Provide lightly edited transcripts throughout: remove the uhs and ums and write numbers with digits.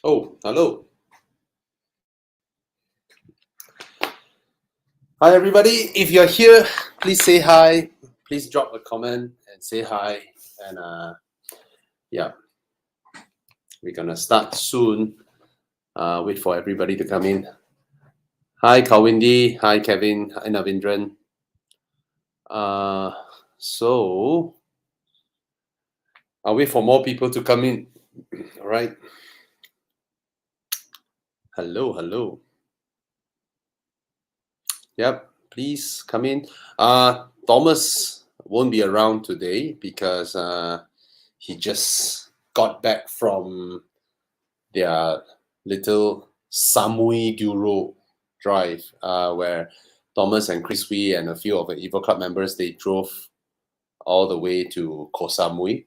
Oh, hello. Hi, everybody. If you're here, please say hi. Please drop a comment and say hi. And yeah, we're gonna start soon. Wait for everybody to come in. Hi, Kawindi. Hi, Kevin. Hi, Navindran. So I'll wait for more people to come in. All right. Hello, hello. Yep, please come in. Thomas won't be around today because he just got back from their little Samui Duro drive, where Thomas and Chris Wee and a few of the Evo Club members, they drove all the way to Koh Samui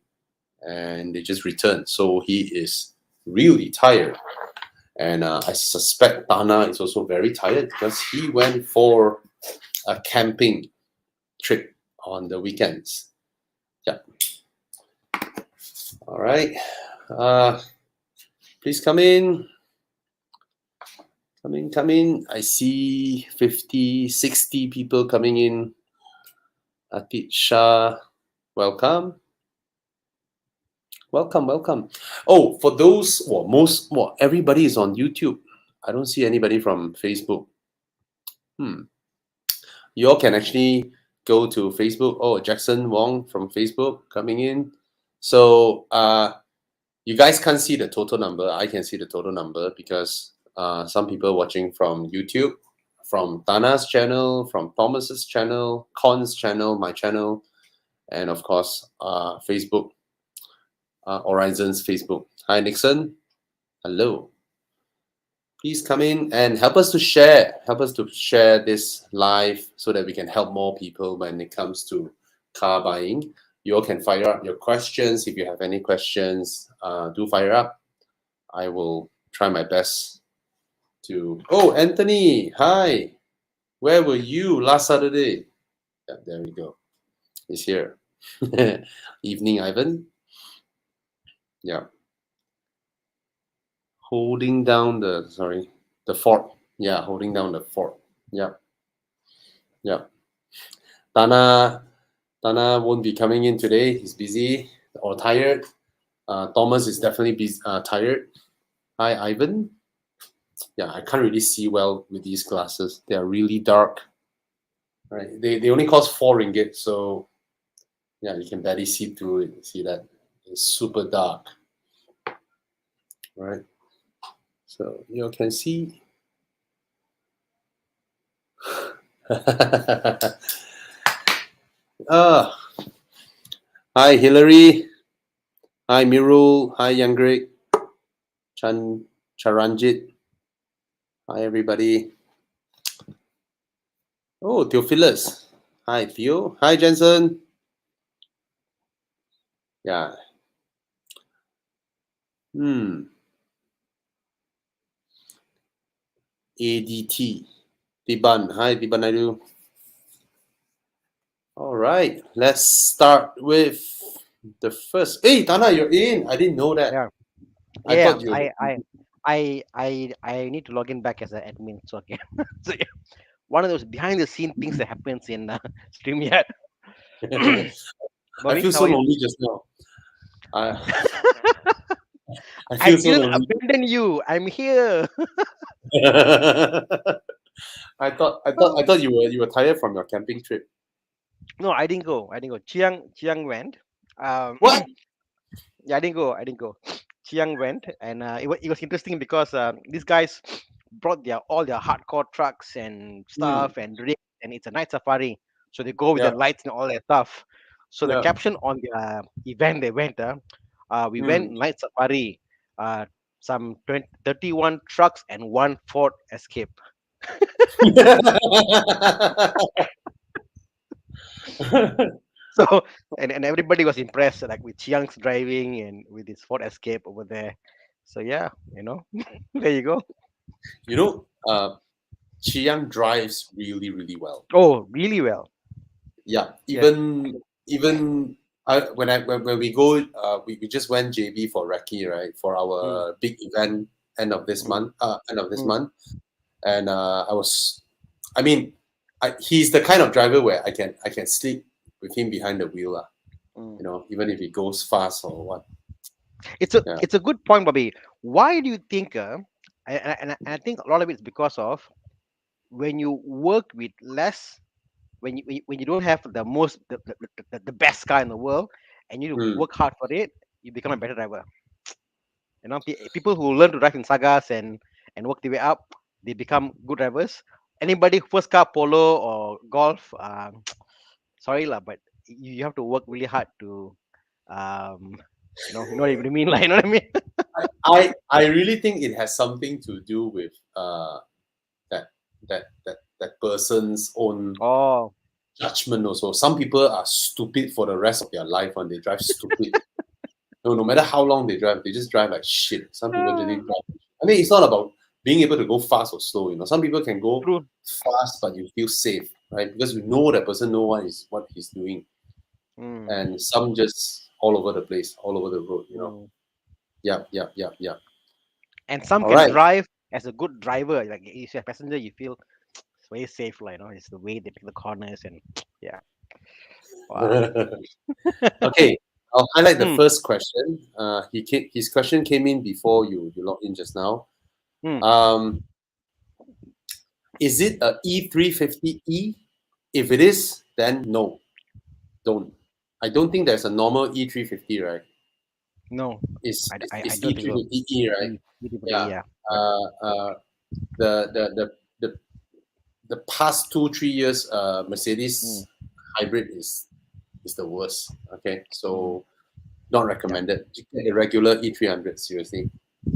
and they just returned. So he is really tired. And I suspect Thana is also very tired because he went for a camping trip on the weekends. Yeah. All right. Please come in. Come in. I see 50, 60 people coming in. Atit Shah, welcome. Welcome. Oh, for those, everybody is on YouTube. I don't see anybody from Facebook. You all can actually go to Facebook. Oh, Jackson Wong from Facebook coming in. So you guys can't see the total number. I can see the total number because some people watching from YouTube, from Thana's channel, from Thomas's channel, Con's channel, my channel, and of course Facebook, Horizon's Facebook. Hi, Nixon. Hello. Please come in and help us to share. Help us to share this live so that we can help more people when it comes to car buying. You all can fire up your questions. If you have any questions, do fire up. I will try my best to... Oh, Anthony, hi. Where were you last Saturday? Yeah, there we go. He's here. Evening, Ivan. Yeah. Holding down the fort. Yeah, holding down the fort. Yeah. Thana won't be coming in today. He's busy or tired. Thomas is definitely tired. Hi, Ivan. Yeah, I can't really see well with these glasses. They are really dark. Right. They only cost 4 ringgit, so yeah, you can barely see through it. See that? It's super dark. Right. So you can see. Hi, Hillary. Hi, Mirul. Hi, Young Greg. Charanjit. Hi, everybody. Oh, Theophilus. Hi, Theo. Hi, Jensen. Yeah. ADT. Tiban. Hi, Tiban Naidu. All right. Let's start with the first. Hey, Tana, you're in. I didn't know that. Yeah. I thought you. I need to log in back as an admin. So okay. So yeah, one of those behind the scene things that happens in StreamYard. I feel Maurice, how so are you? lonely just now. I I feel so didn't lonely. abandon you. I'm here. I thought you were tired from your camping trip. No, I didn't go. Chiyong went. What? Yeah, I didn't go. Chiyong went, and it was interesting because these guys brought all their hardcore trucks and stuff and rigs, and it's a night safari. So they go with the Yeah. lights and all that stuff. So the Yeah. caption on the event they went, we went Mm. night safari, some 31 trucks and one Ford Escape. So and everybody was impressed, like with Chiang's driving and with his Ford Escape over there. So yeah, there you go. you know, Chiyang drives really, really well. Oh, really well. Yeah, Yes. even when we go, we just went JB for recce, right, for Mm, our big event end of this Mm, month. mm, And I mean, he's the kind of driver where I can sleep with him behind the wheel, mm. you know, even if he goes fast or what. Yeah. It's a good point, Bobby. Why do you think? And I think a lot of it's because of when you work with less, when you don't have the most the best car in the world, and you Mm. work hard for it, you become a better driver. You know, people who learn to drive in sagas and work their way up, they become good drivers. Anybody first car polo or golf, sorry lah, but you have to work really hard to, um, you know what I mean, like, you know what I mean? I really think it has something to do with that that person's own Oh, judgment also. Some people are stupid for the rest of their life when they drive stupid. No matter how long they drive, they just drive like shit. Some people really drive. I mean, it's not about being able to go fast or slow. You know, some people can go true. fast, but you feel safe, right? Because you know that person know what he's doing, Mm, and some just all over the place, all over the road. You know. mm. Yep, yep, yep, yep. And some All can right. drive as a good driver. Like if you're a passenger, you feel it's very safe, like, you know, it's the way they pick the corners and yeah. Wow. Okay, I'll highlight the Hmm. first question. His question came in before you logged in just now. Hmm. Um, is it a E350E? If it is, then no, don't. I don't think there's a normal E350, right? No, It's I it's don't think so. E350E, right? Yeah. Yeah. Correct. Uh, uh, the, the the the the past 2 3 years, Mm, Mercedes hybrid is the worst. Okay, mm, so not yeah. recommended. You get a regular E300, seriously.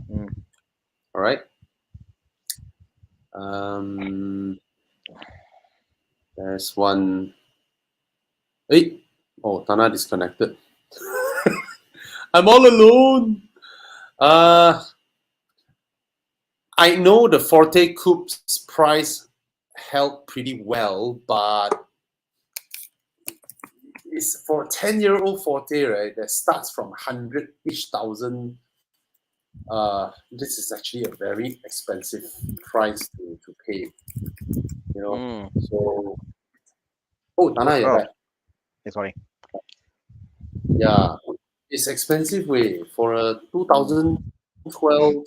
Mm. All right. Um, there's one. Hey, oh, Thana disconnected. I'm all alone. Uh, I know the Forte Coupe's price held pretty well, but it's for 10-year-old Forte, right? That starts from 100-ish thousand. This is actually a very expensive price to pay, you know. Mm. So, oh, Thana, you're Oh, back. sorry. Yeah, it's expensive way for a Mm. 2012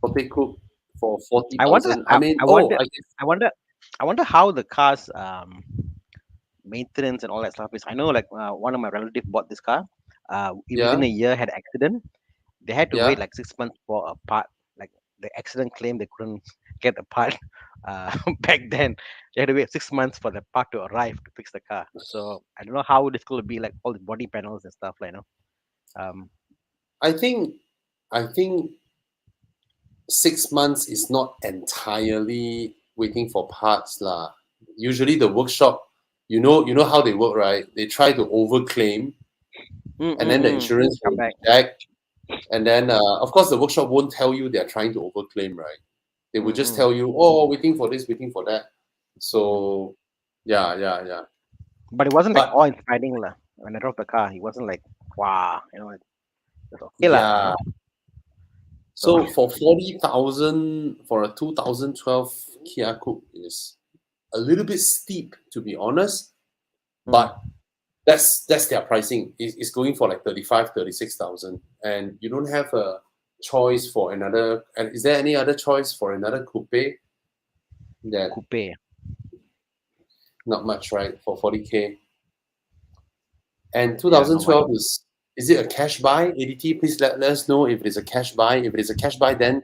Forte Coupe for forty I wonder. thousand. I mean, I oh, wonder. I guess, I wonder. I wonder how the car's maintenance and all that stuff is. I know, like, one of my relatives bought this car. Within yeah, a year had an accident. They had to wait yeah. like 6 months for a part. Like the accident claim, they couldn't get the part back then. They had to wait 6 months for the part to arrive to fix the car. So I don't know how it's going to be, like all the body panels and stuff, like, you know. Um, I think, I think 6 months is not entirely waiting for parts lah. Usually the workshop, you know how they work, right? They try to overclaim, and then the insurance Come will back. reject. And then, of course, the workshop won't tell you they're trying to overclaim, right? They will just Mm-mm, tell you, oh, waiting for this, waiting for that. mm. So, yeah, yeah, yeah. But it wasn't like But awe-inspiring lah. When I drove the car, it wasn't like wow, you know. It was okay lah, you yeah, know. So so for 40,000 for a 2012 Kia Coupe is a little bit steep, to be honest. mm, But that's their pricing. It's going for like 35, 36,000, and you don't have a choice for another. And is there any other choice for another coupe? That coupe. not much, right? For 40K. And Yeah, not much. 2012 is it a cash buy? ADT, please let us know if it is a cash buy. If it is a cash buy, then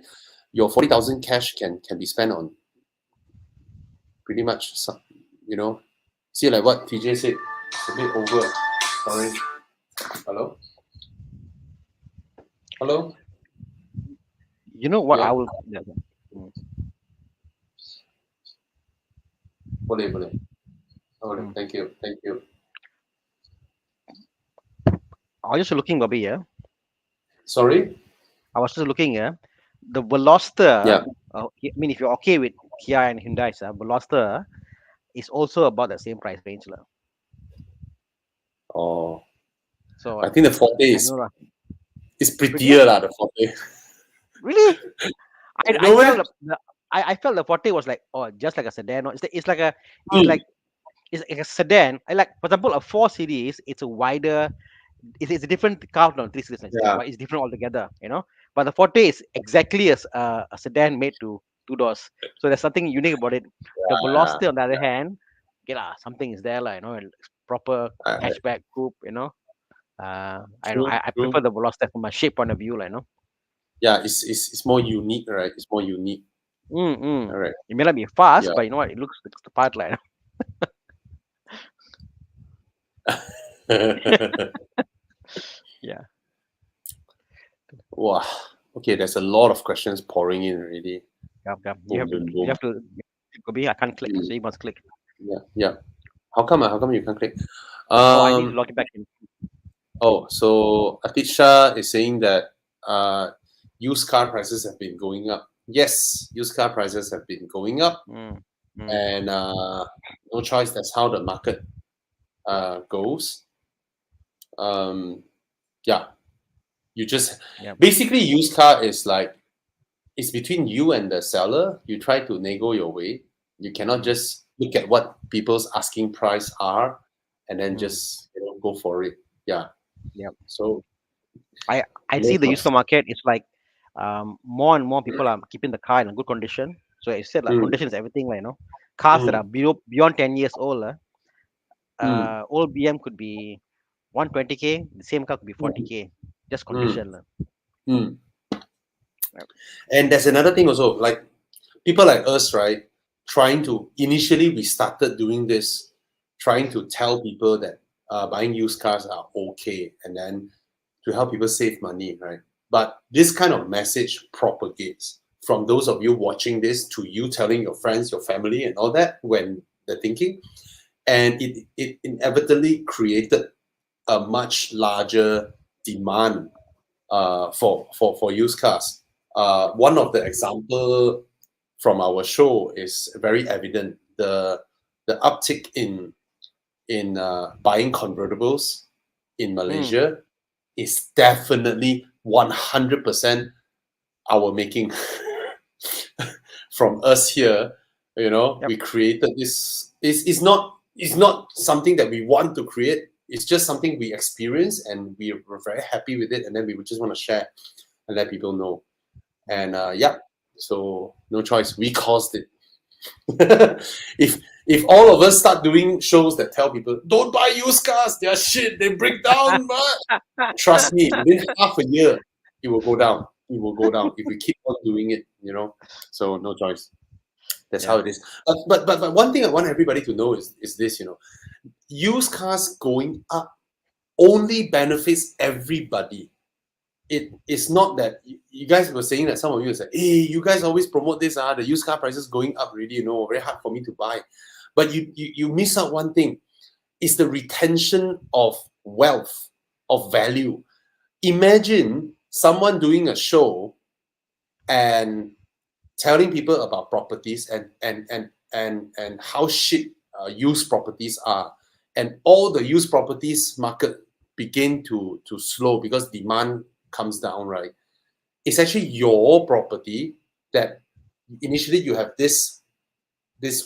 your 40,000 cash can be spent on pretty much some, you know. See, like what TJ said, it's a bit over. Sorry. Hello? Hello? You know what I Yeah, will. Yeah, yeah. Mm, boleh, boleh. Boleh. mm. Thank you. Thank you. I was just looking, Bobby. Yeah, Sorry? I was just looking. Yeah, the Veloster. Yeah. I mean, if you're okay with Kia and Hyundai, Veloster is also about the same price range lah. Oh, So I think the Forte I know lah. is Prettier? prettier lah, the Forte. Really? I No way. felt I felt the 40 was like, oh, just like a sedan. No, it's like a it's Mm, like it's like a sedan. I like, for example, a 4 series. It's a wider. It's a different car from 3 series. yeah, It's different altogether. But the 40 is exactly as a sedan made to 2 doors. So there's something unique about it. The yeah. Velocity, on the other hand, okay lah, something is there lah. It's proper hatchback coupe. I know True, I true. prefer the Velocity from a shape point of view, like. Yeah, it's more unique, right? It's more unique. Mm-mm. All right. It may not be fast, Yeah. but you know what? It looks the part, like. Yeah. Wow. Okay, there's a lot of questions pouring in already. Come, come. You Boom, have to. boom, You boom. have to. Gobi, I can't click, Mm, so you must click. yeah, yeah. How come? How come you can't click? Oh, I need to Um. log it back in. Oh, so Atisha is saying that uh, used car prices have been going up. Yes, used car prices have been going up, Mm, mm, and no choice. That's how the market goes. Um, yeah, you just yep. basically used car is like it's between you and the seller. You try to nego your way. You cannot Mm, just look at what people's asking price are and then mm, just go for it. Yeah. yep. So I no see the used choice. car market. It's like more and more people are keeping the car in a good condition. So I said like Mm, condition is everything, like. Cars that are mm, beyond 10 years old. mm, Old BM could be 120K. The same car could be mm, 40K. Just mm, condition. mm. Yep. And there's another thing also, like people like us, right? Trying to initially we started doing this, trying to tell people that buying used cars are okay, and then to help people save money, right? But this kind of message propagates from those of you watching this to you telling your friends, your family, and all that when they're thinking, and it inevitably created a much larger demand for used cars. One of the example from our show is very evident. The uptick in buying convertibles in Mm, Malaysia is definitely 100% our making from us here. yep. We created this. It's not something that we want to create. It's just something we experience and we're very happy with it, and then we would just want to share and let people know. Mm, And yeah, so no choice. We caused it. if all of us start doing shows that tell people don't buy used cars, they're shit, they break down, but trust me, within half a year, it will go down. It will go down if we keep on doing it. So no choice. That's how yeah. it is. But one thing I want everybody to know is this. Used cars going up only benefits everybody. It's not that you guys were saying that some of you say, hey, you guys always promote this, the used car prices going up really, very hard for me to buy. But you miss out one thing. It's the retention of wealth, of value. Imagine someone doing a show and telling people about properties and how shit used properties are, and all the used properties market begin to slow because demand comes down, right? It's actually your property that initially you have this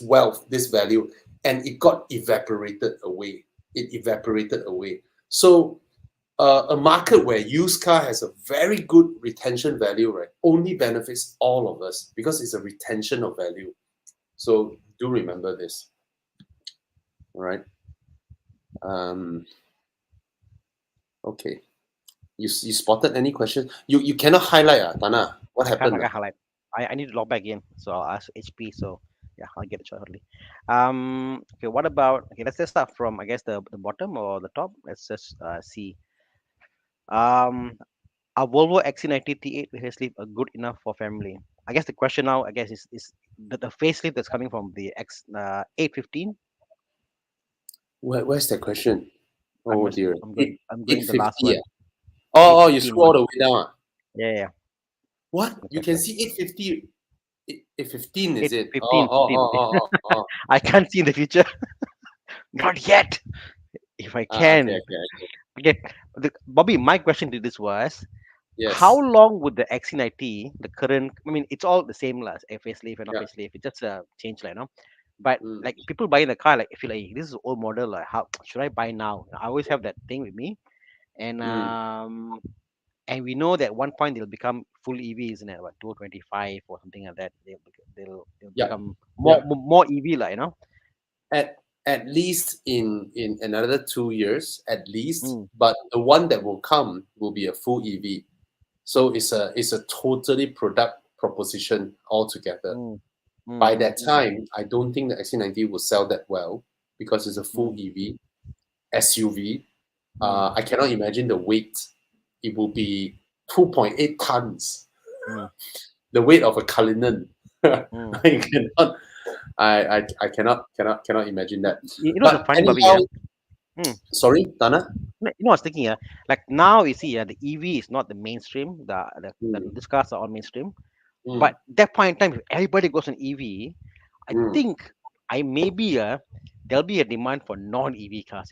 wealth, this value, and it got evaporated away. It evaporated away. So a market where used car has a very good retention value, right, only benefits all of us because it's a retention of value. So do remember this. All right. Um, okay. You spotted any questions? You cannot highlight, Tana. What I happened? can't highlight. I need to log back in, so I'll ask HP. So yeah, I'll get it shortly. Okay, what about, okay? Let's just start from, I guess, the bottom or the top. Let's just see. Um, a Volvo XC90 T8 with facelift good enough for family? I guess the question now, I guess, is the facelift that's coming from the X 815. Where's that question? I'm Oh just dear. I'm going Eight the last 50. one. Yeah. Oh, you 815 scroll all one. the way down. Yeah, yeah. What? Look You at can that. see 850. 815 is Eight it? Oh, fifteen oh, fifteen. oh, oh, oh, oh. I can't see in the future. Not yet. If I Okay, can. okay. Okay. Bobby, my question to this was, how Yes. long would the XC90, the current, I mean, it's all the same lah, facelift and not Yeah. facelift, it's just a change, like, but Mm, like people buying the car, like, I feel like this is old model, like, how should I buy now? I always have that thing with me, and mm. we know that one point they'll become full EV, isn't it? What, 225 or something like that? They'll Yep. become Yep. more EV, like. At least in another 2 years, at least. Mm, But the one that will come will be a full EV. So it's a totally product proposition altogether. mm, mm, By mm, that time, I don't think the XC90 will sell that well because it's a full mm, EV SUV. mm, I cannot imagine the weight. It will be 2.8 tons, mm, the weight of a Cullinan. mm. I cannot, I cannot imagine that. The But funny, Bobby, anyhow, yeah. Mm. sorry, Dana. I was thinking, like now you see, the EV is not the mainstream. Mm, These cars are all mainstream. mm, But that point in time, if everybody goes on EV, I mm. think I maybe there'll be a demand for non-EV cars.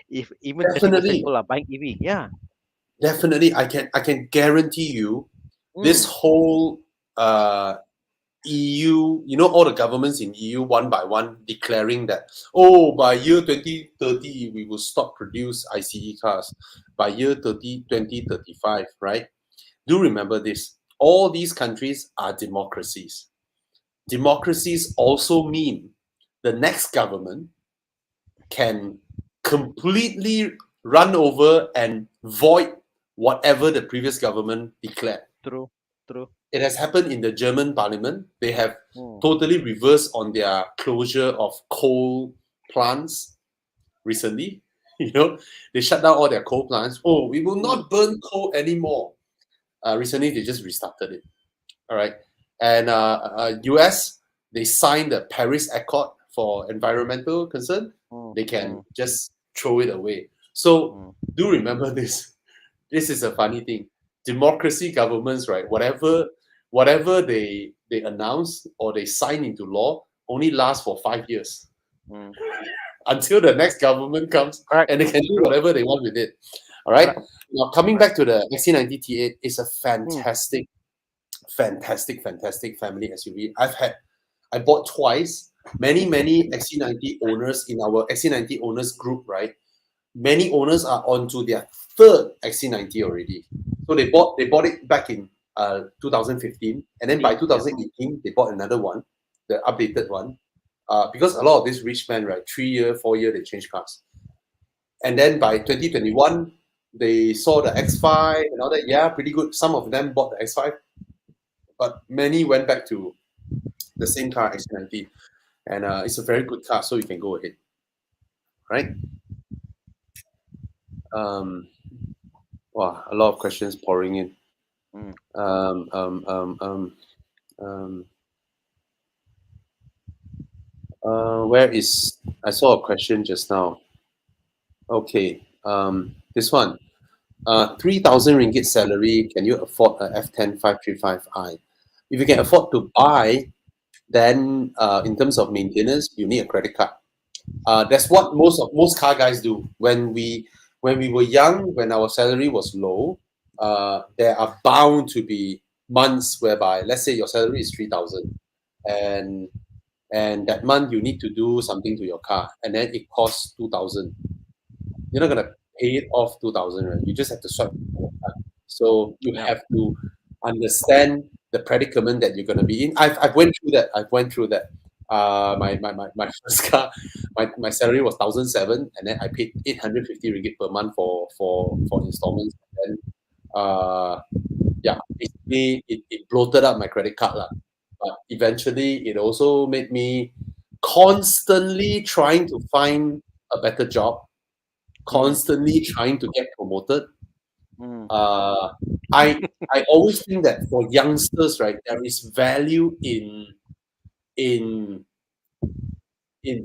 If even 30% Definitely, people are buying EV, yeah. definitely. I can guarantee you, this Mm, whole EU, all the governments in EU one by one declaring that, oh, by year 2030, we will stop produce ICE cars. By year 2035, right? Do remember this. All these countries are democracies. Democracies also mean the next government can completely run over and void whatever the previous government declared. true, true. It has happened in the German parliament. They have Mm, totally reversed on their closure of coal plants recently. They shut down all their coal plants. Oh, we will mm, not burn coal anymore. Recently, they just restarted it. All right. And US, they signed the Paris Accord for environmental concern. mm, They can mm, just throw it away. So mm, do remember this. This is a funny thing. Democracy governments, right? Whatever they announce or they sign into law only lasts for 5 years mm. until the next government comes Correct. and they can do True. whatever they want with it. All right. Correct. Now coming Correct. back to the XC90 T8, it's a Mm, fantastic family SUV. I bought twice. Many XC90 owners in our XC90 owners group, right? Many owners are onto their third XC90 already. So they bought it back in 2015, and then by 15. Yeah. 2018 they bought another one, the updated one. Because a lot of these rich men, right, 3 year, 4 year, they change cars. And then by 2021, they saw the X5 and all that. Yeah, pretty good. Some of them bought the X5, but many went back to the same car, X90. And it's a very good car, so you can go ahead, right? Um, wow, a lot of questions pouring in. Mm, Um, um, um, um, um, where is I saw a question just now. Okay, this one. 3,000 ringgit salary. Can you afford a F10 535i? If you can afford to buy, then in terms of maintenance, you need a credit card. That's what most car guys do. When we were young, when our salary was low, there are bound to be months whereby, let's say your salary is 3,000, and that month you need to do something to your car, and then it costs 2,000. You're not gonna pay it off 2,000, right? You just have to swipe your card. So you yeah. have to understand the predicament that you're gonna be in. I've went through that. I've went through that. My first car, my salary was 1,007, and then I paid 850 ringgit per month for installments. And then yeah, basically it bloated up my credit card lah. But eventually, it also made me constantly trying to find a better job, Mm, constantly trying to get promoted. mm, Uh, I always think that for youngsters, right, there is value in in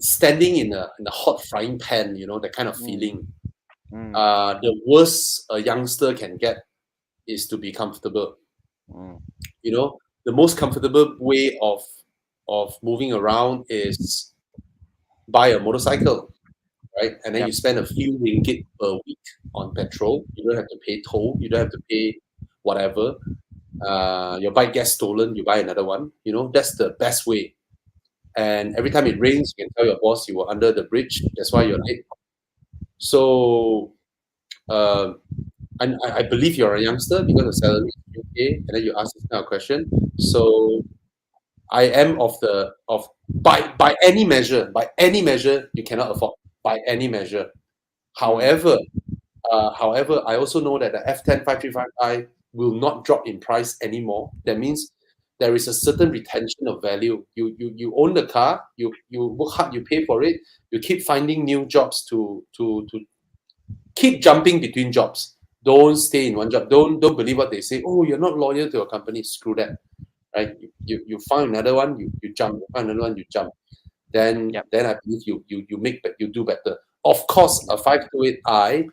standing in a hot frying pan. That kind of mm, feeling. mm, The worst a youngster can get is to be comfortable. mm, The most comfortable way of moving around is buy a motorcycle, right? And then Yep. you spend a few ringgit per week on petrol. You don't have to pay toll. You don't have to pay whatever. Your bike gets stolen, you buy another one. That's the best way. And every time it rains, you can tell your boss you were under the bridge. That's why you're late. So, uh, and I believe you're a youngster because the salary is okay, and then you ask this kind of question. So I am by any measure you cannot afford, by any measure. Mm. However, I also know that the F10 535i will not drop in price anymore. That means there is a certain retention of value. You own the car, you work hard, you pay for it, you keep finding new jobs to keep jumping between jobs. Don't stay in one job. Don't believe what they say. Oh, you're not loyal to a company. Screw that. Right? You find another one, you jump. You find another one, you jump. Then Yep. then I believe you do better. Of course, a 528i.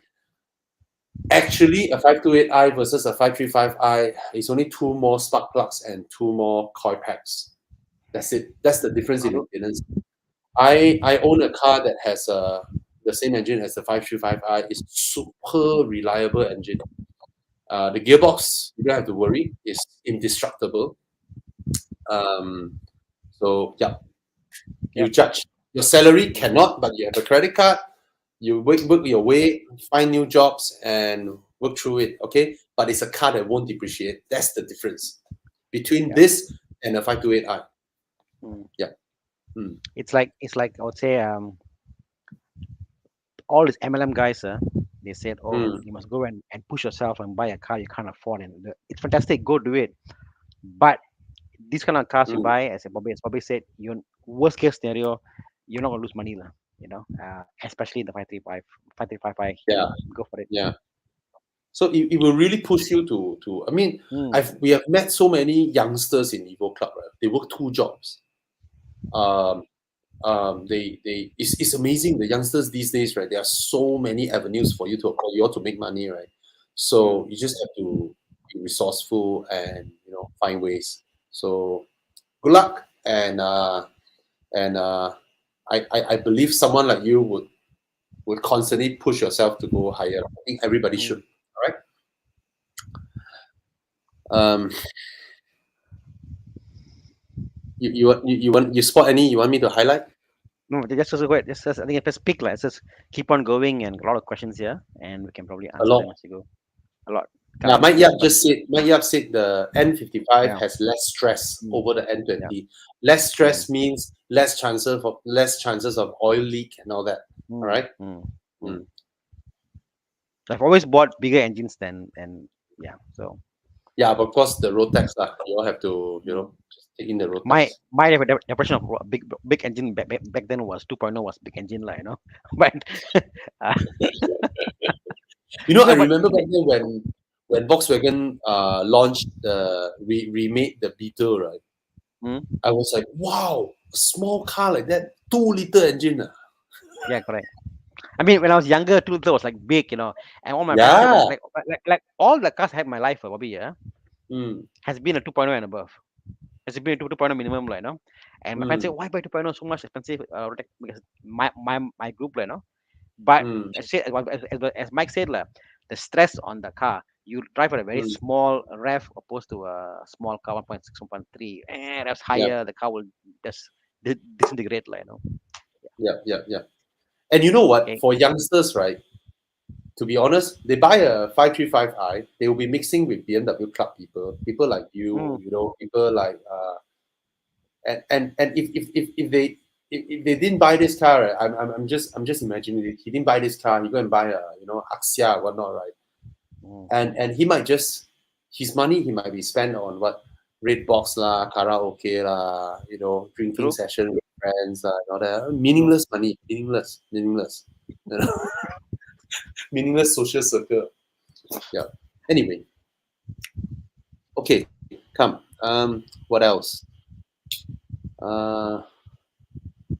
Actually, a 528i versus a 535i is only two more spark plugs and two more coil packs. That's it. That's the difference in True. maintenance. I own a car that has the same engine as the 535i. It's super reliable engine. The gearbox, you don't have to worry, is indestructible. Um, so yeah, you Yep. judge. Your salary Mm. cannot, but you have a credit card. You work your way, find new jobs, and work through it. Okay, but it's a car that won't depreciate. That's the difference between Yep. this and a 528i. Mm. Yeah. Mm. It's like I would say all these MLM guys, they said, oh, Mm. you must go and push yourself and buy a car you can't afford, and it's fantastic. Go do it. But these kind of cars you Mm. buy, as Bobby said, you worst case scenario, you're not gonna lose money, lah. Especially the 535i. Yeah. Go for it. Yeah. So it will really push you to. I mean, Mm. we have met so many youngsters in Evo Club. Right? They work two jobs. Um, it's amazing, the youngsters these days, right? There are so many avenues for you all to make money, right? So Mm. you just have to be resourceful and find ways. So good luck, and I believe someone like you would constantly push yourself to go higher. I think everybody should. Mm. All right. Um, you spot any you want me to highlight? No, just wait. Just I think just pick, like, just keep on going, and a lot of questions here, and we can probably A answer them lot. as you go. A lot. Yeah, Come, just but Mike Yap said the N55 yeah. has less stress Mm. over the Yeah. N20. Less Mm. stress means less chances of oil leak and all that. All Mm. right. Mm. Mm. Mm. I've always bought bigger engines than, and yeah. So Yeah, but of course the road tax lah. You all have to mm. just take in the road my tax. my definition of big engine back then was 2.0 was big engine, like, but uh, I no, but remember back then when Volkswagen launched remade the Beetle, right? mm, I was like, wow, a small car like that, 2-liter engine. Ah. yeah, correct. I mean, when I was younger, 2 liter was like big, and all my friends said that, Yeah. like all the cars I had in my life, Bobby, yeah, Mm, has been a 2.0 and above. Has been a 2.0 minimum, like, And my friends say, mm, why buy 2.0 so much expensive? Because my group, like, But mm, as Mike said, like, the stress on the car, you drive at a very mm. small rev opposed to a small car, 1.6, 1.3. Revs Yeah, higher, the car will just disintegrate, like. yeah, yeah, yeah. And you know what? Okay. For youngsters, right? To be honest, they buy a 535i, they will be mixing with BMW club people like Mm, you, people like and if they didn't buy this car, right, I'm just imagining it. He didn't buy this car, he go and buy a Axia or whatnot, right? mm, And he might just his money he might be spent on what red box lah, karaoke lah, drinking true, session with friends lah, and all that. true. Meaningless money, meaningless. You know? Meaningless social circle. Yeah. Anyway, okay, come. What else? Uh,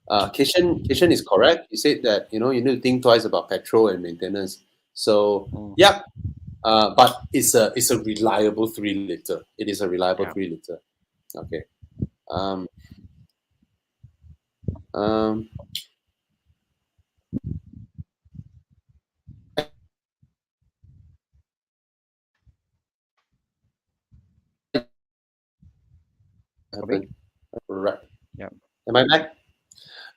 Kishan is correct. He said that you need to think twice about petrol and maintenance. So Mm, yeah, but it's a reliable 3 liter. It is a reliable yeah. 3 liter. Okay. Um, um, Bobby? happened? Right. Yeah, Am I back?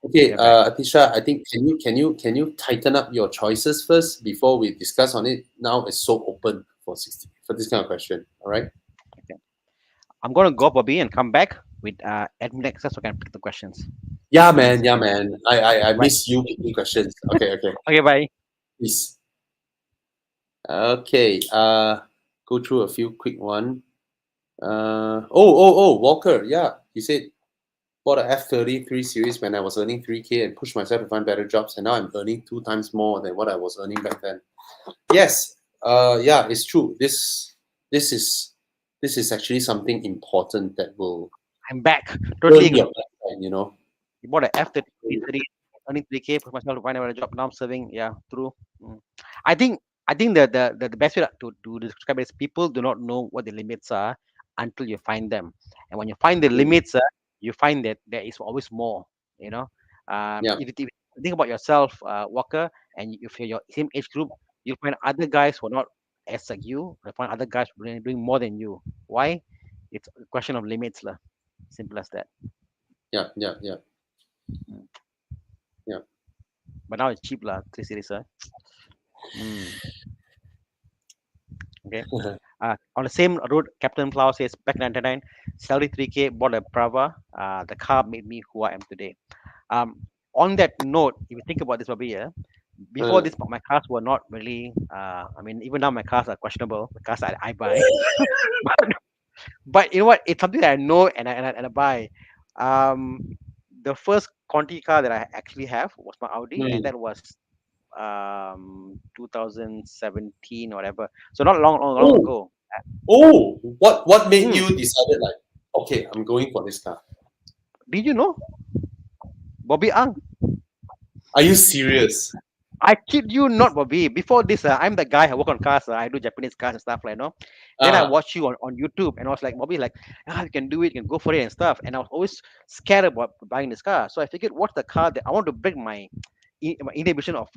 Okay, you're back. Atisha, I think can you tighten up your choices first before we discuss on it? Now it's so open for 60 for this kind of question. All right. Okay. I'm gonna go, Bobby, and come back with admin access so I can pick the questions. Yeah, Please. man. Yeah, man. I Bye. miss you picking questions. Okay, okay. Okay, bye. Please. Okay. Go through a few quick one. Walker. Yeah, he said bought a F33 series when I was earning 3K and pushed myself to find better jobs, and now I'm earning 2 times more than what I was earning back then. Yes. Yeah, it's true. This is this is actually something important that will I'm back. Totally earn agree. your backline. You know. You bought a F30, earning 3K, put myself to find a job. Now I'm serving. Yeah, true. Mm. I think I think the best way to describe it is people do not know what the limits are until you find them. And when you find the Mm, limits, you find that there is always more. You know, yeah, if you think about yourself, Walker, and if you're your same age group, you'll find other guys who are not as like you. You'll find other guys who are doing more than you. Why? It's a question of limits, lah. Simple as that. yeah, yeah, yeah, Mm. yeah. But now it's cheap, lah. 3 series, Mm, okay. On the same road, Captain Plow says back 99, salary 3K, bought a Brava. The car made me who I am today. On that note, if you think about this, Bobby, before Uh, this, my cars were not really. I mean, even now my cars are questionable. The cars I buy, but, but you know what? It's something that I know and I buy. Um, the first Conti car that I actually have was my Audi, and mm. that was 2017 or whatever. So not long Oh, ago. what made Mm, you decided like, okay, I'm going for this car? did you know Bobby Ang? Are you serious? I kid you not, Bobby. Before this, I'm the guy who work on cars. I do Japanese cars and stuff like no. Then I Uh, watched you on YouTube and I was like, Bobby, like, you can do it, you can go for it and stuff. And I was always scared about buying this car. So I figured, what's the car that I want to break my inhibition of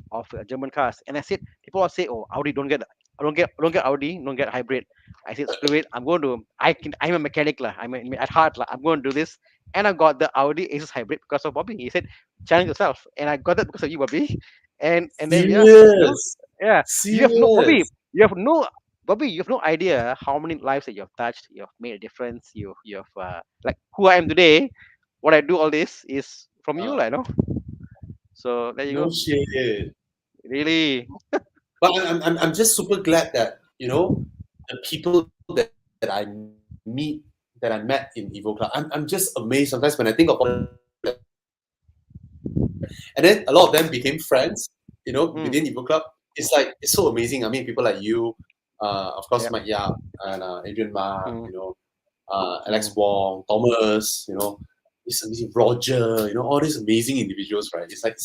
German cars? And I said, people all say, oh, Audi, don't get Audi, don't get hybrid. I said, screw it. I'm a mechanic lah. At heart lah. I'm going to do this. And I got the Audi Asus hybrid because of Bobby. He said, challenge yourself. And I got that because of you, Bobby. And then yeah, serious, yeah. You have no Bobby. serious. You have no Bobby. You have no idea how many lives that you have touched. You have made a difference. You have like who I am today. What I do all this is from you, Uh, like no. So there you no go. shit. Really. But I'm just super glad that the people that I meet that I met in Evo Club. I'm just amazed sometimes when I think of all and then a lot of them became friends. Mm, Within Evo Club, it's so amazing. I mean, people like you, of course, yep. Mike Yap and Adrian Ma, Mm, Alex mm, Wong, Thomas, this amazing Roger, all these amazing individuals, right? It's like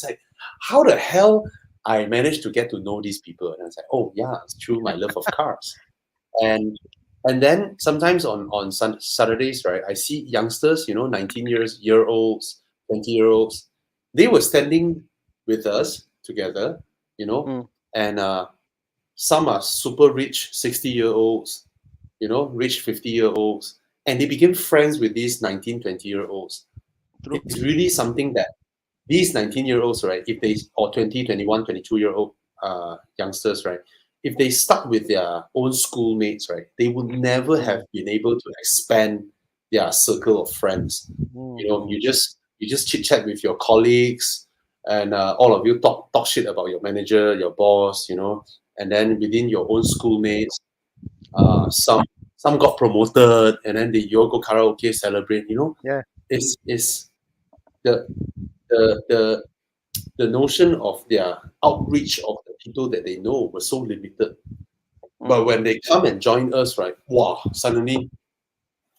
how the hell I managed to get to know these people, and I was like, oh yeah, it's through my love of cars, and and then sometimes on Saturdays, right, I see youngsters, 19 year olds, 20-year-olds, they were standing with us together, you know, mm, and some are super rich 60-year-olds, rich 50-year-olds, and they became friends with these 19, 20-year-olds. true. It's really something that these 19-year-olds, right, if they, or 20, 21, 22-year-old youngsters, right, if they stuck with their own schoolmates, right, they would never Mm, have been able to expand their circle of friends. mm, You just chit chat with your colleagues, and all of you talk shit about your manager, your boss, and then within your own schoolmates, some got promoted, and then you all go karaoke, celebrate. yeah. It's the the the the notion of their outreach of the people that they know was so limited. But Mm, when they come and join us, right, wow, suddenly,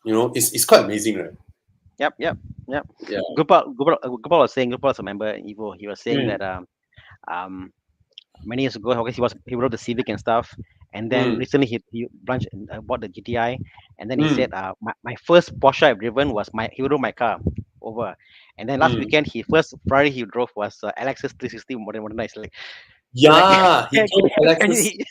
it's quite amazing, right? yep. Yep. Yep. Yeah. Gopal was saying. Gopal was a member in Evo. He was saying that Mm, um many years ago, okay, he wrote the Civic and stuff, and then mm, recently he branched and bought the GTI, and then he mm, said, my first Porsche I've driven was he drove my car over, and then last mm. weekend he first Ferrari he drove was Lexus 360 modernized, like Yeah, he told can Alexis, you,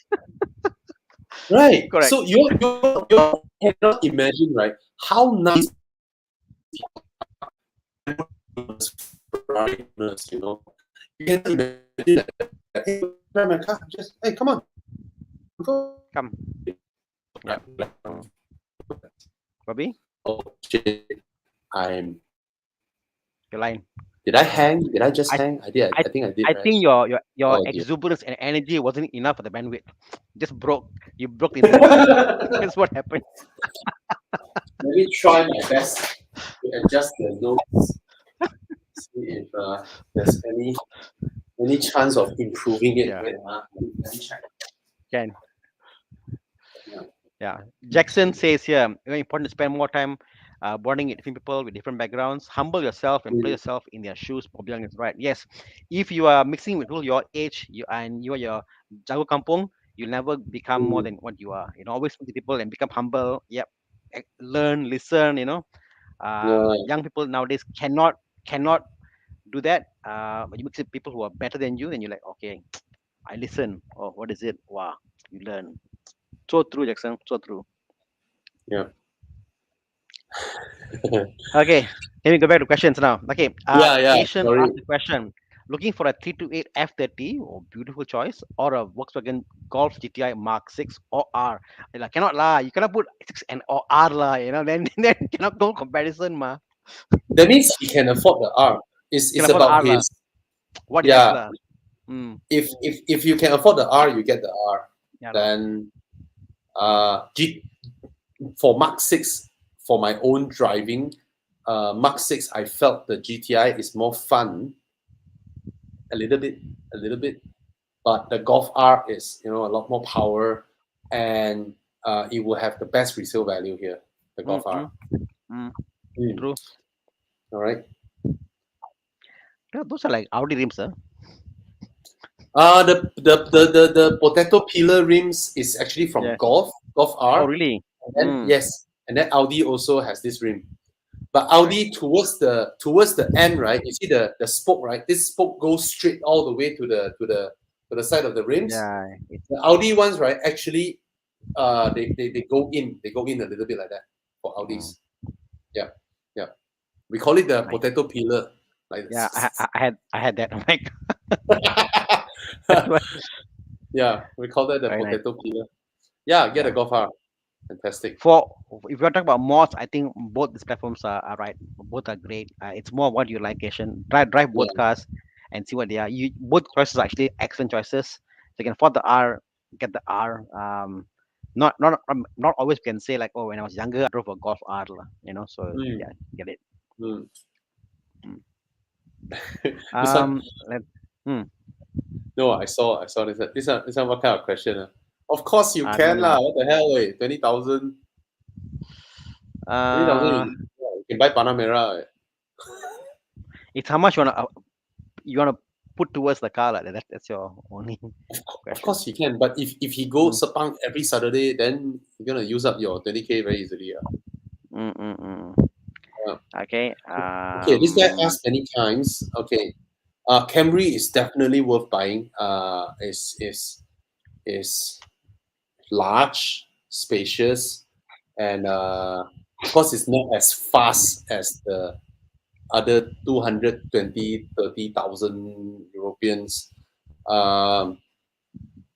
right. correct. So you cannot imagine, right, how nice Ferrari owners, you can imagine that. Hey, drive my car. Just hey, come on, go. Come. Yeah. Bobby, Oh shit! I'm. your line. Did I hang? Did I just I hang? I did. I I think I did, I right? think your Oh dear. exuberance and energy wasn't enough for the bandwidth. Just broke. You broke the internet. That's what happened. Let me try my best to adjust the notes. See if there's any chance of improving it. Yeah. Wait, let me check. Can. Yeah. Yeah. Jackson says here, important to spend more time bonding with different people with different backgrounds. Humble yourself and place Mm, yourself in their shoes. Bob Young is right. Yes. If you are mixing with people your age, you are your Jago Kampung, you'll never become more mm, than what you are. Always speak to people and become humble. Yep. Learn, listen, yeah. young people nowadays cannot do that. But you mix with people who are better than you, then you're like, okay, I listen. Oh, what is it? Wow, you learn. So true, Jackson. So true. Yeah. Okay, can we go back to questions now? Okay, Yeah. Yeah. Asian Sorry. asked the question: looking for a 328 F30, oh, beautiful choice, or a Volkswagen Golf GTI Mark 6 or R? They're like, cannot lah. You cannot put 6 and or R lah. Then cannot go comparison ma. That means he can afford the R. Can It's afford about R lah. his. What he has Yeah. lah. Mm, If you can afford the R, you get the R. yeah lah. Then G for Mark 6 for my own driving, Mark 6 I felt the GTI is more fun a little bit, but the Golf R is a lot more power, and it will have the best resale value here. The Mm, Golf R. mm, mm, Mm, true. all right. Yeah, those are like Audi rims, huh? The potato peeler rims is actually from Yeah. Golf Oh, R, really? and then Mm, yes, and then Audi also has this rim. But right. Audi towards the end, right? You see the spoke, right? This spoke goes straight all the way to the side of the rims. Yeah. It's, The Audi ones, right? Actually, they go in a little bit like that for mm, Audis. Yeah, yeah. We call it the right. potato peeler. Like Yeah, I had that. I'm like, that's what. yeah, we call that the Very nice. potato peeler. Yeah, get a Yeah. Golf R. Fantastic. For if you're talking about mods, I think both these platforms are right. Both are great. It's more what you like, Asian. Drive both Yeah. cars and see what they are. You both choices are actually excellent choices. So you can afford the R, get the R. Not always can say like, oh, when I was younger, I drove a Golf R, lah, So Mm, yeah, get it. mm. Mm. This one, Let, hmm. no, I saw this. This one, what kind of question? Of course you Go can ahead. lah. What the hell, wait, 20,000, 20,000, Uh, you can buy Panamera. it's how much you wanna put towards the car, like that's your only Of question. course he can, but if he goes Mm, Sepang every Saturday, then you're gonna use up your 20K very easily. mm, mm, mm. Uh, Okay. okay, this guy asked many times. Okay, Camry is definitely worth buying. Is large, spacious, and of course it's not as fast as the other 220, 30,000 Europeans. Um,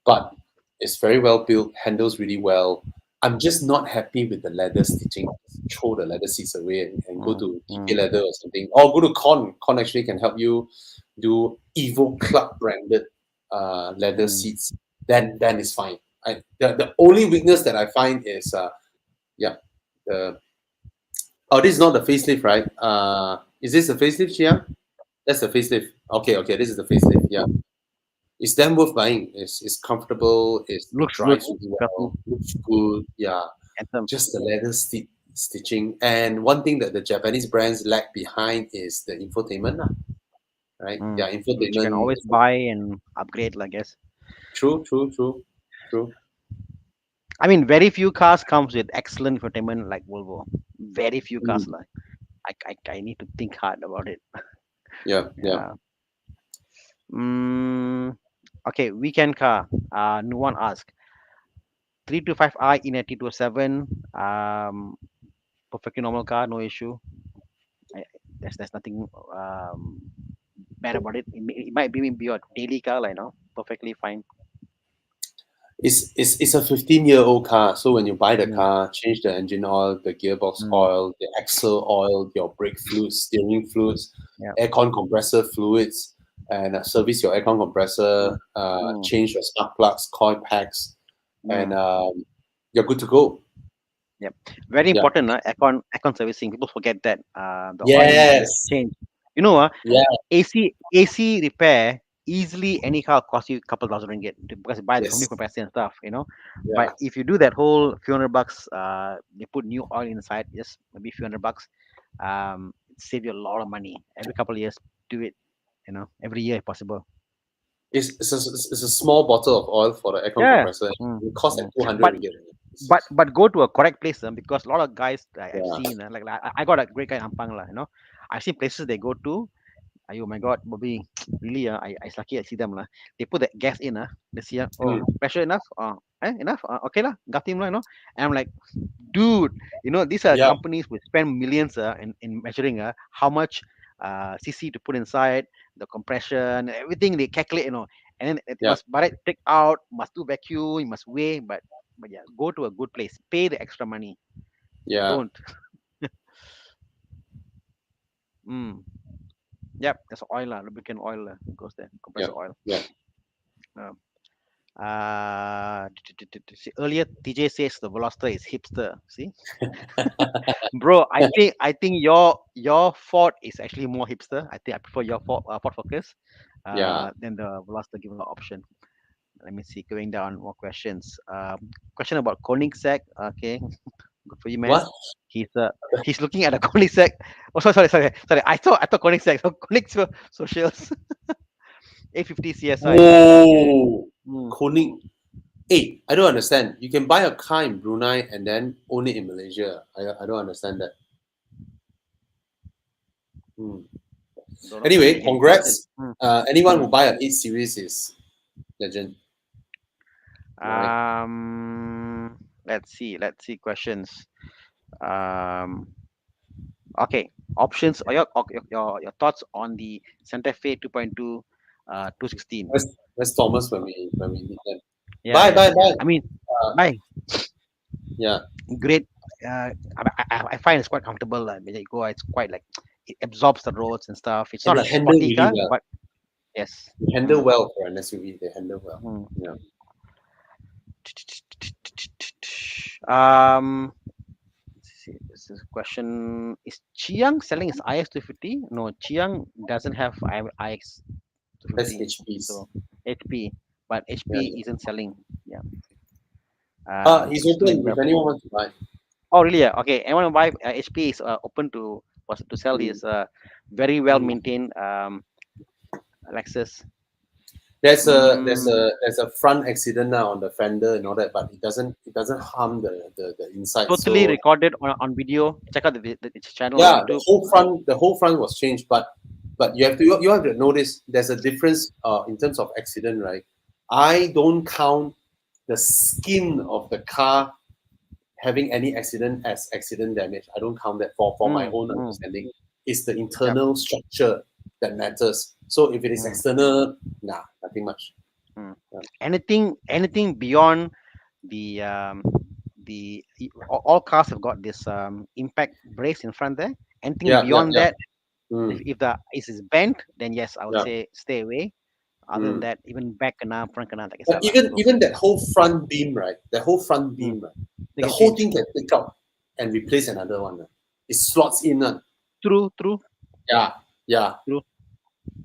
but it's very well built, handles really well. I'm just not happy with the leather stitching. Throw the leather seats away and go Mm, to DK mm, Leather or something. Or go to Con. Con actually can help you do Evo Club branded leather mm. seats. Then it's fine. The only weakness that I find is yeah, the this is not the facelift, right? Is this the facelift, Chia? That's the facelift. Okay, this is the facelift. Yeah, it's damn worth buying. It's comfortable. It Looks good. drives really Careful. well. Looks good. Yeah, Handsome. just the leather stitching. And one thing that the Japanese brands lag behind is the infotainment, lah, right? Mm. Yeah, Which you can infotainment. always buy and upgrade, I guess. True, true, true, true. I mean, very few cars comes with excellent infotainment like Volvo. Very few cars, Mm, like I need to think hard about it. yeah, yeah. Yeah. Mm, okay, weekend car. No one asked. 325i in a T27. Perfectly normal car, no issue. there's nothing bad about it. It might be your daily car, like, perfectly fine. It's a 15-year-old car. So when you buy the Mm, car, change the engine oil, the gearbox mm, oil, the axle oil, your brake fluids, steering fluids, yeah. aircon compressor fluids, and service your aircon Mm, compressor, mm, change your spark plugs, coil packs, and mm. you're good to go. Yep. Very Yeah. important, aircon servicing. People forget that the oil needs Yes. change. You know, Yeah. AC repair easily anyhow cost you a couple thousand ringgit because you buy the new Yes. compressor and stuff. But Yeah. if you do that whole few hundred bucks, you put new oil inside, just maybe a few hundred bucks, it save you a lot of money every couple of years. Do it, every year if possible. It's a small bottle of oil for the aircon Yeah. compressor. Mm, It costs like mm. 200 But ringgit. but go to a correct place, because a lot of guys I've Yeah. seen, like I got a great guy in Ampang lah. I've seen places they go to. Oh my God, Bobby, really, I lucky I see them lah. They put the gas in, they see, oh, Mm. pressure enough, enough, okay lah, got him lah. And I'm like, dude, these are Yeah. companies which spend millions in measuring how much cc to put inside the compression, everything they calculate. And then it Yeah. must take out, must do vacuum, you must weigh, but yeah, go to a good place, pay the extra money, Yeah. don't. mm. Yep, that's oil lah, lubricant oil goes there, Yeah. compressor oil. Yeah. Um, earlier TJ says the Veloster is hipster. See, bro, I think your Ford is actually more hipster. I think I prefer your Ford Focus Yeah. than the Veloster, given the option. Let me see. Going down, more questions. Question about Koenigsegg. Okay, good for you, man. What? He's looking at a Koenigsegg. Oh, sorry. I thought Koenigsegg. So Koenigsegg socials 850 CSI. Okay. Whoa. Hmm. Koenig. Hey, I don't understand. You can buy a car in Brunei and then own it in Malaysia. I don't understand that. Hmm. Don't know. Anyway, Maybe he bought it. congrats. Anyone who Hmm. buy an 8 series is legend, right? Let's see. Questions. Um, okay. Options. Or your thoughts on the Santa Fe 2.2, 216. Where's Thomas when we need them? Yeah, Bye, yeah, bye, yeah. bye. I mean, Uh, bye. yeah, Great. I find it's quite comfortable. When you go, it's quite like it absorbs the roads and stuff. It's and not they a handle sporty really car, well. but yes. They handle Mm, well for an SUV. They handle well. mm. Yeah. Um, see, this is a question: is Chiyong selling his IX 250? No, Chiyong doesn't have IX That's 250. HP's. So HP, but Yeah. HP isn't selling. Yeah. He's Still in open if anyone development. wants to buy. Oh, really? Okay. Anyone who buy HP is open to sell Mm. his very well Mm. maintained Lexus. There's Mm, a front accident now on the fender and all that, but it doesn't harm the inside. totally So recorded on video. Check out its channel on yeah, the YouTube. whole front was changed, but you have to notice there's a difference in terms of accident, right? I don't count the skin of the car having any accident as accident damage. I don't count that for my Mm, own mm, understanding. It's the yep. internal structure that matters. So if it is Mm, external, nah, nothing much. mm. Yeah. Anything beyond the all cars have got this impact brace in front there. Anything Yeah, yeah, beyond yeah. that, Mm, if the is bent, then yes, I would yeah. say stay away. Other than Mm. that, even back kena, front kena, tak But kisah lah. even Go for even it. that whole front beam, right? That whole front Mm. beam, right? They The can whole change. thing can pick up and replace another one. Right? It slots in. True. Yeah, yeah, True.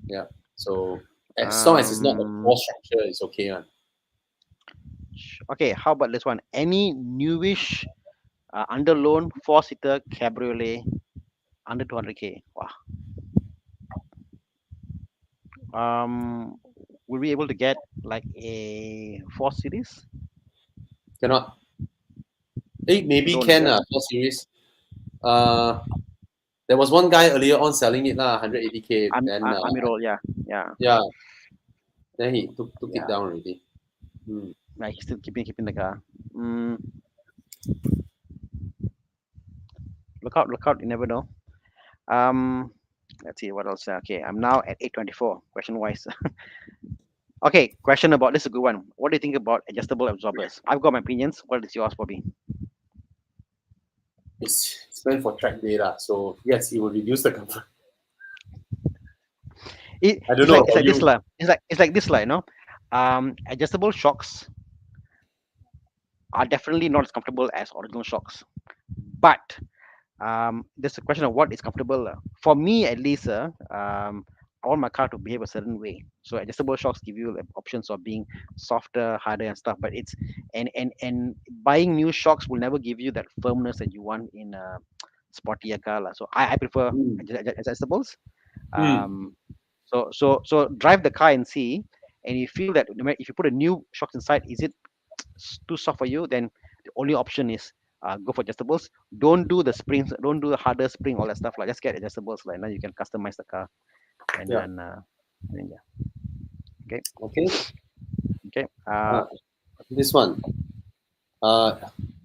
yeah. So as long as it's not a Um. core structure, it's okay. Okay. How about this one? Any newish under loan 4-seater cabriolet under 200K? Wow. Will we able to get like a 4 series? Cannot. Hey, maybe Don't, is can it? 4 series. Uh, there was one guy earlier on selling it 180K. Then Amirul, yeah, yeah, yeah, then he took it yeah. down already. Hmm. Like he's still keeping the car. Mm, look out! You never know. Um, Let's see what else. Okay, I'm now at 8:24. Question wise. Okay, question about this is a good one. What do you think about adjustable absorbers? I've got my opinions. What is yours, Bobby? It's meant for track data, so yes, it will reduce the comfort. I don't It's know like about this you. lah. It's like this lah. Adjustable shocks are definitely not as comfortable as original shocks, but there's a question of what is comfortable. For me, at least, I want my car to behave a certain way. So adjustable shocks give you like, options of being softer, harder, and stuff. But it's and buying new shocks will never give you that firmness that you want in a sportier car. Lah. So I prefer Mm. adjustables. Mm. Um, so drive the car and see, and you feel that if you put a new shocks inside, is it too soft for you? Then the only option is go for adjustables. Don't do the springs. Don't do the harder spring, all that stuff. Like just get adjustables. Like now you can customize the car, and Yeah. then yeah. Okay. Okay. Okay. Uh, this one. Uh,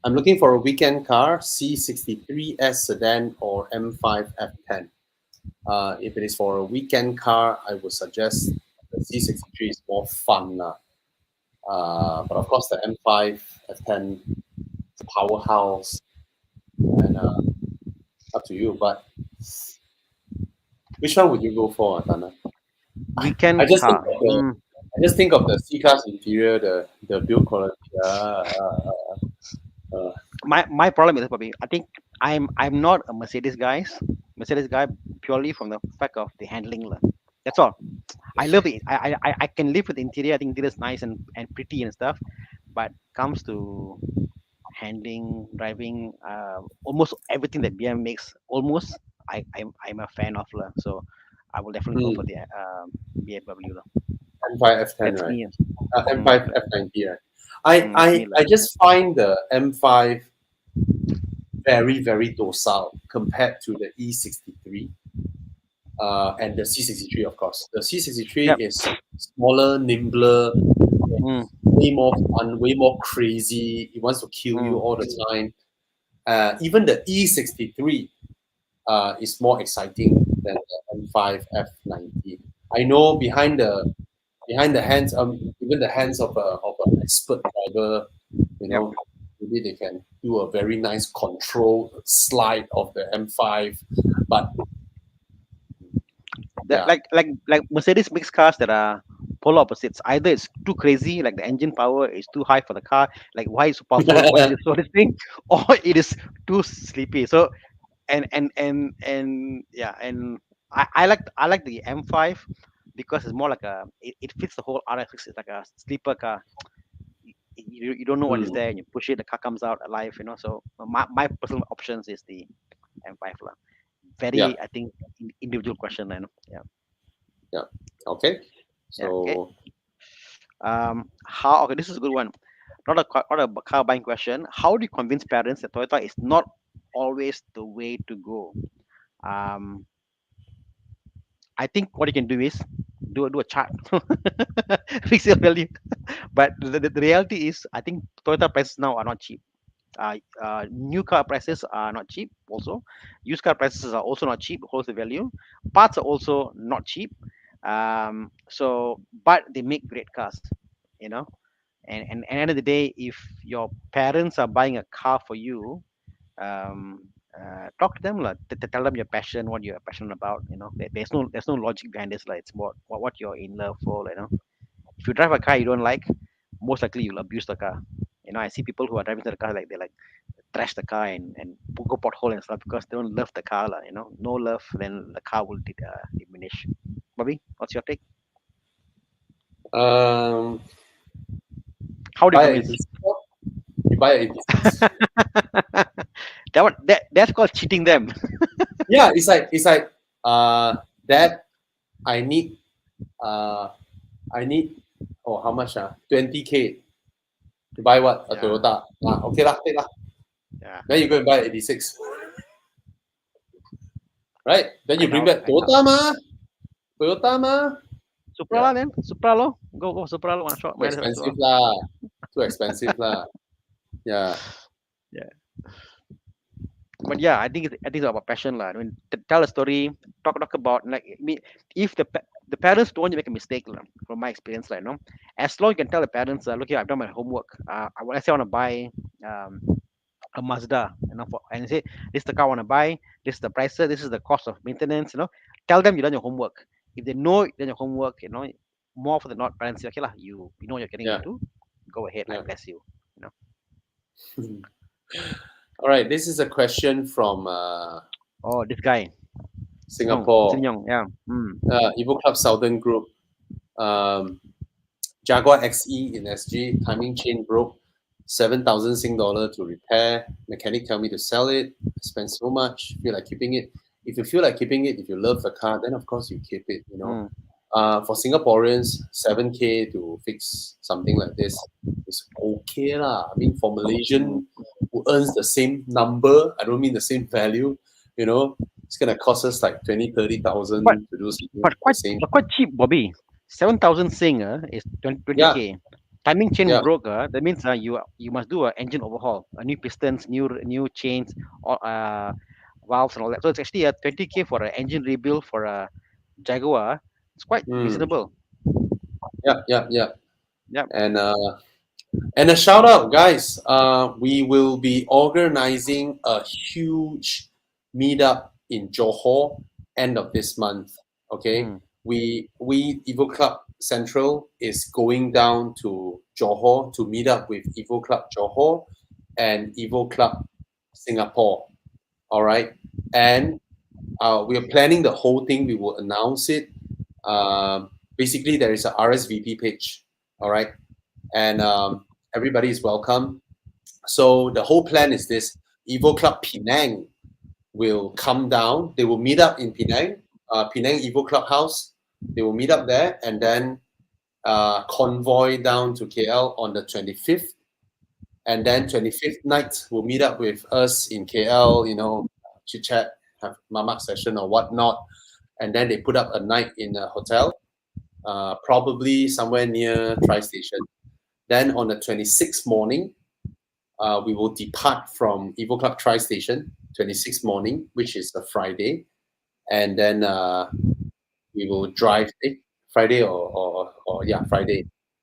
I'm looking for a weekend car, C63S sedan or M5 F10. If it is for a weekend car, I would suggest the C63 is more fun. But of course, the M5 F10 is a powerhouse, and up to you. But which one would you go for, Thana? I Weekend just think car. of the I just think of the C-class interior, the build quality. Uh, My problem is probably I think I'm not a Mercedes guy purely from the fact of the handling. Lah. That's all. I love it. I can live with the interior. I think interior is nice and pretty and stuff. But comes to handling, driving, almost everything that BM makes, almost I'm a fan of. Lah. So I will definitely go hmm, for the BMW. Lah. M5 F10, That's right? me. M5 F90, right? I, That's me. I, Lah. I just find the M5 very, very docile compared to the E63 and the C63, of course. The C63 Yep. is smaller, nimbler, Mm, way more fun, way more crazy. It wants to kill you mm, all the time. Even the E63 is more exciting than the M5 F90. I know behind the hands, even the hands of an expert driver, you yep. know, maybe they can do a very nice control slide of the M5. But That yeah, like Mercedes makes cars that are polar opposites. Either it's too crazy, like the engine power is too high for the car, like why is it so powerful? Why is it so this thing? Or it is too sleepy. So and yeah, and I like the M5 because it's more like it fits the whole RX. It's like a sleeper car. You don't know what is mm, there, and you push it, the car comes out alive. So my personal options is the M5 lah. yeah, Very, I think, individual question. I know. Yeah. yeah. Okay. Yeah. Okay. So How? Okay, this is a good one. Not a car buying question. How do you convince parents that Toyota is not always the way to go? Um, I think what you can do is do a chart, resale value. But the reality is, I think Toyota prices now are not cheap. New car prices are not cheap. Also, used car prices are also not cheap. Wholesale value, parts are also not cheap. But they make great cars. You know, and end of the day, if your parents are buying a car for you, talk to them, like, tell them your passion, what you're passionate about. There's no logic behind this. Like, it's what you're in love for. If you drive a car you don't like, most likely you'll abuse the car. I see people who are driving the car, like they like trash the car and go pothole and stuff because they don't love the car. No love, then the car will diminish. Bobby, what's your take? um, How do you buy a convince? 86. You buy a 86. That's called cheating them. Yeah, it's like that I need uh I need how much 20K to buy what? A Yeah, Toyota. Okay lah, take lah. yeah, Then you go and buy 86. Right? Then I you bring know, back I know. Toyota ma. Toyota ma. Supra Yeah. lah, then Supra lo. Go Supra lo, one shot. Too Might as well expensive Supra. lah. Too expensive lah. Yeah. Yeah, but yeah, I think it's about passion lah. I mean, tell a story. talk about like I mean, if the parents don't want to make a mistake, lah, from my experience, like no, as long you can tell the parents, look here, I've done my homework. Let's say I want to buy um a Mazda, and say this is the car I want to buy, this is the price, this is the cost of maintenance, tell them you done your homework. If they know you done your homework, more often than not, parents say, okay, lah, you know what you're getting Yeah, into, go ahead, I yeah. bless you. You know. All right, this is a question from Oh, this guy, Chiyong, Singapore, Chiyong, yeah. Evo Club Southern Group. Um, Jaguar XE in SG, timing chain broke, 7,000 Sing dollar to repair. Mechanic tell me to sell it. I spent so much, feel like keeping it. If you feel like keeping it, if you love the car, then of course you keep it, you know. Mm, For Singaporeans, 7K to fix something like this is okay lah. I mean, for Malaysian who earns the same number, I don't mean the same value, you know, it's gonna cost us like 20, but 30,000 to do something but the quite same. but quite cheap, Bobby. 7,000 Sing is 20 Yeah, k. Timing chain yeah. broke. That means you must do a engine overhaul, a new pistons, new chains, or valves and all that. So it's actually a 20 k for an engine rebuild for a Jaguar. It's quite Mm, reasonable. yeah, yeah, yeah. Yep. And a shout out, guys. We will be organizing a huge meetup in Johor end of this month. Okay, Mm, we Evo Club Central is going down to Johor to meet up with Evo Club Johor and Evo Club Singapore. All right, and we are planning the whole thing. We will announce it. Basically, there is a RSVP page. All right, and everybody is welcome. So the whole plan is this: Evo Club Penang will come down. They will meet up in Penang, Penang Evo Club House. They will meet up there and then convoy down to KL on the 25th. And then 25th night, we'll meet up with us in KL, you know, chit chat, have mamak session or whatnot. And then they put up a night in a hotel, probably somewhere near Tri Station. Then on the 26th morning, we will depart from Evo Club Tri Station 26th morning, which is a Friday, and then we will drive Friday or yeah Friday,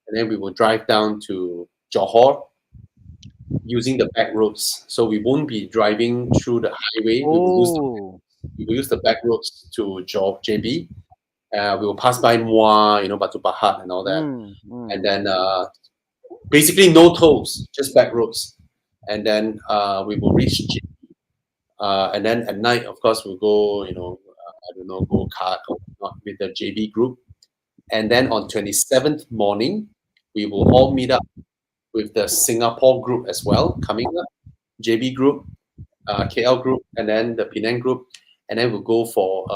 and then we will drive down to Johor using the back roads. So we won't be driving through the highway. oh. We will use the back roads to JB. We will pass by Mua, you know, Batu Pahat and all that, and then basically no tolls, just back roads, and then we will reach and then at night, of course, we'll go, you know, I don't know, go kart or not with the JB group. And then on 27th morning, we will all meet up with the Singapore group as well, coming up, JB group, KL group, and then the Penang group. And then we'll go for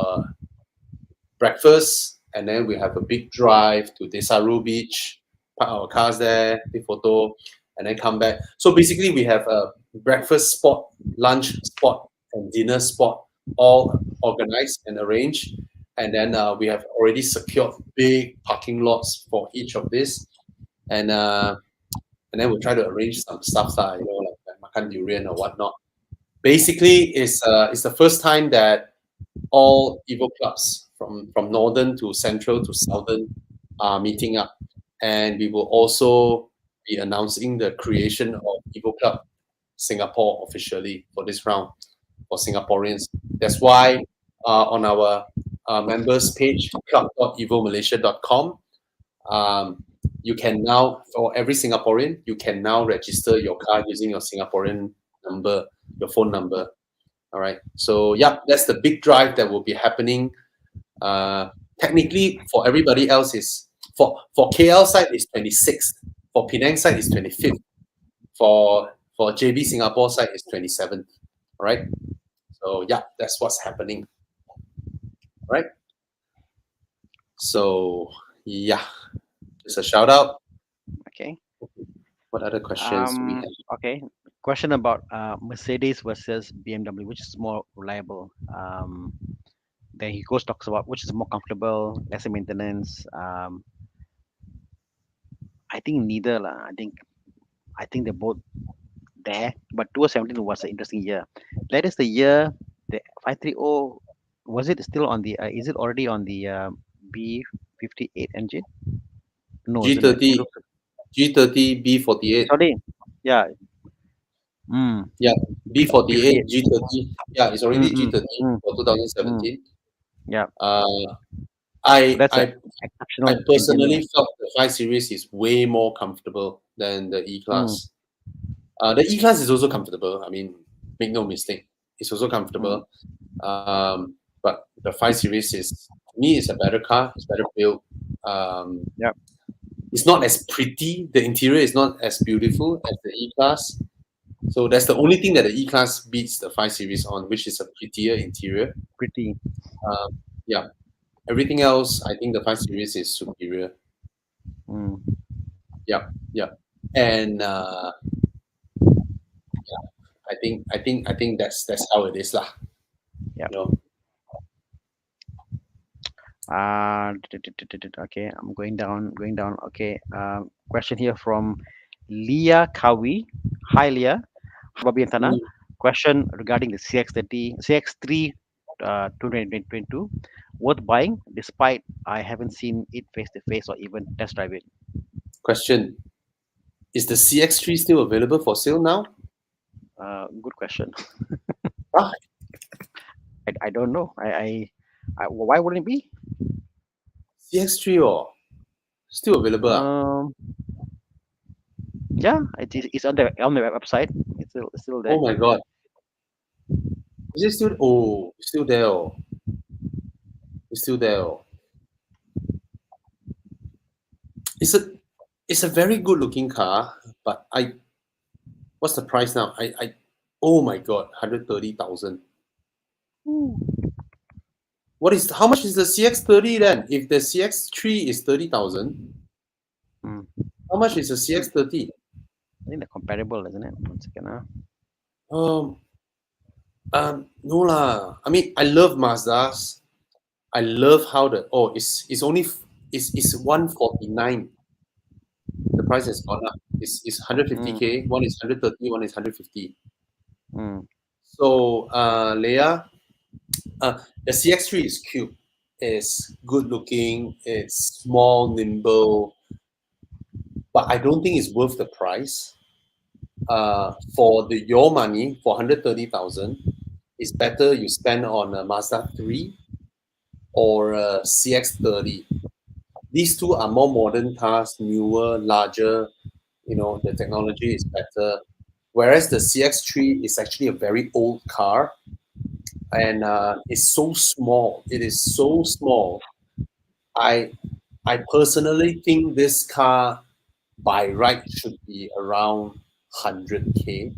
breakfast. And then we have a big drive to Desaru Beach, park our cars there, take photo, and then come back. So basically, we have a breakfast spot, lunch spot, and dinner spot all organized and arranged. And then we have already secured big parking lots for each of this. And then we'll try to arrange some stuff, you know, like makan durian or whatnot. Basically, it's the first time that all Evo clubs from northern to central to southern are meeting up, and we will also be announcing the creation of Evo Club Singapore officially for this round for Singaporeans. That's why on our members page club.evomalaysia.com, you can now, for every Singaporean, you can now register your car using your Singaporean number, your phone number. All right. So yeah, that's the big drive that will be happening. Technically, for everybody else is for KL side is 26th, for Penang side is 25th, for JB Singapore side is 27th. All right. So yeah, that's what's happening. All right. So yeah, just a shout out. Okay. What other questions do we have? Okay. Question about Mercedes versus BMW, which is more reliable. Then he goes talks about which is more comfortable, lesser maintenance. I think neither lah. I think they're both there, but 2017 was an interesting year. That is the year the 530 Was it still on the? Is it already on the B58 engine? No, isn't it? It G30, looks. G30 It's B48. already. Yeah. Mm. Yeah, B48 58. G30. Yeah, it's Mm, already mm, G30 mm, for mm. 2017. Yeah. Uh, So I that's an I I exceptional engine. personally felt the 5 Series is way more comfortable than the E Mm, Class. The E Class is also comfortable. I mean, make no mistake, it's also mm. comfortable. But the 5 Series is, to me, is a better car. It's better built. Um, Yeah. it's not as pretty. The interior is not as beautiful as the E Class. So that's the only thing that the E Class beats the 5 Series on, which is a prettier interior. Pretty. Uh, yeah, everything else, I think the 5 Series is superior. Mm. Yeah, yeah, and I think that's how it is lah. Yeah. You know, Okay, I'm going down, going down. Okay, question here from Leah Kawi. Hi, Leah. Hi, Bobby and Thana. mm, Question regarding the CX30, CX3 2022. Worth buying despite I haven't seen it face to face or even test drive it. question: is the CX3 still available for sale now? Good question. Ah, I don't know. Why wouldn't it be? CX3 or still available? Ah? Um, yeah, it's on the website. It's still there. Oh my god, is it still? Oh, it's still there. Oh, it's still there. Oh. It's a it's a very good looking car, but what's the price now? Oh my god, 130,000. Hmm. What is how much is the CX30 then? If the CX3 is 30,000, Hmm. how much is the CX30? I think they're comparable, isn't it? One second, Um, no lah. I mean, I love Mazdas. I love how it's only it's 149. The price has gone up. It's Mm, 150K. One is 130. One is 150. mm, So, Leia, the CX3 is cute. It's good looking. It's small, nimble, but I don't think it's worth the price. For your money, for 130,000, it's better you spend on a Mazda 3 or a CX30. These two are more modern cars, newer, larger. The technology is better. Whereas the CX3 is actually a very old car, and it's so small. It is so small. I I personally think this car by right should be around 100K.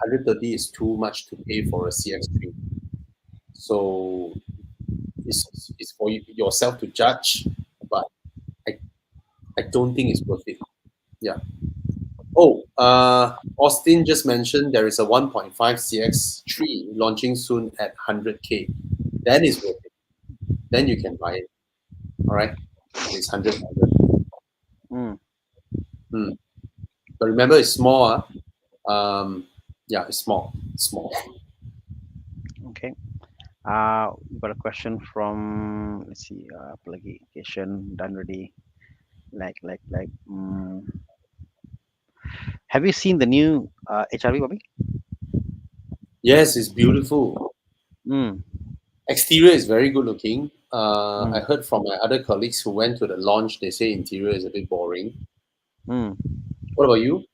130 is too much to pay for a CX3. So it's for yourself to judge, but I, I don't think it's worth it. Yeah. Oh, Austin just mentioned there is a 1.5 CX3 launching soon at 100K. Then it's worth it. Then you can buy it. All right. If it's 100,000. mm. Hmm. But remember, it's small. Yeah, it's small. Small. Okay. We got a question from, let's see, application done already. Have you seen the new HRV, Bobby? Yes, it's beautiful. Mm, Exterior is very good looking. I mm, heard from my other colleagues who went to the launch, they say interior is a bit boring. mm. What about you?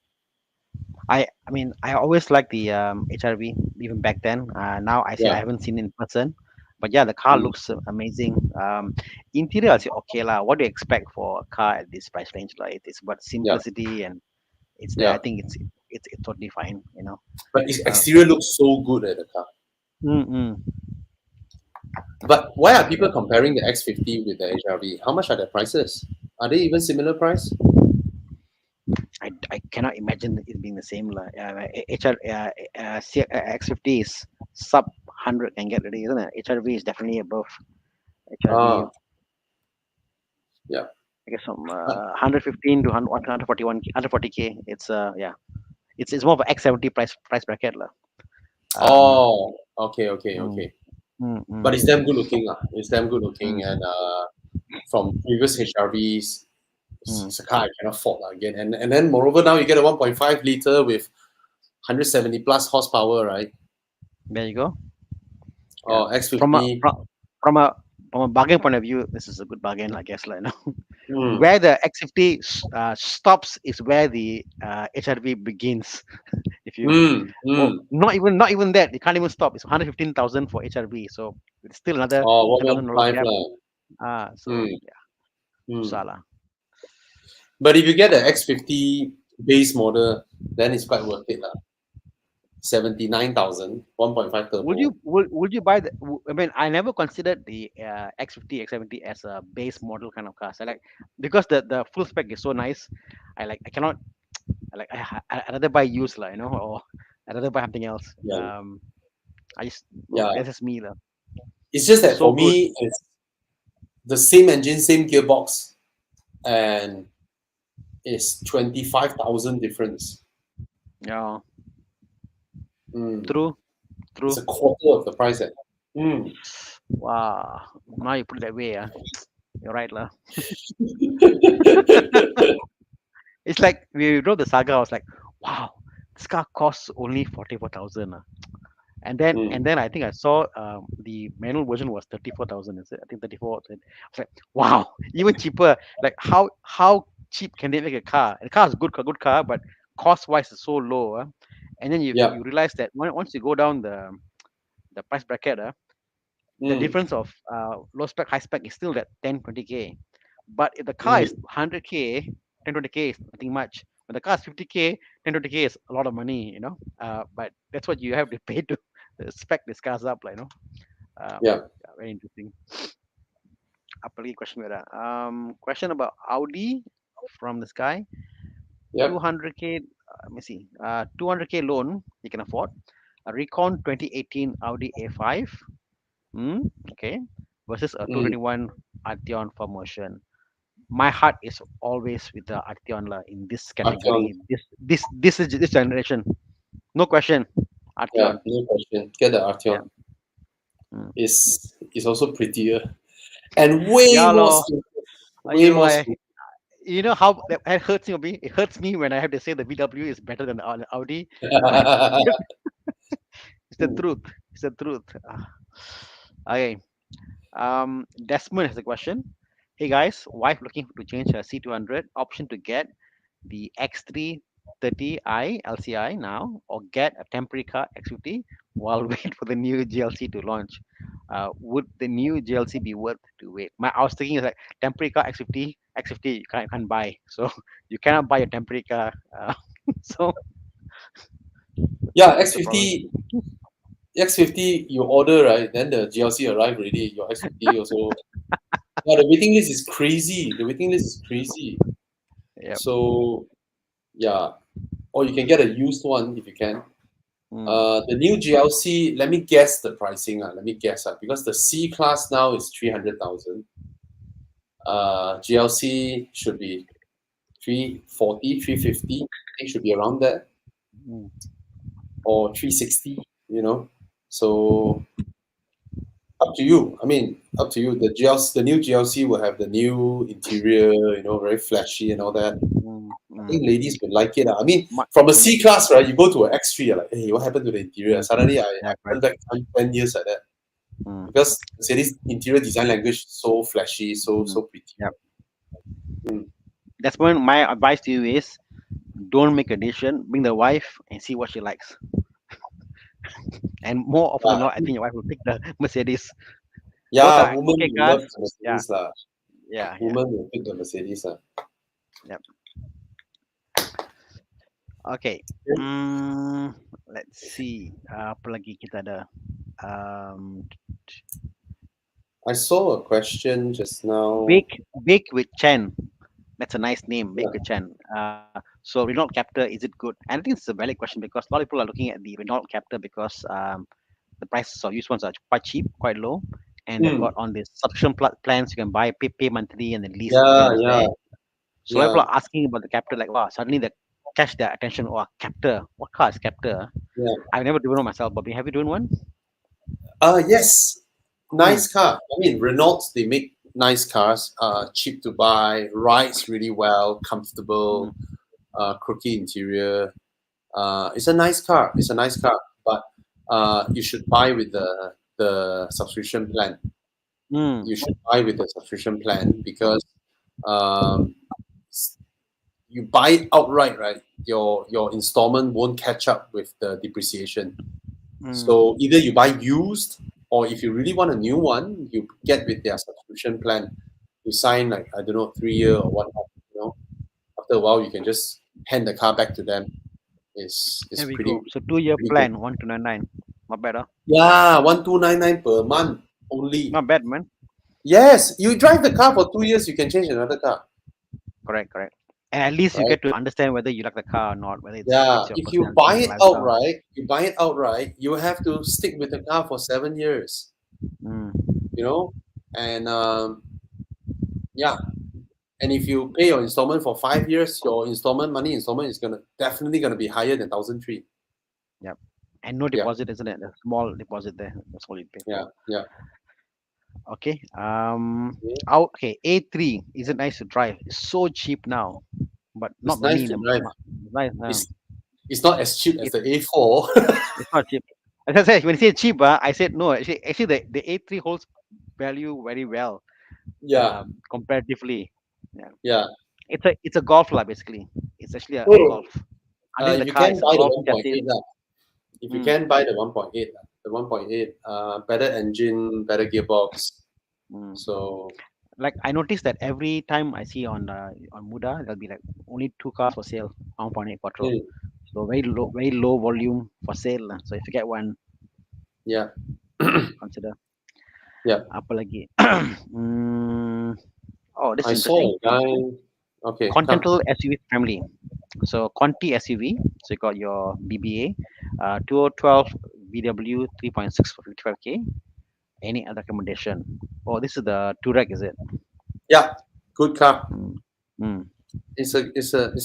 I mean, I always like the HRV even back then. Now I Yeah. haven't seen it in person, but yeah, the car Mm, looks amazing. Interior, I say okay lah. What do you expect for a car at this price range? Like it's about yeah. simplicity and it's there. I Yeah. think it's totally fine. But its Uh, exterior looks so good at the car. mm, mm. But why are people comparing the X50 with the HRV? How much are the prices? Are they even similar price? I cannot imagine it being the same lah. HR X50 is sub 100 can get ready, isn't it? HRV is definitely above HRV. Ah, yeah. I guess from Uh, 115 to 141, 140K. It's yeah, it's more of an X70 price bracket lah. Um, Oh, okay, okay, mm, okay. but Mm. it's damn good looking. It's damn good looking, Mm. and from previous HRVs, Mm. it's a car I cannot fault again. And then moreover, now you get a 1.5 liter with 170 plus horsepower, right? There you go. Yeah. Or From a X50. from, from a from a bargain point of view, this is a good bargain, I guess. Like, Mm, where the X50 stops is where the HRV begins. If you, well, mm. not even that, you can't even stop. It's 115,000 for HRV, so it's still another Oh, 10,000 dollar 115 gap. lah. So Mm, yeah, mm. Salah. But if you get the X50 base model, then it's quite worth it lah. 79,000, 1.5 Would turbo. you would you buy the? I mean, I never considered the X50, X70 as a base model kind of car. So like, because the full spec is so nice, I cannot. I'd rather buy used, like, or I'd rather buy something else. Yeah, I just, well, yeah. that's just me, lah. It's just that So for good. me, it's the same engine, same gearbox, and it's 25,000 difference. Yeah, Mm. true, It's true. a quarter of the price. Mm. Wow. Now you put it that way, you're right, lah. It's like we wrote the Saga. I was like, wow, this car costs only 44,000. And Mm. then I think I saw the manual version was 34,000. Is it? I think 34. I was like, wow, even cheaper. Like, how cheap can they make a car? And the car is good car, but cost wise is so low. And then you Yeah. you realize that once you go down the price bracket, the Mm. difference of low spec high spec is still that 10 20k. But if the car is Mm. 100k, 10 20k is nothing much. When the car is 50k, 10 20k is a lot of money. But that's what you have to pay to spec these cars up, like, Yeah. yeah, very interesting. Apa lagi question ada? Question about Audi from this guy. Yep. 200k. Let me see. 200k loan you can afford. A Recon 2018 Audi A5. Okay. Versus a Mm. 221 Arteon for motion. My heart is always with the Arteon lah in this Archeon. category. This generation. No question. Yeah. Arteon. No question. Get the Yeah. Archeon. Mm. Is also prettier and way Yeah, more lor. smooth. Way You more I smooth. you know how that hurts me. It hurts me when I have to say the VW is better than the Audi, but it's the Mm. truth. It's the truth. Okay. Desmond has a question. Hey guys, wife looking to change her C200. Option to get the X330i LCI now, or get a temporary car X50 while wait for the new GLC to launch. Would the new GLC be worth to wait? I was thinking is like temporary car X50 you can't buy, so you cannot buy a temporary car. So Yeah, that's the problem. X50 you order, right? Then the GLC arrive already. Your X50 also. Yeah, the waiting list is crazy. The waiting list is crazy. Yep. So yeah, or you can get a used one if you can. Mm, The new GLC, let me guess the pricing. Let me guess. Because the C class now is 300,000. GLC should be 340, 350. I think should be around that, mm. or 360, So up to you. I mean, up to you. The new GLC will have the new interior, very flashy and all that. Mm, I mm. think ladies would like it. I mean, My, from a C class, right? You go to an X3, you're like, hey, what happened to the interior? mm, Suddenly, I yeah, went correct. back 10 years like that Mm, because Mercedes interior design language is so flashy, mm. so pretty. Yep. Mm. That's when my advice to you is don't make a decision. Bring the wife and see what she likes. And more often than Yeah, not, I think your wife will pick the Mercedes. Both yeah, are women okay will cars. love the Yeah, Mercedes lah. yeah. Women will pick the Mercedes lah. Yep. Okay. Let's see. Apa lagi kita ada? Um, I saw a question just now. Bake with Chen. That's a nice name, Yeah. Bake with Chen. So Renault Captor, is it good? And I think it's a valid question because a lot of people are looking at the Renault Captor because the prices of used ones are quite cheap, quite low, and they've Mm. got on the subscription plans you can pay monthly and then lease the Yeah, vehicles yeah, there. So a lot of people yeah, are asking about the Captor, like, wow, suddenly they catch their attention. Wow, Captor, what car is Captor? yeah. I've never driven one myself, but have you driven one? Yes. Mm, Nice car. I mean, Renault, they make nice cars, cheap to buy, rides really well, mm, comfortable, crooked interior. It's a nice car. It's a nice car, but you should buy with the subscription plan. mm. You should buy with the subscription plan because um, s- you buy it outright, right? Your installment won't catch up with the depreciation. Mm. So either you buy used, or if you really want a new one, you get with their subscription plan. You sign like I don't know 3 year or whatnot. You know, after a while you can just hand the car back to them. It's There we pretty go. So 2 year pretty good. plan, 1299. Not bad, huh? Yeah, 1299 per month only. Not bad, man. Yes, you drive the car for 2 years, you can change another car, Correct, correct. And at least you right? get to understand whether you like the car or not, whether it Yeah, fits your if you personality buy and it lifestyle. outright, you have to stick with the car for 7 years, Mm. you know, and yeah, and if you pay your installment for 5 years, your installment is gonna definitely gonna be higher than 1,003. Yep. And no Yeah, deposit, isn't it? A small deposit there. That's all you pay yeah, for. yeah. Okay. Yeah. Out. Okay. A3. Is it nice to drive? It's so cheap now, but not It's many nice in to the drive. nice. It's not as cheap as It, the A4. it's not cheap. As I said, when you say cheap, I said no. Actually, the A3 holds value very well, Yeah, comparatively. Yeah. yeah. It's a golf lah basically. It's actually a Oh, golf. Underneath the you car can is a buy the golf 1.8 chassis. lah. If you Mm, can buy the 1.8, the 1.8, better engine, better gearbox. mm. So Like I noticed that every time I see on Muda, there'll be like only two cars for sale, 1.8 quattro. mm, So very low volume for sale lah. So if you get one, yeah, consider. yeah. Apa lagi? mm, oh, this I is saw interesting. a guy. Okay, come. Continental SUV family. So Conti SUV. So you got your BBA, 2012 VW 3.6 for 55K. Any other recommendation? Oh, this is the Touareg, is it? Yeah, good car. Mm, mm, It's a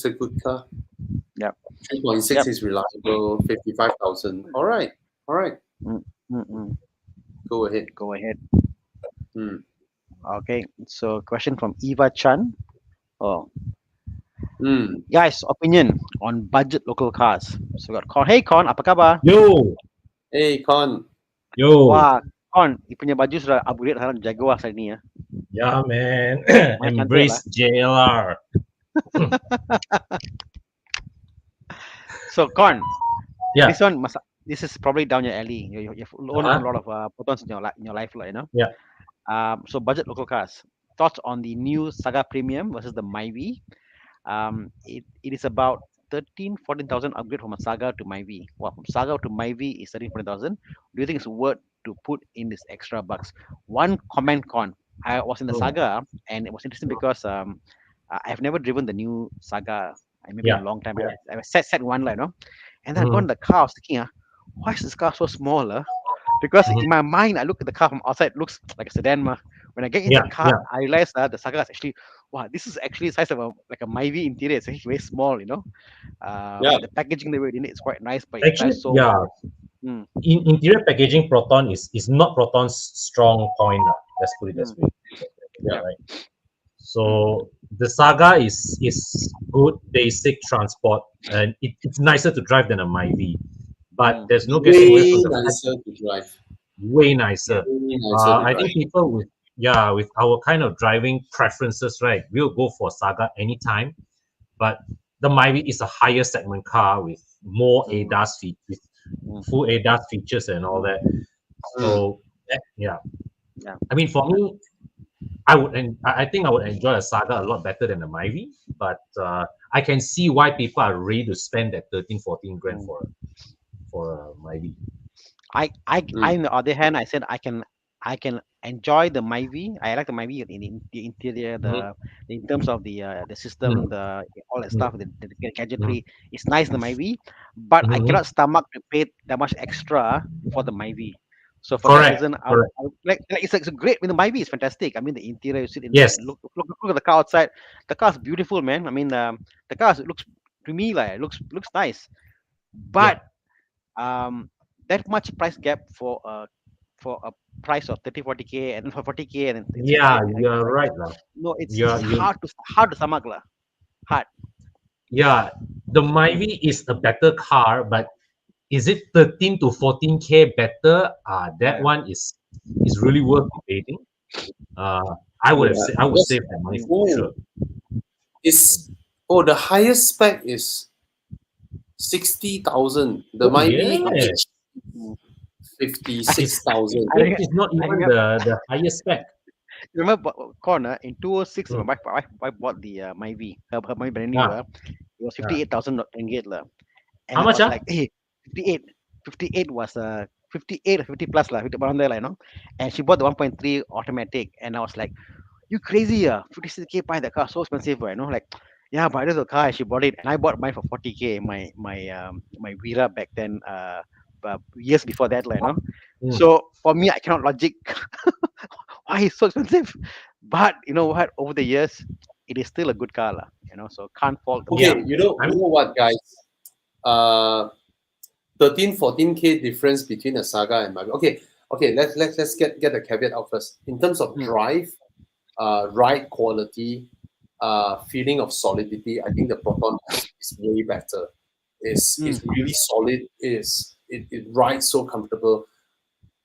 good car. yep, 3.6 yep. is reliable. 55,000. All right, all right. Mm, mm, mm. Go ahead. Go ahead. Mm. Okay. So question from Eva Chan. Oh, Mm. guys, opinion on budget local cars. So we got Con. Hey Con, apa kabar? Yo, Hey, Con. yo, Wah, Con, you punya baju sudah upgrade sekarang Jaguar hari ni ya. yeah, man. Mana cantik lah. Embrace JLR. So Con, Yeah, this is probably down your alley. You've owned a uh-huh. lot of protons in your life, like, you know. Yeah, So budget local cars. Thoughts on the new Saga Premium versus the Myvi? It is about 13,000-14,000 upgrade from a Saga to Myvi. Well, from Saga to Myvi is 13,000-14,000. Do you think it's worth to put in this extra bucks? One comment, Con. I was in the mm, Saga and it was interesting because I've never driven the new Saga. Maybe in yeah, a long time. I set one, like, you know. And then I got mm, in the car. I was thinking, why is this car so small? Because mhm. in my mind, I look at the car from outside, it looks like a sedan. When I get Yeah, inside the car, yeah, I realized that the Saga is actually, wow, this is actually the size of a Myvi interior. It's actually very small, you know. Yeah, The packaging they were in it is quite nice, but it actually, drives so yeah. well. Mm, Interior packaging Proton is not Proton's strong point. Let's put it this mm, way, yeah. right? mm, So the Saga is good basic transport, and it's nicer to drive than a Myvi. But mm, there's no getting away from Way the fact nicer to drive. way nicer. Way nicer to I drive. think people with with our kind of driving preferences, right? We'll go for Saga anytime. But the Myvi is a higher segment car with more mm, ADAS features, mm, full ADAS features and all mm, that. Mm. So yeah, yeah, I mean for me, I would and I think I would enjoy a Saga a lot better than the Myvi. But I can see why people are ready to spend that 13, 14 grand mm. for a Myvi. I on the other hand, I said I can enjoy the Myvi. I like the Myvi in the interior, Mhm, in terms of the system, mhm, the all that stuff, mhm, the mhm, gadgetry. It's nice the Myvi, but I mhm. cannot stomach to pay that much extra for the Myvi. So for that Correct, reason, correct. like it's great. I mean, the Myvi is fantastic. I mean, the interior, you sit inside, Yes, look at the car outside. The car is beautiful, man. I mean, the car looks to me like it looks nice, yeah, but um that much price gap for a price of 30, 40K, and for 40K, and then it's Yeah, 60K. you're right, lah. No, it's You're you. hard to stomach lah. Hard. Yeah, the Myvi is a better car, but is it 13 to 14K better? That Yeah. one is really worth debating. I would have Yeah, I would because save that money for oh, sure. it's the highest spec is 60,000. The Oh Myvi yeah, H Mm. 56,000. I, H is not I even remember, the highest spec. remember corner in 2006 Mm. my wife bought the Myvi, her Myvi brand new. Yeah, It was yeah. 58,000 ringgit lah. How And I much? was like, hey, 58. 58 was 58 or 50 plus lah, around there, like, And she bought the 1.3 automatic, and I was like, you crazy, 56K buy the car, so expensive, like, yeah, but this is a car, and she bought it, and I bought mine for 40K, my Vira back then, years before that, Mm. So for me, I cannot logic why it's so expensive, but you know what? Over the years, it is still a good car, lah. So can't fault the Okay, Yeah. you know what, guys? 13, 14K difference between a Saga and Myvi. Okay. Let's get the caveat out first. In terms of Hmm. drive, ride quality, feeling of solidity, I think the Proton is way better. It's really solid. It rides so comfortable.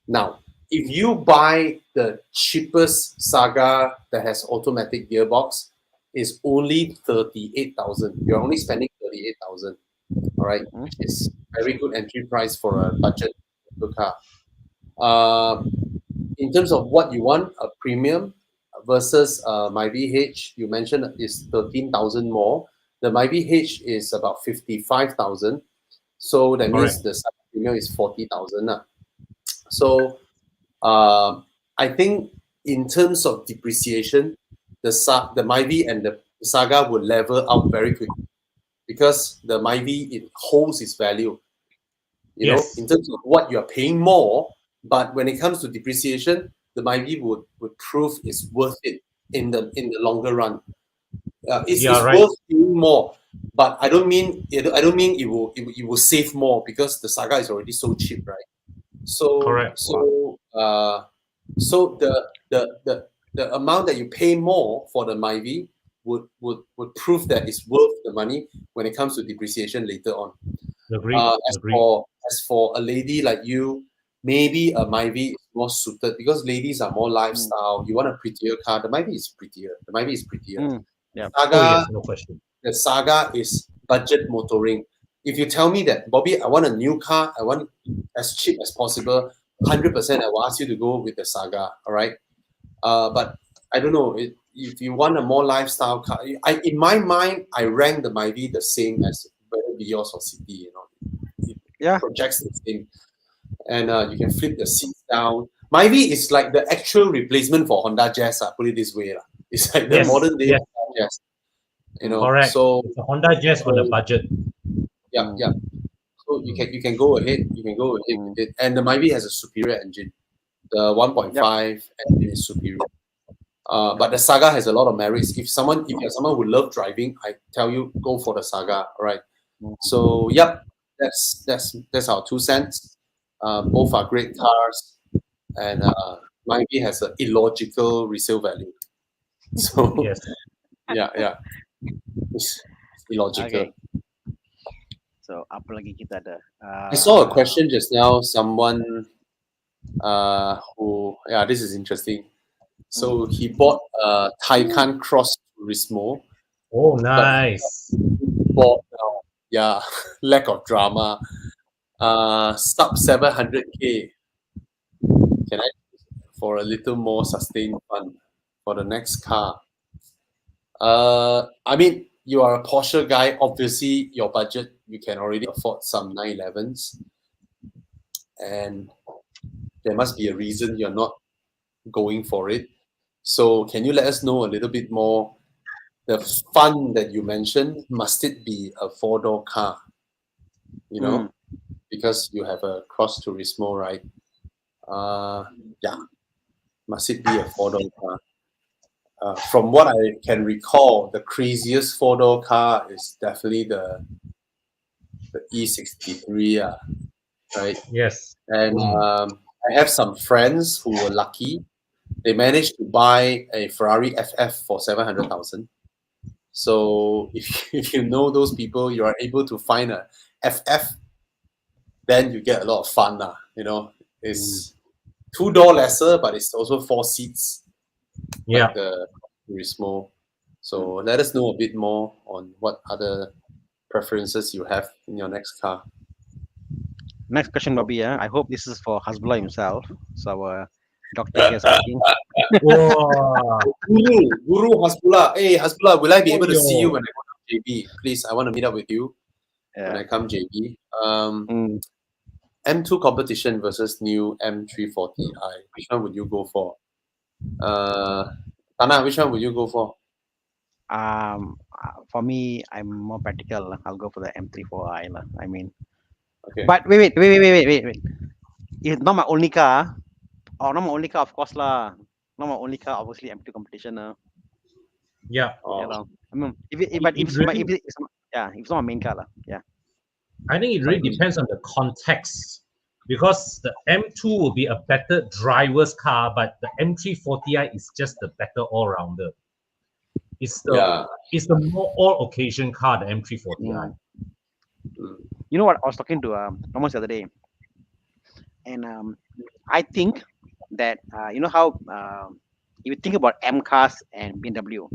Now, if you buy the cheapest Saga that has automatic gearbox, it's only 38,000. You're only spending 38,000. All right, which is very good entry price for a budget car. In terms of what you want, a premium versus my VH, you mentioned is 13,000 more. The my VH is about 55,000. So that means Correct. the premium is 40,000. So I think in terms of depreciation, the Myvi and the Saga would level out very quickly because the Myvi, it holds its value. You know, Yes. in terms of what you are paying more, but when it comes to depreciation, the Myvi would prove it's worth it in the longer run. Yeah, It's right. worth paying more, but I don't mean it will save more because the Saga is already so cheap, right? So Correct. so the amount that you pay more for the Myvi would prove that it's worth the money when it comes to depreciation later on. Agreed. As Agreed. for a lady like you, maybe a Myvi is more suited because ladies are more lifestyle. You want a prettier car. The Myvi is prettier. The Myvi is prettier. Yeah. Oh Saga, yes, no question. the Saga is budget motoring. If you tell me that, Bobby, I want a new car, I want as cheap as possible, 100% I will ask you to go with the Saga. All right. But I don't know if you want a more lifestyle car. In my mind, I rank the Myvi the same as whether Vios or City. You know, it Yeah. projects the same, and you can flip the seats down. Myvi is like the actual replacement for Honda Jazz. Put it this way, lah. It's like the Yes. modern day Yes. Honda Jazz. You know, Correct. so It's a Honda Jazz on a budget. yeah. So you can go ahead. You can go ahead with it, and the Myvi has a superior engine. The 1.5 engine is superior. But the Saga has a lot of merits. If you're someone who love driving, I tell you go for the Saga. All right. So yep, that's our 2 cents. Both are great cars, and Myvi has an illogical resale value. So Yes. yeah, it's illogical. Okay. So apa lagi kita ada? I saw a question just now. Someone who this is interesting. So he bought a Taycan Cross Turismo, Oh, but nice. bought lack of drama. Sub 700K. Can I for a little more sustained fun for the next car? I mean, you are a Porsche guy. Obviously, your budget you can already afford some 911s, and there must be a reason you're not going for it. So, can you let us know a little bit more? The fun that you mentioned, must it be a four-door car? You know, because you have a Cross Turismo, right? Yeah, must it be a four-door car? From what I can recall, the craziest four-door car is definitely the E63, right? Yes. And I have some friends who were lucky. They managed to buy a Ferrari FF for 700,000. So if you know those people, you are able to find a FF, then you get a lot of fun. It's two-door lesser, but it's also 4 seats, Yeah. like the Turismo. So let us know a bit more on what other preferences you have in your next car. Next question, Bobby. I hope this is for Hasbullah himself. So our doctor here is asking. Wow. Guru Hasbullah. Hey Hasbullah, will I be able to see you Yo. when I go to JB? Please, I want to meet up with you when Yeah. I come JB. Mm. M2 competition versus new M340i. Which one would you go for? Thana, which one would you go for? For me, I'm more practical. I'll go for the M34i. I mean, Okay. but wait. It's not my only car. Oh, not my only car, of course lah. Not my only car, obviously M2 competition. Yeah. Yeah, Oh, lah. I mean, if it's if it's not my main car lah. Yeah. I think it Sorry. really depends on the context, because the M2 will be a better driver's car, but the M340i is just the better all-rounder. It's the more all-occasion car, the M340i. You know what? I was talking to Thomas the other day, and I think that you know how if you think about M cars and BMW,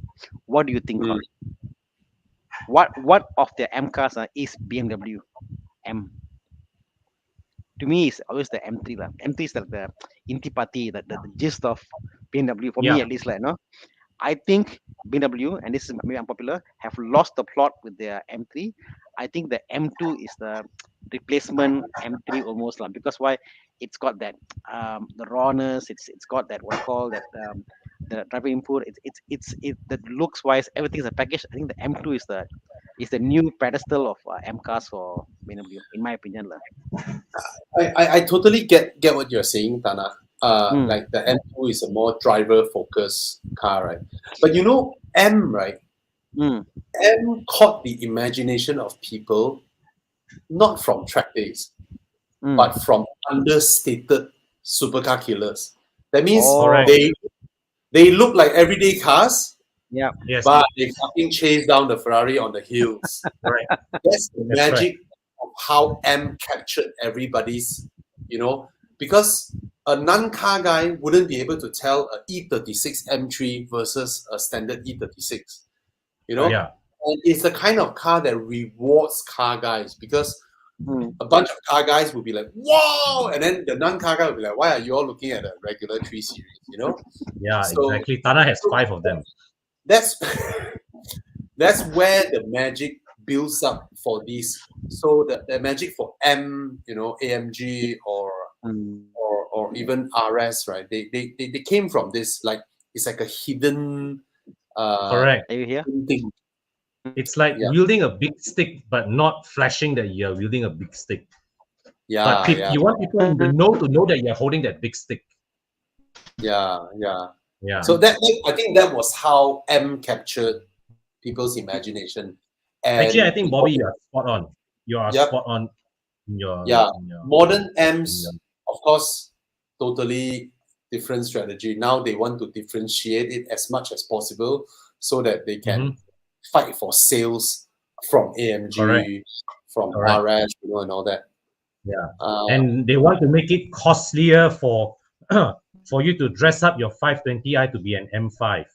what do you think of? What of the M cars is BMW M? To me, it's always the M3 lah. M3 is like the intipati, the gist of BMW for Yeah. me at least, like I think BMW, and this is maybe unpopular, have lost the plot with their M3. I think the M2 is the replacement M3 almost lah. Because why? It's got that the rawness. It's got that what I call that the driver input. It that looks wise everything is a package. I think the M2 is the new pedestal of M cars for BMW, in my opinion lah. I totally get what you're saying, Tana. Mm. Like the M2 is a more driver focused car, right? But you know, M, right? Mm. M caught the imagination of people not from track days, Mm. but from understated supercar killers. That means Oh, they look like everyday cars, yeah. Yes. but they fucking chase down the Ferrari on the hills. Right. That's the That's magic of how M captured everybody's, because a non-car guy wouldn't be able to tell a E36 M3 versus a standard E36. Yeah. And it's the kind of car that rewards car guys, because Mm. a bunch of car guys will be like, wow, and then the non-car guy will be like, why are you all looking at a regular 3 Series, Yeah, So- exactly. Thana has 5 of them. That's that's where the magic builds up for these. So the magic for M, AMG or Mm. or even RS, right? They came from this, like, it's like a hidden Correct. Are you here? thing. It's like Yeah. wielding a big stick, but not flashing that you're wielding a big stick. Yeah, But yeah, you want people in the know to know that you're holding that big stick. yeah. Yeah. So that I think that was how M captured people's imagination. And Actually, I think Bobby, you are spot on. You are Yep. spot on in your modern M's, of course, totally different strategy. Now they want to differentiate it as much as possible so that they can fight for sales from AMG, Correct. from Correct. RS, and all that. Yeah. Uh, And they want to make it costlier for for you to dress up your 520i to be an M5.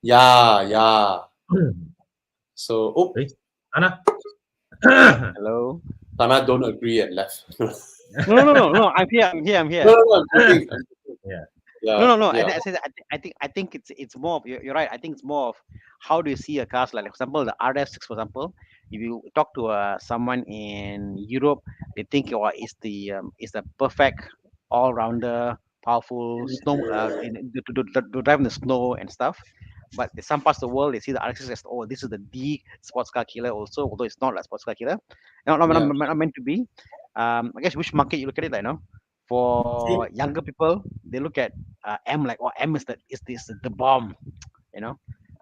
yeah. So, Hey, Anna. Hello. Thana don't agree and left. No. I'm here. No, I'm joking. Yeah. No. Yeah. I think it's more of you're right. I think it's more of how do you see a car like for example the RS6 for example. If you talk to someone in Europe, they think it's the perfect all rounder, powerful snow to drive in the snow and stuff. But in some parts of the world, they see the RX as this is the sports car killer also, although it's not a sports car killer. Not meant to be. I guess which market you look at it like for younger people, they look at M like M is the bomb,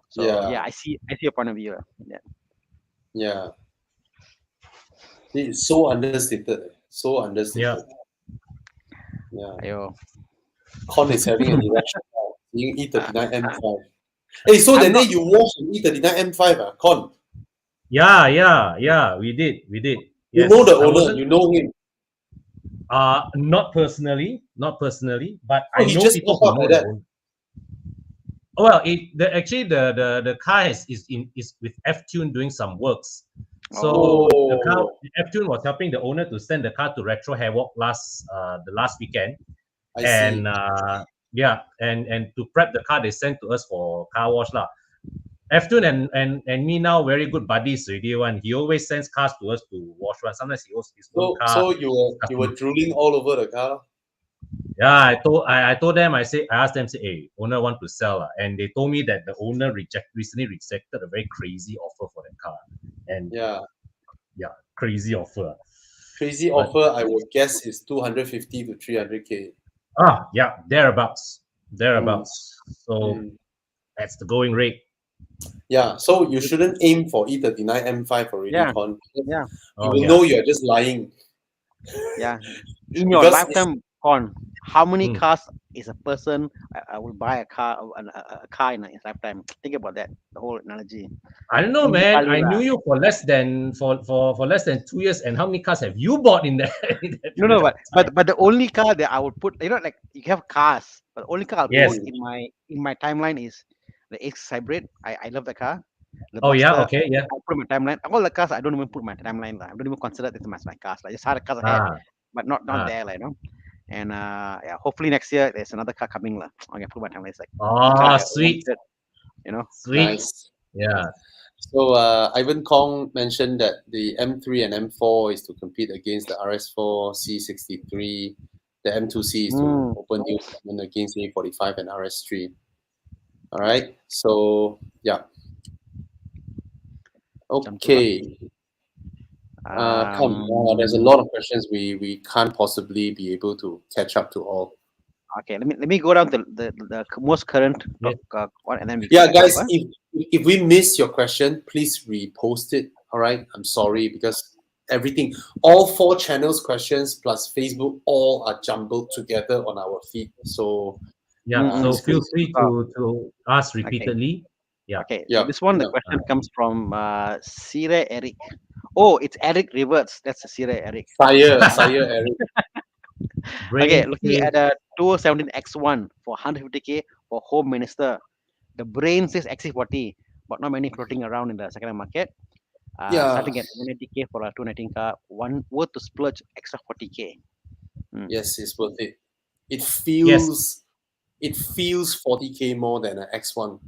So Yeah. I see your point of view. Yeah. It's so understated. So understated. Yeah. Yeah. Ayo. Con is having an erection now. You E39 M5. Hey, so I'm that day not- you watched an E39 M5, Con. Yeah. We did. You Yes, know the I owner. wasn't. You know him. Not personally, but Oh, I he know just people pop who up know like the that. owner. Well, the car is with F-Tune doing some works. So Oh, the F-Tune was helping the owner to send the car to Retro Havoc the last weekend, I and see. and to prep the car they sent to us for car wash lah. F-Tune and me now very good buddies already. One, he always sends cars to us to wash. One, sometimes he owns his own So, car. so you were drooling all over the car. Yeah, I told them, I asked them, say, hey, owner want to sell, and they told me that the owner recently rejected a very crazy offer for the car, and Yeah. crazy offer. Crazy But offer, I would guess, is 250 to 300K. thereabouts. Mm. So Mm. that's the going rate. Yeah, so you shouldn't aim for E39 M5 already, Yeah. Con. Yeah. You will know you're just lying. Yeah. In your Because it's, lifetime, Con, how many Mm. cars is a person I will buy a car a car in his lifetime? Think about that. The whole analogy. I don't know, Tinggi man. kali I lah. knew you for less than for less than 2 years, and how many cars have you bought in that, in that No, period of time? but the only car that I would put, like you have cars, but the only car I'll Yes. put in my timeline is the X Hybrid. I love the car. The Oh yeah. Buster. Okay. Yeah. I put in my timeline. All the cars I don't even put in my timeline. I don't even consider this as my cars. Like just had the cars ahead, Ah. but not Ah. there, like, you know. And yeah, hopefully next year there's another car coming lah. I can put my timeline. It's like the car Oh, I sweet. wanted, you know. Sweet. nice. Yeah. So Ivan Kong mentioned that the M3 and M4 is to compete against the RS4 C63. The M2C is to open new segment against A45 and RS3. All right. So yeah. Okay. Come. There's a lot of questions. We can't possibly be able to catch up to all. Okay, let me go down to the most current Yes. one, and then we Yeah, go back guys. up, huh? If we miss your question, please repost it. All right. I'm sorry because everything, all 4 channels questions plus Facebook, all are jumbled together on our feed. So Yeah. So feel free Oh. to ask repeatedly. Yeah. Okay, yeah, so this one, the yeah. question comes from Sire Eric. Oh, it's Eric Reverts. That's Sire Eric. Sire Eric. Okay, Brain looking says, at a 2017 X1 for 150K for Home Minister. The brain says XC40, but not many floating around in the second-hand market. Yeah. Starting at 180K for a 219 car, one worth to splurge extra 40K. Yes, it's worth it. It yes. feels 40K more than an X1.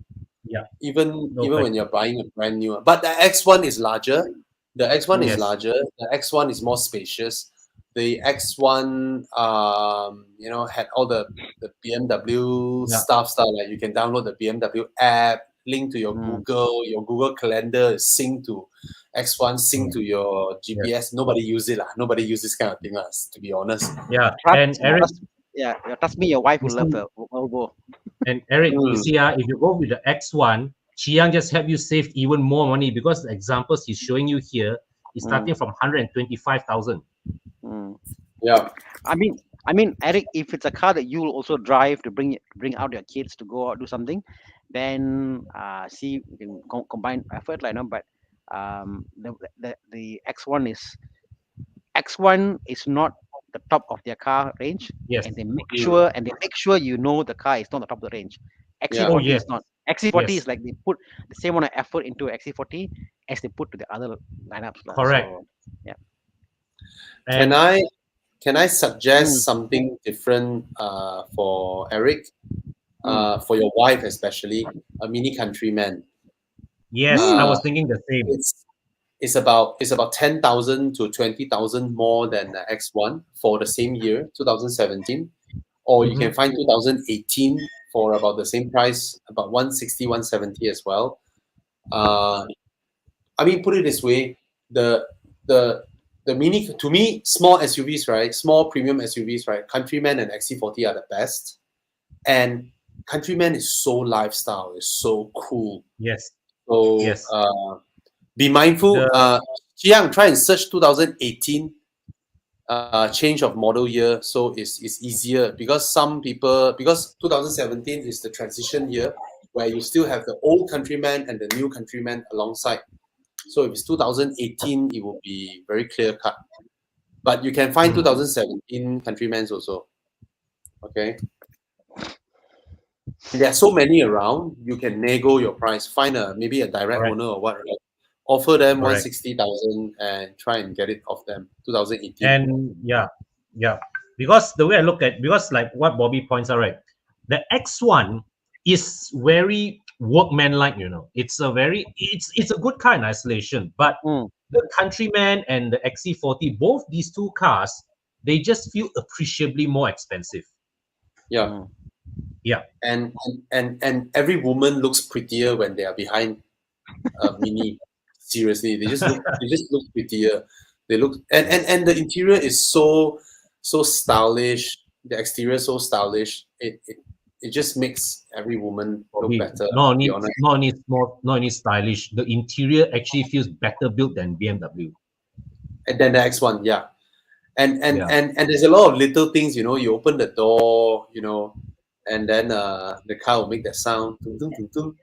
Yeah. Even No when question. you're buying a brand new one. But the X1 is larger. The X1 is Yes. larger. The X1 is more spacious. The X1 had all the BMW Yeah. stuff like you can download the BMW app, link to your Google Calendar is synced to X1, sync to your GPS. Nobody use it. Nobody use this kind of thing, to be honest. Yeah. And Eric, Trust me, your wife will you love see- the Volvo. and Eric, you see, if you go with the X1, Chiyong just help you save even more money because the examples he's showing you here is starting from 125,000. Yeah. I mean, Eric, if it's a car that you will also drive to bring out your kids to go out do something, then see you can combine effort, like, But the X1 is not the top of their car range, Yes. and they make sure you know the car is not the top of the range. XC40 Oh, yes. is not. XC40 Yes. is like they put the same amount of effort into XC40 as they put to the other lineups. Correct. So, yeah. Can I suggest something different for Eric? For your wife especially, a Mini Countryman. Yes, I was thinking the same. It's about 10,000 to 20,000 more than the X1 for the same year, 2017. Or you can find 2018 for about the same price, about 160, 170 as well. Put it this way, the Mini, to me, small SUVs, right? Small premium SUVs, right? Countryman and XC40 are the best. And Countryman is so lifestyle, it's so cool. Yes. So Yes. Be mindful. Chiyong, try and search 2018 change of model year, so it's easier because some people, because 2017 is the transition year where you still have the old Countryman and the new Countryman alongside. So if it's 2018, it will be very clear cut. But you can find 2017 Countrymans also. Okay. There are so many around. You can nego your price. Find maybe a direct Correct. owner or what. Right? Offer them Correct. 160,000 and try and get it off them. 2018. And yeah, because the way I look at, because like what Bobby points out, right, the X1 is very workman-like, you know. It's a good car in isolation, but the Countryman and the XC40, both these two cars, they just feel appreciably more expensive. Yeah. Yeah. And every woman looks prettier when they are behind a Mini. Seriously, they just look prettier. They look, and the interior is so stylish. The exterior so stylish. It just makes every woman look better. Not only stylish. The interior actually feels better built than BMW. And then the X1, yeah. And there's a lot of little things, you know. You open the door, you know, and then the car will make that sound. Dun, dun, dun, dun.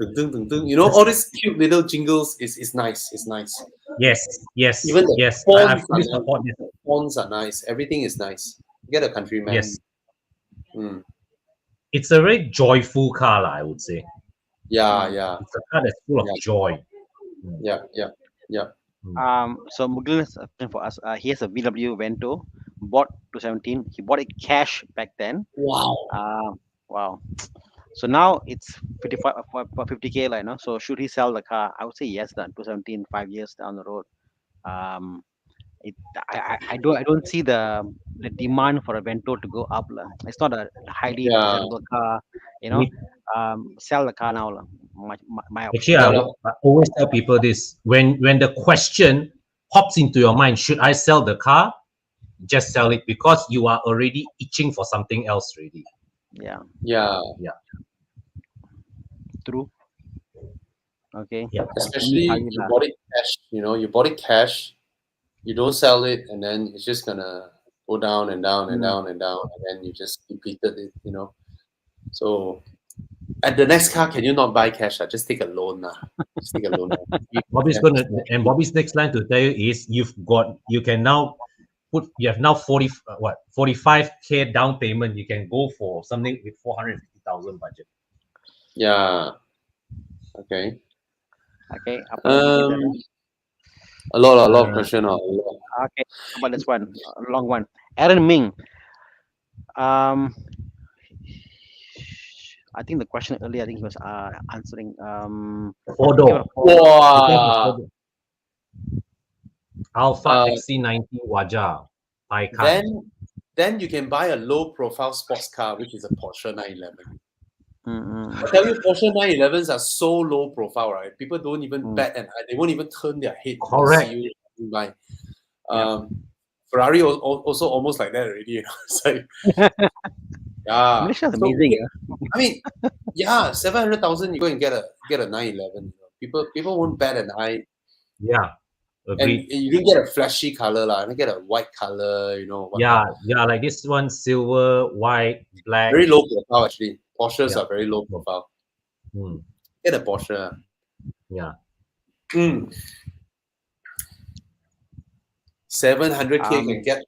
Dun, dun, dun, dun. You know, all these cute little jingles is nice. It's nice. Yes. Even the yes. fonts, I support this. fonts are nice. Everything is nice. Get a Countryman. Yes. It's a very joyful car, I would say. Yeah. It's a car that's full of joy. Yeah. So Mughal has a question for us. He has a VW Vento, bought 2017. He bought it cash back then. Wow. Wow. So now it's 55 for 50K, like, no? So should he sell the car? I would say yes. Then 2017, 5 years down the road. I don't see the demand for a Vento to go up. It's not a highly desirable car, you know. Sell the car now. My Actually, I always tell people this: when the question pops into your mind, should I sell the car? Just sell it, because you are already itching for something else already. Yeah. True. Okay. Yeah. Especially you bought it cash. You know, you bought it cash. You don't sell it, and then it's just gonna go down and down and down and down, and then you just depleted it. You know. So at the next car, can you not buy cash? Just take a loan. Just take a loan. Bobby's next line to tell you is you have now 45K down payment. You can go for something with 450,000 budget. Yeah. Okay. A lot of question. Okay, how about this one? A long one. Aaron Ming. I think the question earlier, I think he was answering. Four-door. Wow. Alpha XC90 Wajah. Then you can buy a low-profile sports car, which is a Porsche 911. I tell you, Porsche 911s are so low profile, right? People don't even bat an eye. They won't even turn their head to see you buy. Ferrari also almost like that already. You know? It's like, yeah. Malaysia's amazing. I mean, 700,000, you go and get a 911. You know? People won't bat an eye. Yeah. Agreed. And you don't get a flashy color, you get a white color, you know. Like this one, silver, white, black. Very low profile, actually. Porsches are very low profile. Get a Porsche. Yeah. 700K can get,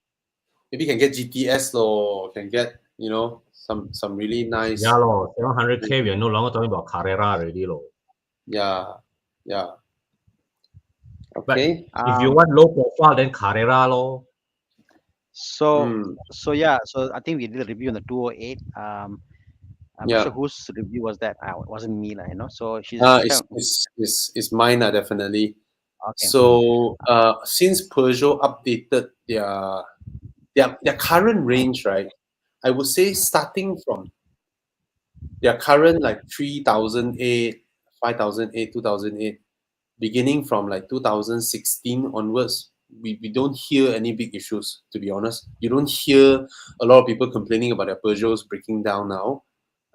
maybe can get GTS or can get, you know, some really nice. Yeah, 700K, we are no longer talking about Carrera already, Yeah. Okay. But if you want low profile, then Carrera, So I think we did a review on the 208. I'm not sure whose review was that. It wasn't me, you know. So she's it's mine, definitely. Okay. So since Peugeot updated their current range, right? I would say starting from their current like 3008, 5008, 2008, beginning from like 2016 onwards, we don't hear any big issues, to be honest. You don't hear a lot of people complaining about their Peugeots breaking down now.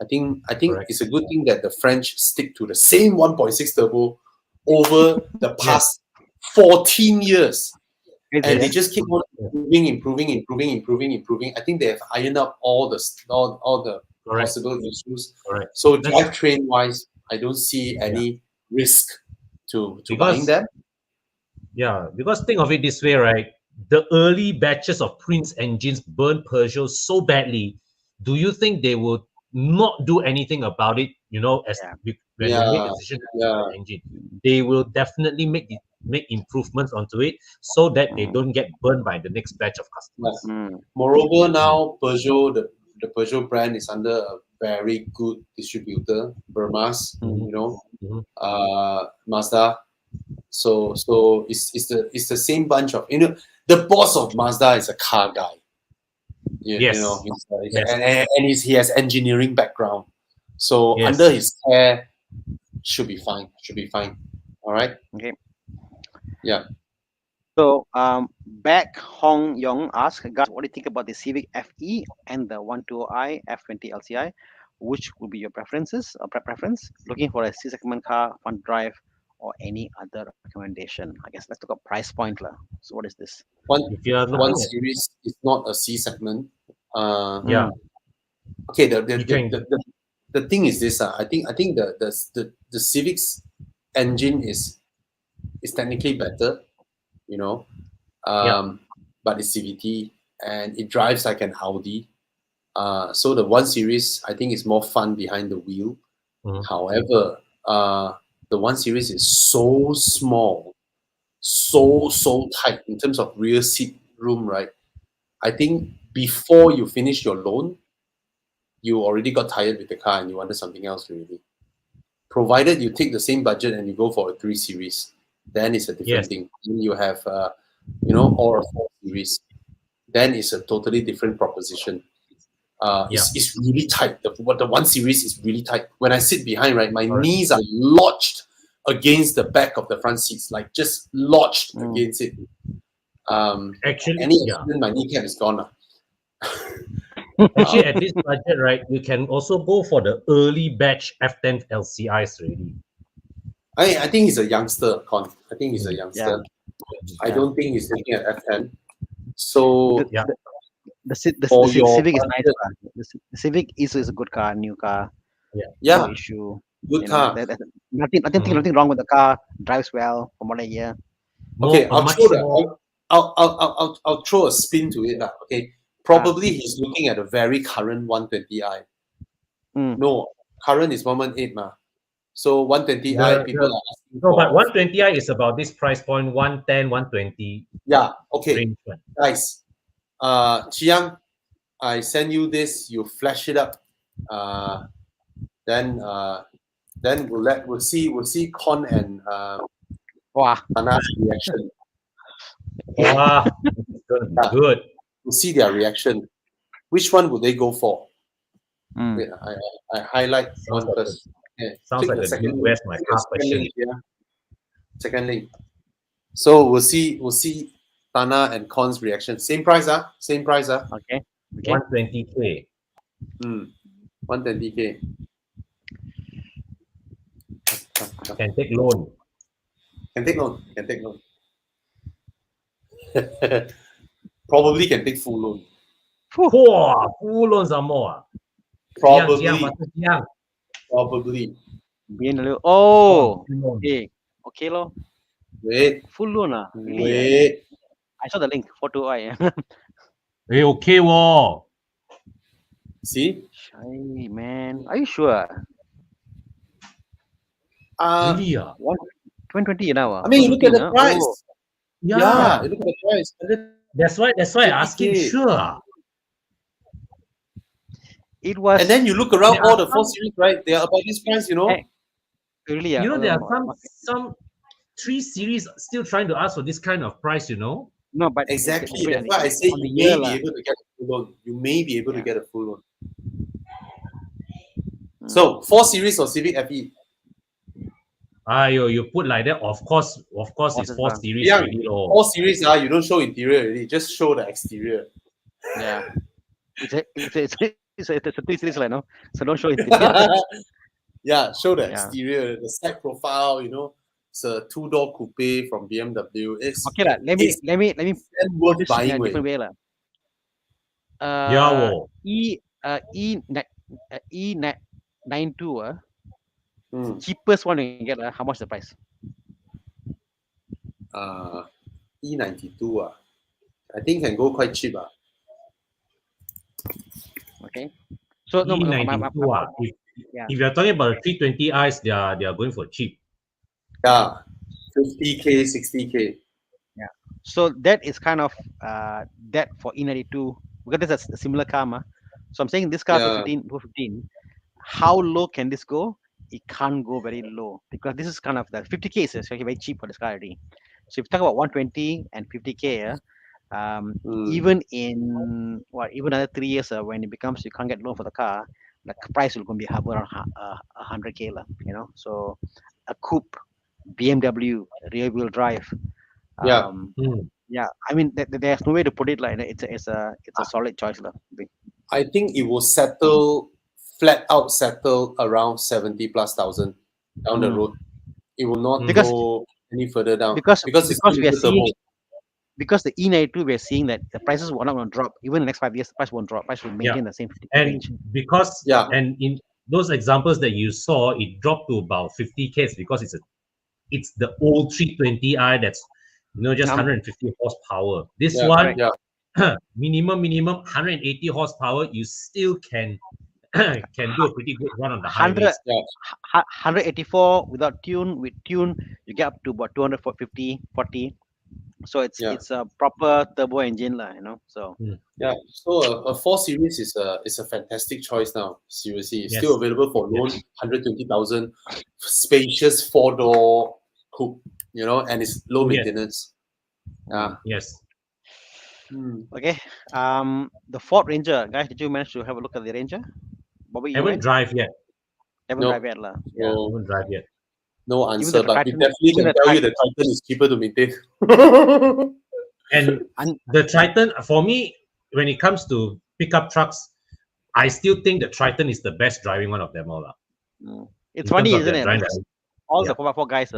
I think it's a good thing that the French stick to the same 1.6 turbo over the past 14 years. Crazy, and yeah? they just keep on improving. I think they have ironed out all the Correct. possible issues. Correct. So That's- drivetrain wise, I don't see any risk to buying Because them. Yeah, because think of it this way, right? The early batches of Prince engines burned Peugeot so badly. Do you think they would not do anything about it? You know, Yeah. when they made the Yeah, decision to yeah. burn the engine, they will definitely make improvements onto it so that they don't get burned by the next batch of customers. Mm. Moreover, now Peugeot, the Peugeot brand is under a very good distributor, Burmas, Mhm. Mhm. Mazda. So it's the same bunch of the boss of Mazda is a car guy. Yes. Yes. He has engineering background. So Yes. under his care should be fine. All right. Okay. Yeah. So, Back Hong Yong asks, guys, what do you think about the Civic FE and the 120i F20 LCI? Which would be your preferences or preference? Looking for a C-segment car, fun drive, or any other recommendation? I guess let's talk about price point. So, what is this? If you are One looking at series is not a C segment. yeah, Okay. you can The thing is this. I think the Civic's engine is technically better. You know, but it's CVT and it drives like an Audi. So the 1 Series I think is more fun behind the wheel. Mhm. However, the 1 Series is so small, so tight in terms of rear seat room, right? I think before you finish your loan, you already got tired with the car and you wanted something else really. Provided you take the same budget and you go for a 3 Series, then it's a different Yes. thing. Then you have, or a 4 Series, then it's a totally different proposition. It's really tight. The 1 Series is really tight. When I sit behind, right, my Correct. knees are lodged against the back of the front seats, like just lodged against it. Actually, Any yeah. accident, my kneecap is gone. Actually, at this budget, right, you can also go for the early batch F10 LCIs already. I think he's a youngster, Con. I think he's a youngster. I Yeah. don't think he's looking at F10. So Yeah. The For your Civic is nice. budget. The Civic is a good car, new car. Yeah, No issue. good car. Nothing wrong with the car. Drives well, from what I hear. Okay, More, I'll throw a spin to it. Okay, probably he's looking at a very current 120i. No, current is 118 ma. So 120i people are asking no, for. but 120i is about this price point, 110, 120 Yeah, okay. range one. Guys, Chiyong, I send you this, you flash it up. Then we'll see Con and Wow. Thana's reaction. Wow, it's gonna be good. We'll see their reaction. Which one would they go for? Wait, I highlight Sounds one like first. Sounds Click like the a second dude. link. Where's my Click car the second question? link here. Second link. So we'll see Thana and Con's reaction. Same price, Same price, Okay. 120K. 120K. Can take loan. Can take loan. Probably can take full loan. Wow, full loans are more. Probably. Oh, full loan. okay lo. Wait. Full loan really? Wait. I saw the link. 42i. Hey, okay, wow. See? Shy, man. Are you sure? Really? 2020 now. I mean, look at the price. Oh. Yeah. Look at the price. That's why I asking. 50K. Sure. It was. And then you look around There all are the 4 Series, right? They are about this price, Really? You know, there are some 3 Series still trying to ask for this kind of price. You know. No, but Exactly. That's why I say you may be able to get a full loan. You may be able to get a full loan. So 4 Series or Civic FE? You put like that. Of course, it's 4 Series. Yeah, already, 4 Series. You don't show interior already. Just show the exterior. Yeah. It's a 3 Series, no? So don't show it. Yeah, show the exterior, the side profile. It's a two-door coupe from BMW. It's Okay lah. Let me and put worth this in buying. a different way lah. Yeah, wo. E92 Mm. cheapest one you can get how much the price? E92 I think can go quite cheap Okay. So no, E92 if you're talking about 320i's, they are going for cheap. Yeah, 50K, 60K. Yeah. So that is kind of that for E92 because that's a similar car, ma. So I'm saying this car 215. How low can this go? It can't go very low because this is kind of the 50K is actually very cheap for this car already. So if you talk about 120 and 50K, even in even another 3 years when it becomes you can't get loan for the car, the price will going to be around 100K, you know. So a coupe, BMW, rear wheel drive. Yeah. Yeah, I mean there's no way to put it like it's a solid choice lah. I think it will flat out settle around 70,000+ down the road. It will not go any further down because it's we are seeing turbo. Because the E92 we're seeing that the prices will not going to drop even in the next 5 years. The price won't drop. Price will maintain the same 50 range. Because and in those examples that you saw, it dropped to about 50K because it's the old 320i that's just 150 horsepower. This one, minimum 180 horsepower. You still can do a pretty good run on the highways. 184 without tune. With tune, you get up to about 250, 40. So it's a proper turbo engine, you know. So so a 4 Series is a fantastic choice now. Seriously, it's still available for loan, 120,000, spacious 4-door coupe, and it's low maintenance. Yes. Okay. The Ford Ranger, guys, did you manage to have a look at the Ranger? Bobby, haven't drive yet. Haven't drive yet, lah. Yeah. Haven't drive yet. No answer, but we definitely can tell you the Triton is cheaper to maintain. And the Triton, for me, when it comes to pickup trucks, I still think the Triton is the best driving one of them all. It's funny, isn't it? All the 4x4 guys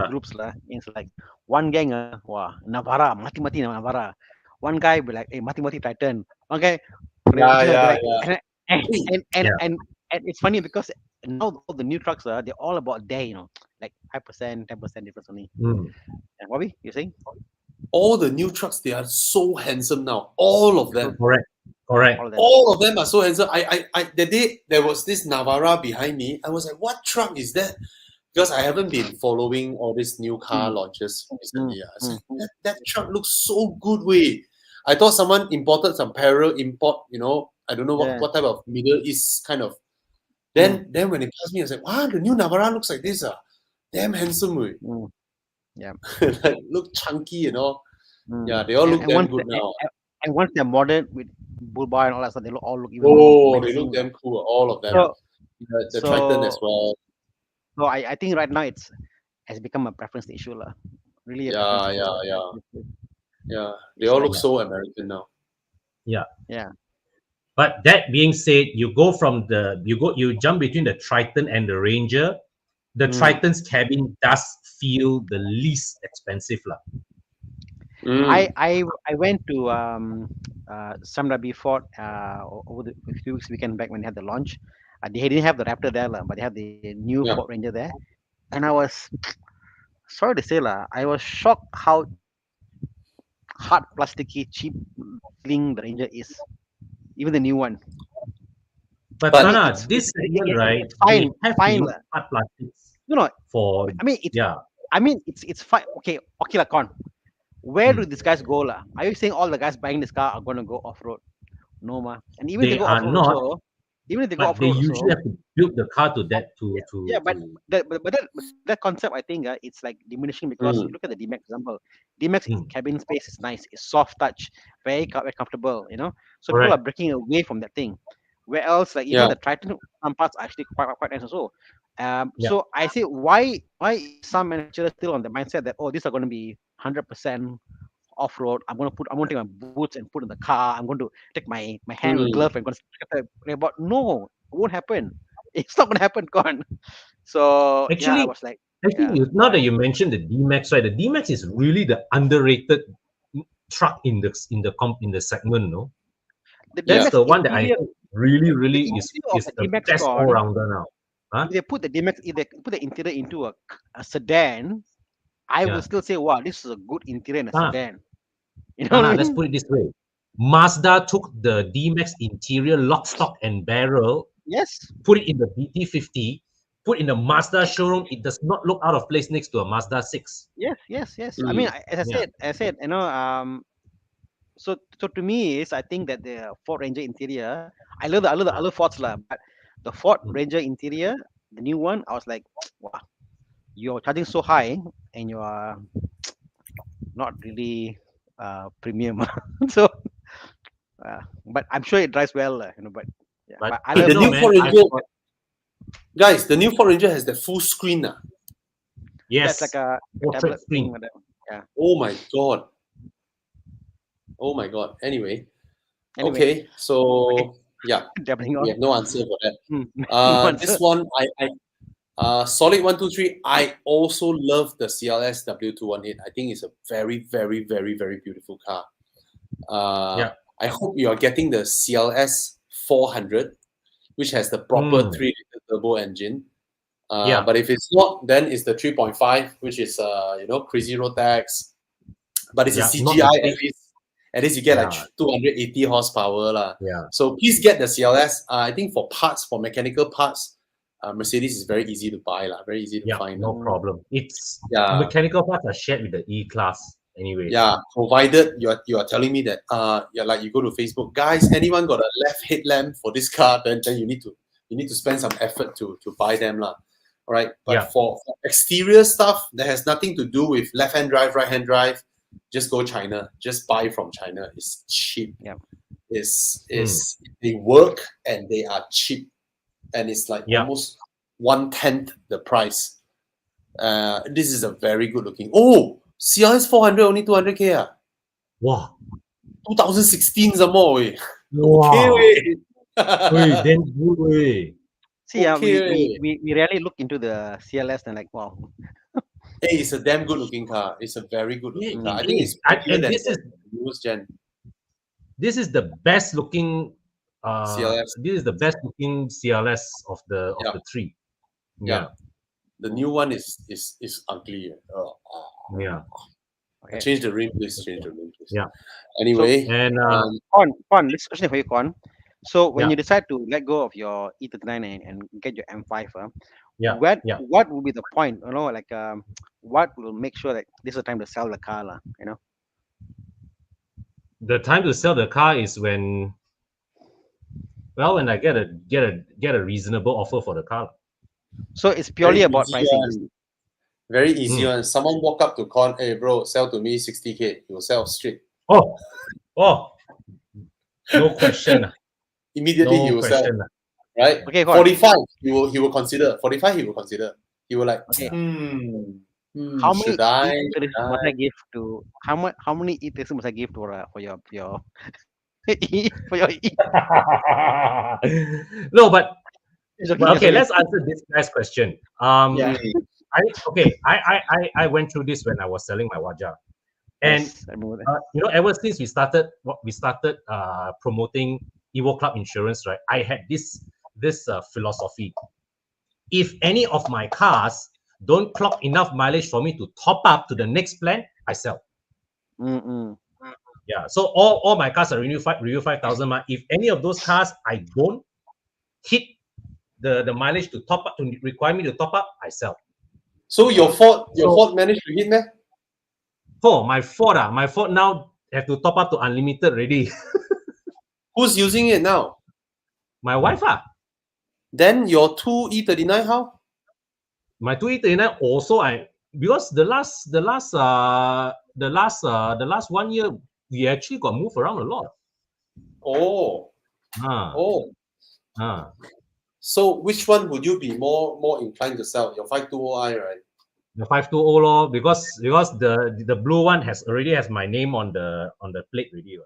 groups it's like one gang Navara, mati Navara. One guy be like, hey, mati Triton. One guy and it's funny because now all the new trucks they're all about there, like 5%, 10% difference only. And Bobby, you saying? All the new trucks, they are so handsome now. All of them. Correct. All of them are so handsome. The day there was this Navara behind me, I was like, what truck is that? Because I haven't been following all these new car launches recently. I was like, that truck looks so good. I thought someone imported some parallel import, I don't know what type of Middle East kind of. Then when it passed me, I was like, wow, the new Navara looks like this. Damn handsome. Yeah. Look chunky, Yeah, they all look damn good now. And once they're modern with bull bar and all that stuff, they all look even more they look damn cool, all of them. The Triton as well. So I think right now has become a preference issue. Really Yeah. They all look so American now. Yeah. Yeah. But that being said, you jump between the Triton and the Ranger. The Triton's cabin does feel the least expensive. I went to Samrabi Ford over a few weeks weekend back when they had the launch. They didn't have the Raptor there, but they had the new Ford Ranger there. And I was sorry to say, I was shocked how hard plasticky cheap clean the Ranger is. Even the new one. But Thana, this year, right? Fine. Hard plastics. For it's fine. Okay, Con. Where do these guys go, Are you saying all the guys buying this car are going to go off road? No, ma. And even if they go off road, even if they go off road, they usually have to build the car to that. But that concept, I think, it's like diminishing because you look at the D-Max example. D-Max cabin space is nice. It's soft touch, very comfortable. So people are breaking away from that thing. Where else, like even the Triton, some parts are actually quite nice also. So I say, why some manufacturers still on the mindset that these are going to be 100% off road. I'm going to take my boots and put in the car. I'm going to take my hand with glove and going to but no, it won't happen. It's not going to happen, Con. So actually, I was like, Actually, now that you mentioned the D-Max, right? The D-Max is really the underrated truck in the segment, no? That's the one that I think really is the D-Max best all rounder now. Huh? If they put the D-Max, if they put the interior into a sedan, I will still say, wow, this is a good interior in a sedan. You know what I mean? Let's put it this way. Mazda took the D-Max interior lock, stock, and barrel, Yes, put it in the BT50, put in the Mazda showroom. It does not look out of place next to a Mazda 6. yes. I mean, as I said, you know, so to me is I think that the Ford Ranger interior, I love Fords lah, but the Ford Ranger interior, the new one, I was like, wow, you're charging so high and you are not really premium. So, but I'm sure it drives well, you know. But yeah, But I the don't new know. Ford Ranger, guys, the new Ford Ranger has the full screen. That's yes, like a portrait tablet screen. thing. Yeah. Oh my god. Oh my god. Anyway. Anyway, Okay. So yeah, dabbling we on. have no answer for that. No answer. This one, Solid 123. I also love the CLS W218. I think it's a very, very, very, very beautiful car. I hope you are getting the CLS 400, which has the proper 3-liter turbo engine. But if it's not, then it's the 3.5, which is crazy road tax. But it's a CGI at least. At least you get like 280 horsepower lah. So please get the CLS. I think for parts, for mechanical parts, Mercedes is very easy to buy lah. Very easy to find. No problem. It's mechanical parts are shared with the E-Class anyway. Yeah, provided you are telling me that you go to Facebook, guys, anyone got a left headlamp for this car, then you need to spend some effort to buy them lah. All right. But for exterior stuff that has nothing to do with left-hand drive, right-hand drive, just go China. Just buy from China. It's cheap. Yeah. They work and they are cheap. And it's like almost 1/10 the price. This is a very good looking. Oh, CLS 400 only 200K. Wow. 2016 some more. Wow. Okay. Then good. See, we rarely look into the CLS and like, wow. Hey, it's a damn good looking car. It's a very good looking car. I think it's prettier than the newest gen. This is the best looking CLS. This is the best looking CLS of the three. Yeah. The new one is ugly. Yeah. Okay. Change the rim, please. Change the rim, please. Yeah. Anyway, so, and Con, this question for you, Con. So when you decide to let go of your E39 and get your M5, what will be the point? You know, like what will make sure that this is the time to sell the car, lah? You know. The time to sell the car is when I get a reasonable offer for the car. So it's purely about pricing. Very easy one. Someone walk up to Con, hey bro, sell to me 60K. He will sell straight. Oh, no question. Immediately he will sell. Right? Okay, 45 he will consider. 45 he will consider. He will like, how many should I must I give to how many E-Texas must I give to for your for your E? No, but okay, let's answer this guy's question. I went through this when I was selling my Waja, and ever since we started promoting Evo Club Insurance, right? I had this philosophy: if any of my cars don't clock enough mileage for me to top up to the next plan, I sell. Yeah, so all my cars are review 5,000. If any of those cars I don't hit the mileage to top up, to require me to top up, I sell. So your Ford managed to hit me? Oh, my Ford now have to top up to unlimited already. Who's using it now? My wife. Then your 2 E39 how? My 2 E39 also because the last 1 year we actually got moved around a lot. So which one would you be more inclined to sell? Your 520i, right? The 520 lor, because the blue one already has my name on the plate already,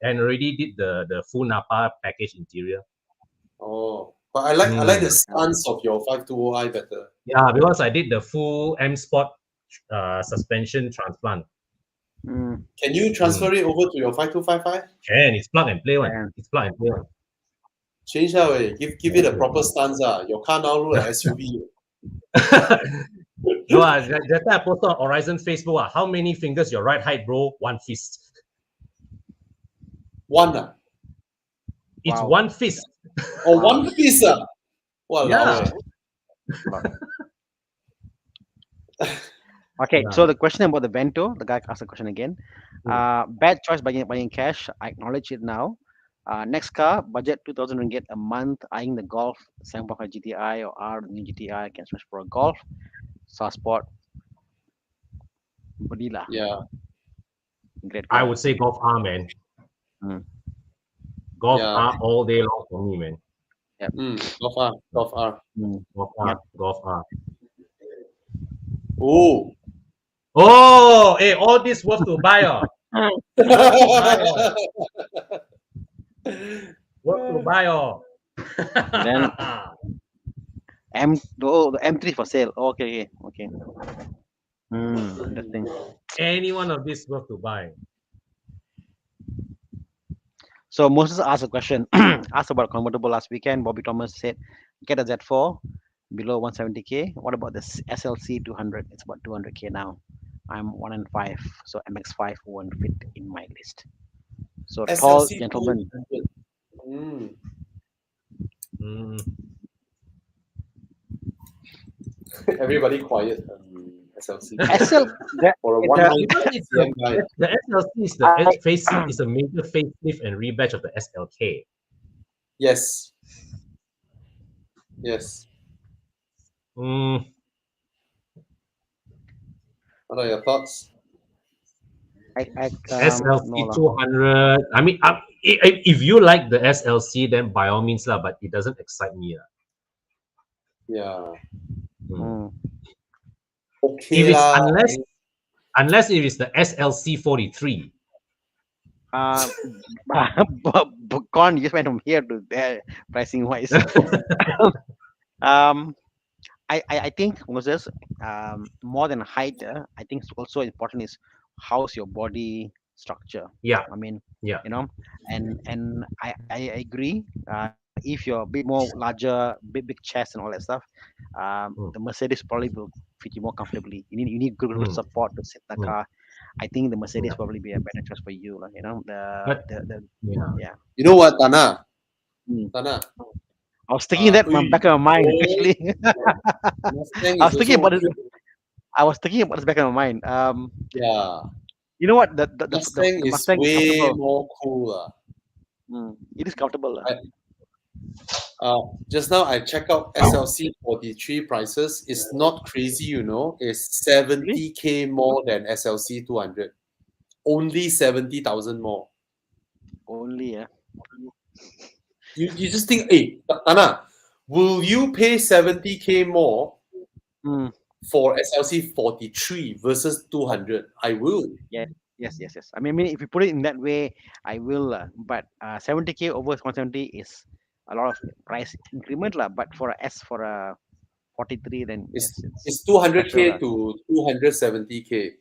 and already did the full Napa package interior. But I like the stance of your 520i better. Yeah, because I did the full M Sport suspension transplant. Mm. Can you transfer it over to your 5255? Can it's plug and play one. Yeah. It's plug and play one. Change that way. Give it a proper stance. Your car now look like SUV. No, that time I posted on Horizon Facebook. How many fingers your right height, bro? One fist. One. It's Wow. one fist. Oh, Wow. one piece. Walao Yeah. Okay, Yeah. so the question about the Vento, the guy asked the question again. Bad choice buying cash. I acknowledge it now. Next car, budget 2,000 ringgit a month. Eyeing the Golf 7.5 GTI or R, the new GTI. Can switch for a Golf. Sport. Bodilah. Yeah. Great I car. would say Golf R, man. Mm. Golf Yeah. R all day long for me, man. Golf R. Golf R. Golf R. Yep. Golf R. Oh. Oh, hey, all this worth to buy, worth to buy, Then the M3 for sale. Okay. Interesting. Any one of these worth to buy. So Moses asked a question. Asked about convertible last weekend. Bobby Thomas said, get a Z4 below 170k. What about this SLC 200? It's about 200k now. I'm 1 and 5, so MX5 won't fit in my list. So tall SLC gentleman. 200. Everybody quiet. SLC. SL For a it, 190 cm guy. The SLC is the facelift is a major facelift and rebadge of the SLK. Yes. Yes. Mm, What are your thoughts? SLC no lah. 200. I mean, if you like the SLC, then by all means lah. But it doesn't excite me lah. Yeah. If Okay it's lah. unless it is the SLC 43. Con, you just went from here to there, pricing wise. I think Moses, more than height, I think also important is how's your body structure. Yeah. I mean, Yeah. you know, and I agree. If you're a bit more larger, big chest and all that stuff, the Mercedes probably will fit you more comfortably. You need good support to sit the car. I think the Mercedes probably be a better choice for you, you know. Yeah. You know what, Thana? Thana. I was thinking that from back of my mind actually. I was thinking about this back of my mind. Yeah. You know what? The Mustang is Mustang is way comfortable. more cool. It is comfortable. Just now I checked out SLC 43 prices. It's not crazy, you know. It's 70k more than SLC 200. Only 70,000 more. Only, yeah. You just think, hey, Thana, will you pay 70k more for SLC 43 versus 200? I will. Yes. I mean, if you put it in that way, I will. But 70k over 170 is a lot of price increment, but for a 43, then it's 200k to 270k.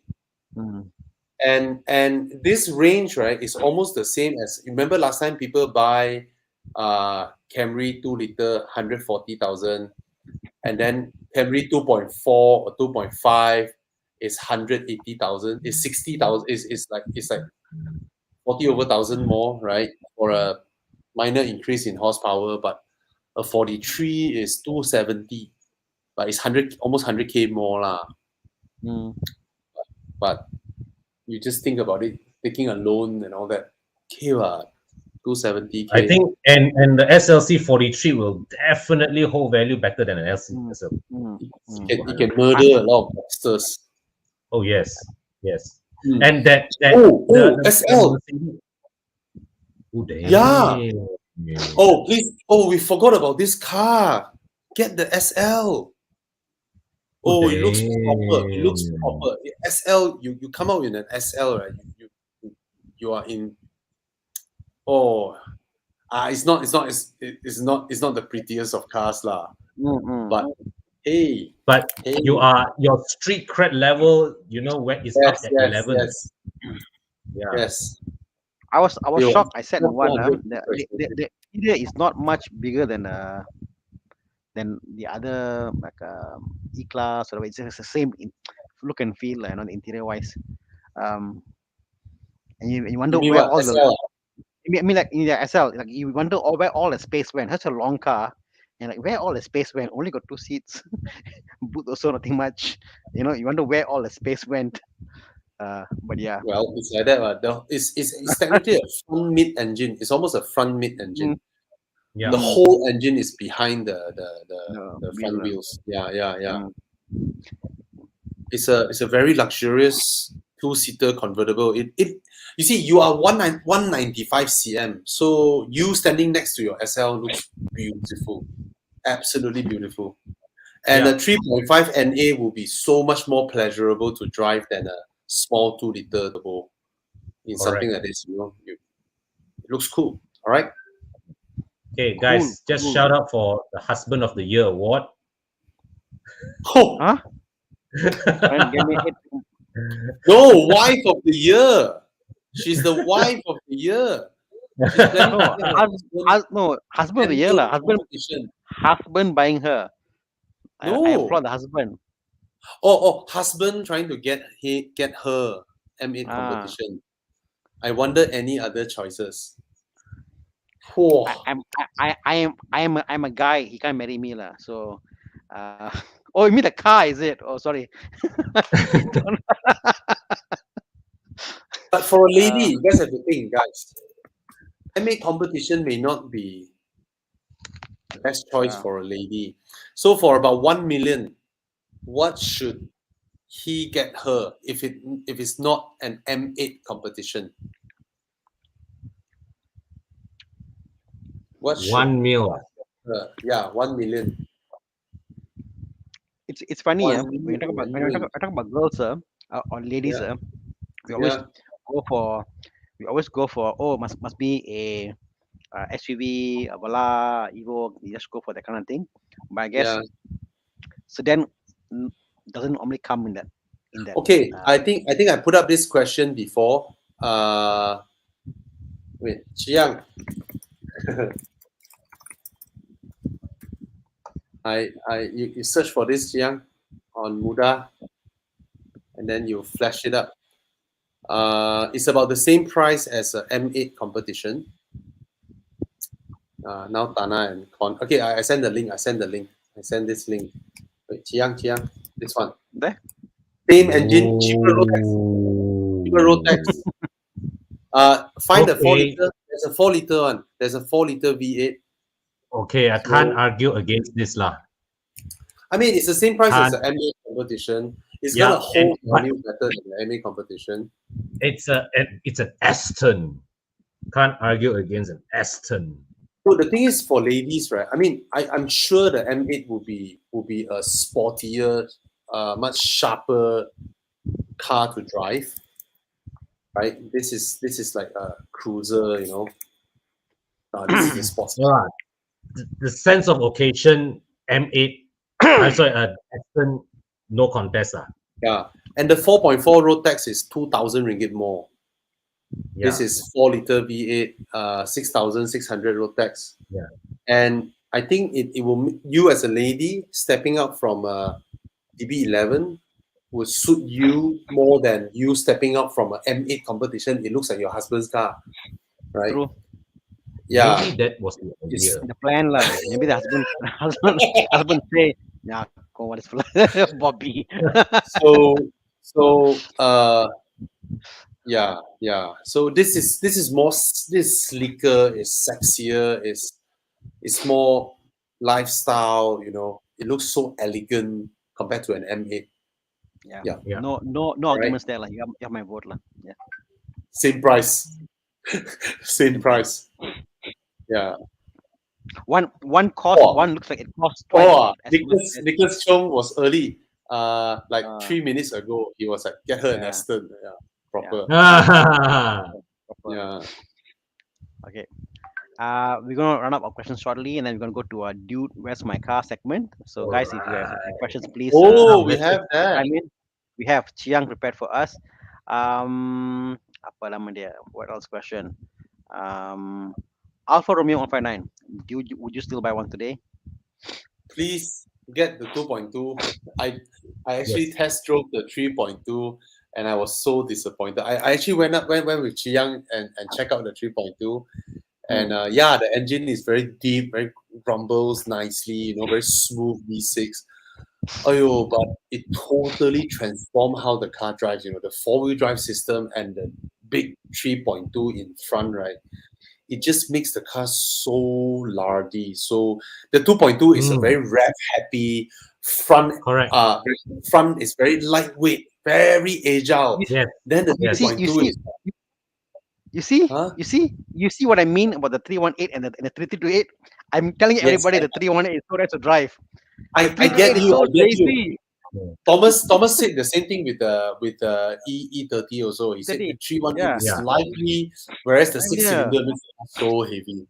And this range, right, is almost the same as, remember last time people buy Camry 2 liter 140,000, and then Camry 2.4 or 2.5 is 180,000. It's 60,000. It's like 40 over thousand more, right, for a minor increase in horsepower. But a 43 is 270, but it's almost 100k more lah. But you just think about it, taking a loan and all that. Okay, 270k. I think and the SLC 43 will definitely hold value better than an LC. It can murder a lot of monsters. Oh yes. And that SL. Yeah. Oh please. Oh, we forgot about this car. Get the SL. Oh, it looks proper. SL. You come out in an SL, right? You are in. Oh, it's not the prettiest of cars lah. Mm-mm. But hey, But hey, your street cred level, where it's up yes, at yes, 11. yes, Yeah. yes. I was They were shocked. I said one. 400 The interior is not much bigger than the other like E-Class or it's just the same look and feel, the interior wise. Um, and you wonder You mean where what? all the SL? I mean like in the SL, like you wonder where all the space went. Such a long car, and like where all the space went. Only got 2 seats. Boot also nothing much. You wonder where all the space went. But yeah. Well, it's like that. It's technically a front mid engine. It's almost a front mid engine. Yeah. The whole engine is behind the front Wheel, wheels. Yeah. mm. It's a very luxurious 2-seater convertible. You see, you are 195 cm, so you standing next to your SL looks beautiful, absolutely beautiful. And Yeah. a 3.5 NA will be so much more pleasurable to drive than a small 2-liter turbo in something like this. It looks cool. All right. Okay, guys, just cool. shout out for the Husband of the Year award. Oh, Huh? Give me it. no, wife of the year. She's the wife of the year. She's planning to get her Husband of the year lah. competition. Husband buying her. I No. applaud the husband. Husband trying to get her M8 Ah. competition. I wonder any other choices. Whoa. I'm a guy. He can't marry me lah. So, oh, you mean the car? Is it? Oh, sorry. But for a lady, you guys have to think, guys. M8 competition may not be the best choice for a lady. So for about 1 million, what should he get her if it's not an M8 competition? What should 1 mil. yeah, 1 million. It's funny, One when you talk about million. girls, or ladies, Yeah. we always Yeah. go for must be a SUV, a Vala, Evo. You just go for that kind of thing. But I guess Yeah. sedan doesn't normally come in that. Okay, I think I put up this question before. Wait, Chiyong. You search for this, Chiyong, on Muda, and then you flash it up. It's about the same price as a M8 competition. Now Thana and Con. Okay, I send the link. I send this link. Wait, Chiyong, this one. There. Same engine, cheaper road tax. Cheaper road tax. Find the 4 liter. There's a 4 liter one. There's a 4 liter V8. Okay, I can't argue against this lah. I mean, it's the same price as the M8 competition. It's gonna hold value better than the M8 competition. It's an Aston. Can't argue against an Aston. So the thing is, for ladies, right? I mean, I'm sure the M8 will be a sportier, much sharper car to drive, right? This is like a cruiser, you know. This is a sports. Yeah, the sense of occasion, M8. I'm sorry, Aston, no contest lah. Yeah, and the 4.4 road tax is 2,000 ringgit more. Yeah. This is 4 liter V8, 6,600 road tax. Yeah. And I think it will, you as a lady stepping up from DB11 would suit you more than you stepping up from an M8 competition. It looks like your husband's car, right? True. Yeah. Maybe that was the idea. The plan lah. Maybe the husband say, yeah, go what is Bobby. Yeah. So this is more, this sleeker, is sexier, it's more lifestyle, you know. It looks so elegant compared to an M8. Yeah. No arguments there lah. You have my vote lah. Yeah. Same price. Same price. Yeah. One cost. One looks like it costs twice. Nicholas Chong was early. 3 minutes ago, he was like, get her an Aston. Yeah, proper. Proper. Yeah. Okay. We're gonna run up our questions shortly, and then we're gonna go to our "Dude, Where's My Car" segment. So, guys, if you have questions, please Oh, we let's have that. chime in. We have Chiyong prepared for us. Apa nama dia? What else question? Alfa Romeo 159. Would you still buy one today? Please get the 2.2. I actually Yes. test drove the 3.2 and I was so disappointed. I actually went with Chiyang and check out the 3.2. And yeah, the engine is very deep, very rumbles nicely, very smooth V6. Oh, but it totally transformed how the car drives. The four-wheel drive system and the big 3.2 in front, right? It just makes the car so lardy. So the 2.2 is a very rev happy front. Correct. Front is very lightweight, very agile. Yes. Then the Yes. 3.2 is You see, Huh? you see what I mean about the 318 and the 3328. I'm telling Yes, everybody the 318 is so nice to drive. I The get 328 is you. so I get you. lazy. Thomas said the same thing with the E30 also. He said the 30, 318 yeah. is Yeah. lively, whereas the Lively, six-cylinder makes it so heavy.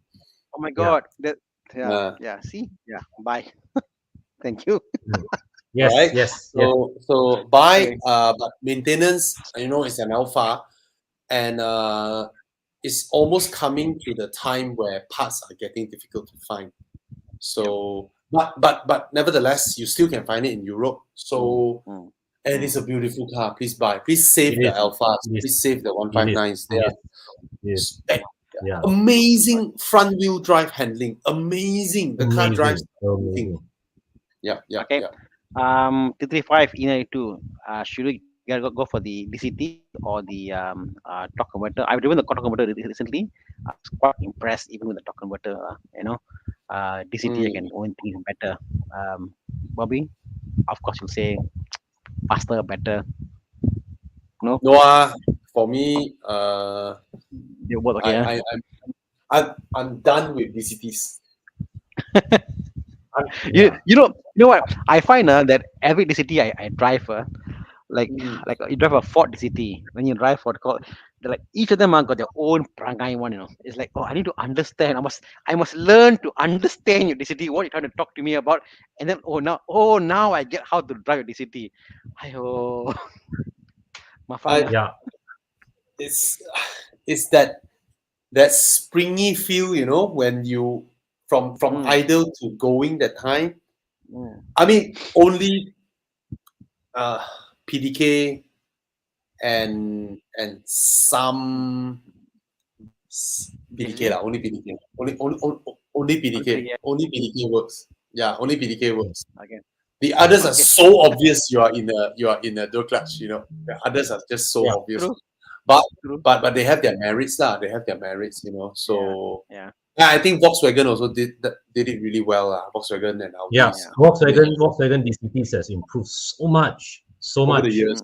Oh my Yeah. God. Yeah. Yeah. Yeah. See? Yeah. Bye. Thank you. Yes. Right? Yes. Yes. So buy Okay. but maintenance, it's an alpha, and it's almost coming to the time where parts are getting difficult to find. So but nevertheless, you still can find it in Europe. So Mm. and it's a beautiful car. Please buy. Please save It the is. alphas. It is. Please save the It is. 159s. They are It is. Yeah. amazing front wheel drive handling. Amazing. The car drives Amazing. Yeah. Okay. 235 E92. Should we go for the DCT or the torque converter? I've driven the torque converter recently. I was quite impressed even with the torque converter. DCT I can own things better. Bobby, of course you'll say faster, better. No, No, for me, they both okay. I'm done with DCTs. You know what? I find that every DCT I drive, like you drive a Ford DCT, when you drive Ford, they're like each of them are got their own prangai one. It's like, oh, I need to understand. I must learn to understand your DCT. What you're trying to talk to me about, and then now I get how to drive a DCT. Ayo, mafan. Yeah. It's that springy feel, when you from idle to going that time. I mean, only PDK and some PDK lah, only PDK. Only PDK. Only PDK works. Yeah, only PDK works. Okay. The others are so obvious you are in a dual clutch, The others are just so obvious. True. But True. but they have their merits lah. They have their merits, So Yeah. I think Volkswagen also did it really well lah. Volkswagen and Audi. Yeah. Volkswagen DCTs has improved so much. So Over much. the years.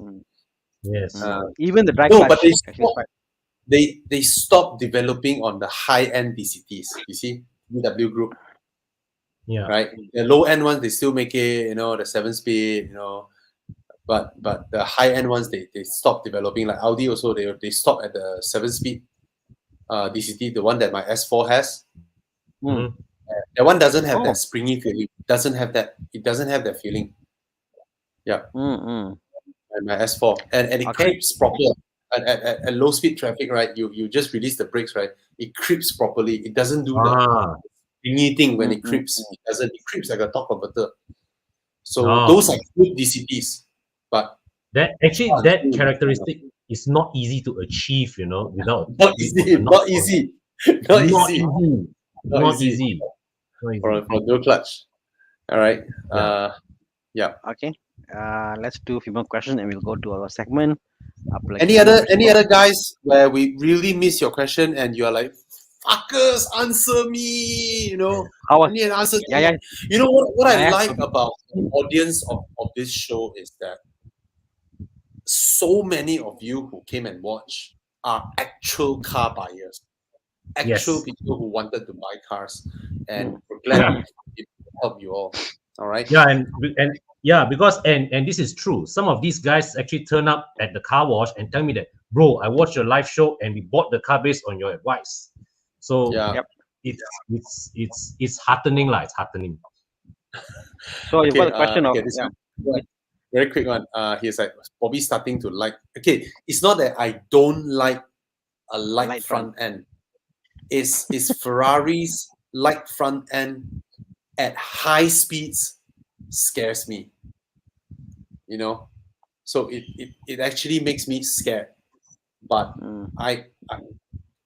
Yes. Even the dry No, clutch. but actually they stopped developing on the high end DCTs. You see, VW Group, Yeah. right? The low end ones they still make it, the 7-speed, but the high end ones they stopped developing. Like Audi also they stopped at the 7-speed DCT, the one that my S4 has. Mhm. That one doesn't have that springy feeling. It doesn't have that feeling. Yeah. And my S4 and it creeps properly. At low speed traffic, right? You just release the brakes, right? It creeps properly. It doesn't do the springy thing when it creeps. It doesn't. It creeps like a torque converter. So those are good DCTs, but that characteristic is not easy to achieve, without not easy. Not easy. For dual clutch. All right. Yeah. Okay. Let's do a few more questions and we'll go to our segment. Any other guys where we really miss your question and you're like, fuckers, answer me, I need an answer. Yeah. You know what I like about the audience of this show is that so many of you who came and watched are actual car buyers, actual people who wanted to buy cars, and we're glad to help you all. All right. Yeah, and because and this is true. Some of these guys actually turn up at the car wash and tell me that, bro, I watched your live show and we bought the car based on your advice. So it's heartening, like it's heartening. So you've got the question of this one, very quick one. He's like probably starting to like. Okay, it's not that I don't like a light front end. Is Ferrari's light front end at high speeds scares me. You know, so it actually makes me scared. But I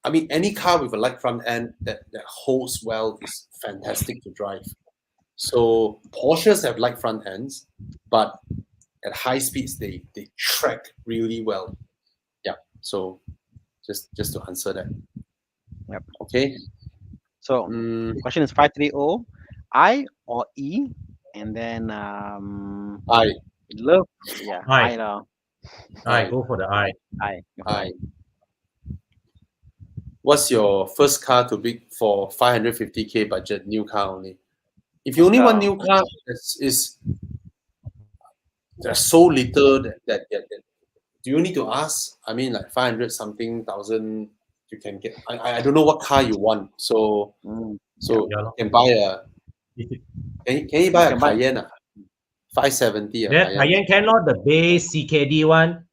mean, any car with a light front end that holds well is fantastic to drive. So Porsches have light front ends, but at high speeds they track really well. Yeah. So just to answer that. Yep. Okay. So the question is 530, I or E, and then I love. Yeah, I. I know. I go for the I. I. What's your first car to bid for 550K budget, new car only? If you only want new car, there's so little that do you need to ask? I mean, like 500 something thousand you can get. I don't know what car you want, so you can buy a. Can you buy a Cayenne? 570. That Cayenne cannot the base CKD one,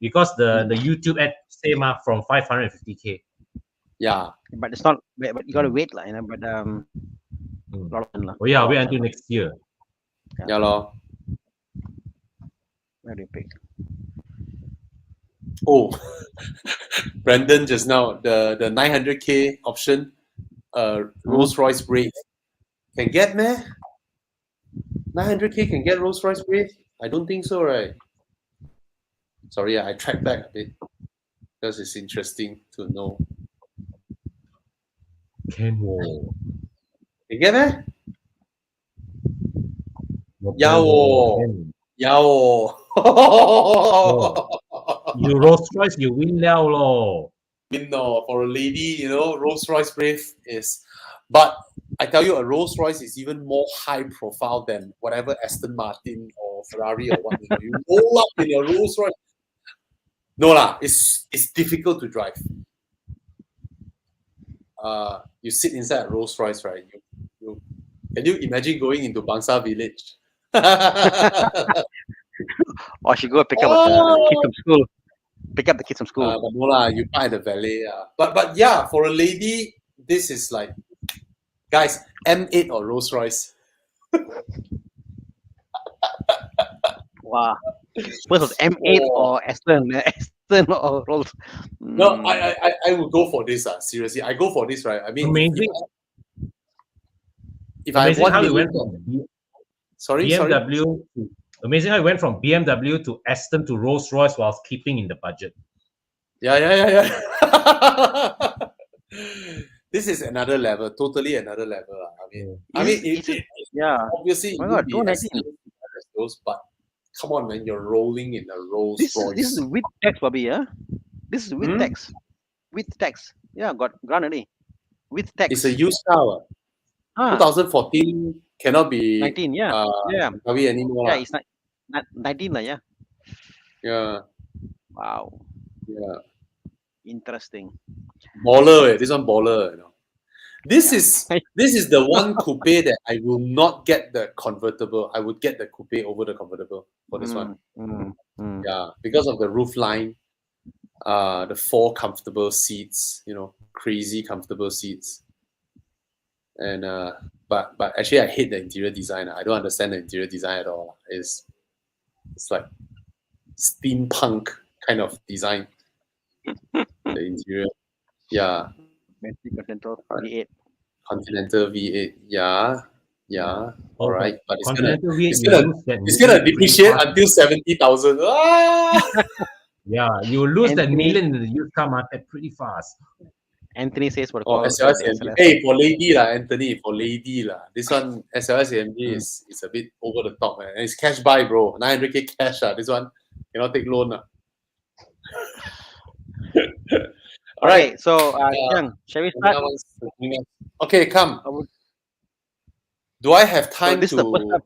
because the YouTube ad same from 550K. Yeah, but it's not. But you gotta wait, you know. But Oh yeah, wait until next year. Yeah, lor. Where do you pick? Oh, Brandon just now the 900K option, Rolls Royce Brave can get me. 900K can get Rolls Royce Brave? I don't think so, right? Sorry, I tracked back a bit because it's interesting to know. Can get me? Yao. You Rolls Royce, you win now, lo. Win no, for a lady, Rolls Royce Brave is, but I tell you, a Rolls Royce is even more high profile than whatever Aston Martin or Ferrari or what. You roll up in a Rolls Royce. No lah, it's difficult to drive. You sit inside a Rolls Royce, right? You can you imagine going into Bangsa Village? Or she go pick up the kids from school. Pick up the kids from school. But no lah, you buy the valet. But yeah, for a lady, this is like, guys, M8 or Rolls Royce. Wow. First was M8 or Aston or Rolls. No, I would go for this. Seriously, I go for this, right? I mean, amazing. If I want how to you went from BMW. Amazing how you went from BMW to Aston to Rolls Royce whilst keeping in the budget. Yeah. This is another level, totally another level. I mean, yeah. Obviously, my God, don't those, but come on, man, you're rolling in a Rolls Royce. This is with tax, Bobby. Yeah, this is with tax. With tax. Yeah, got already. With tax. It's a used car. 2014 cannot be 19. Yeah, yeah. Anymore. Yeah, it's 19 lah. Yeah. Yeah. Wow. Yeah. Interesting. Baller, this one baller. This is the one coupe that I will not get the convertible. I would get the coupe over the convertible for this one. Yeah, because of the roof line, the 4 comfortable seats. Crazy comfortable seats. And but actually, I hate the interior design. I don't understand the interior design at all. It's like steampunk kind of design. The interior, yeah. Continental V8. Continental V8, yeah. All right, but it's gonna depreciate until 70,000. Yeah, you lose that million in the used car market pretty fast. Anthony says for the SLS AMG. Hey, for lady lah, Anthony, for lady lah. This one SLS AMG is a bit over the top, man. And it's cash buy, bro. 900K cash. This one cannot take loan. All right. So, shall we start? Okay, come. Do I have time this to? Is the first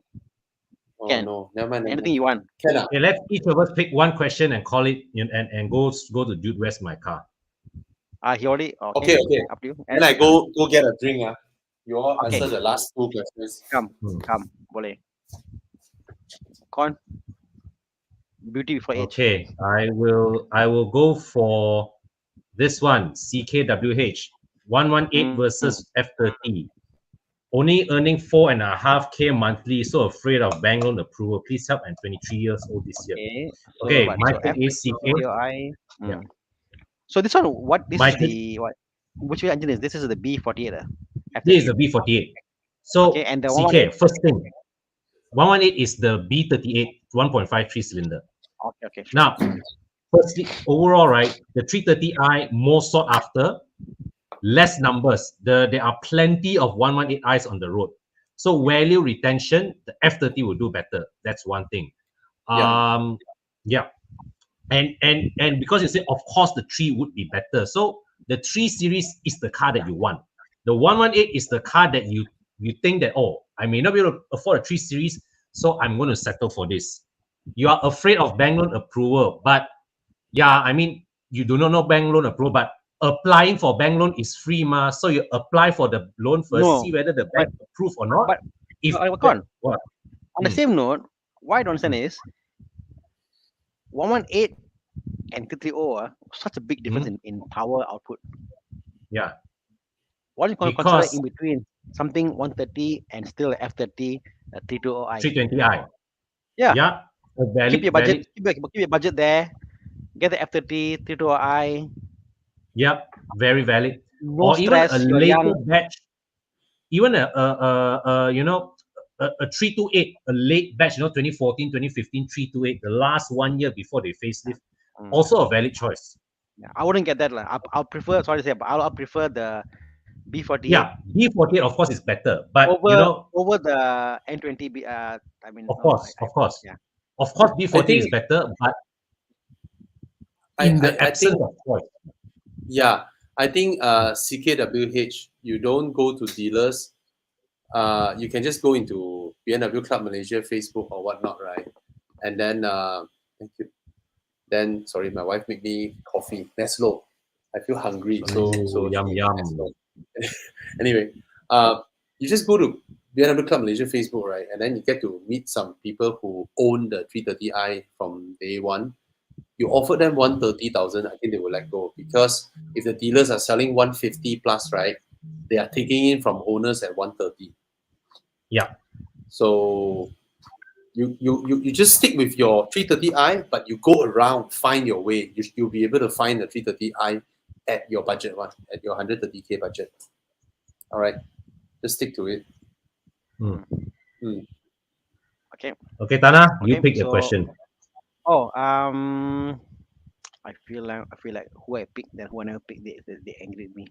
No, never mind. Anything you want. Okay, let's each of us pick one question and call it, and go to Dude, where's my car? He already Okay, okay. up to you. Then I go get a drink. You all Okay. answer the last two questions. Come, boleh. Con, beauty before age. Okay, I will go for this one, CKWH 118 versus F30. Only earning 4.5K monthly, so afraid of bank loan approval. Please help. I'm 23 years old this year. Okay. So Okay, what? my So pick is CK. FTOI. Yeah. So this one, what? This My is pick, the what? Which engine is this? This is the B48. this is F38. the B48. So Okay, and the CK, 118. first thing, 118 is the B38 1.53 cylinder. Okay, sure. Now, firstly, overall, right, the 330i more sought after, less numbers. There are plenty of 118i's on the road. So value retention, the F30 will do better. That's one thing. Yeah. Yeah. And because you say, of course, the 3 would be better. So the 3 series is the car that you want. The 118 is the car that you think that, oh, I may not be able to afford a 3 series, so I'm going to settle for this. You are afraid of bank loan approval, but yeah, I mean, you do not know bank loan approval, but applying for bank loan is free, ma. So you apply for the loan first, No, see whether the but bank approve or not. but If Con, what? on the same note, what I don't understand is 118 and 330 such a big difference in power output. Yeah, What you consider because in between something 130 and still F30 320i? 320i. Yeah, Yeah, a keep your valid. budget, keep your budget there. Get the F30 320i. Yeah, very valid. No Or even a stress. You're later young. batch, even a 328, a late batch, 2014, 2015, 328, the last 1 year before they facelift, also a valid choice. Yeah, I wouldn't get that. I'll prefer. Sorry to say, but I'll prefer the B48 Yeah, B48 of course is better, but over the N20. I mean, of no, course, of course, yeah. of course, I B48 is think better, but I, in the I, I absence think of choice. yeah, I think CKWH, you don't go to dealers. You can just go into BMW Club Malaysia Facebook or whatnot, right? And then thank you. Then sorry, my wife made me coffee. Neslo. I feel hungry, so Ooh, she yum made me yum. Neslo. Anyway, you just go to BMW Club Malaysia Facebook, right? And then you get to meet some people who own the 330i from day one. You offer them 130,000, I think they will let go, because if the dealers are selling 150 plus, right, they are taking in from owners at 130. Yeah, So you just stick with your 330i, but you go around, find your way. You'll be able to find the 330i at your budget one, at your 130K budget. All right, just stick to it. Okay. okay, Thana, you Okay. pick a So, question. I feel like who I pick, then who I never pick, they angry at me.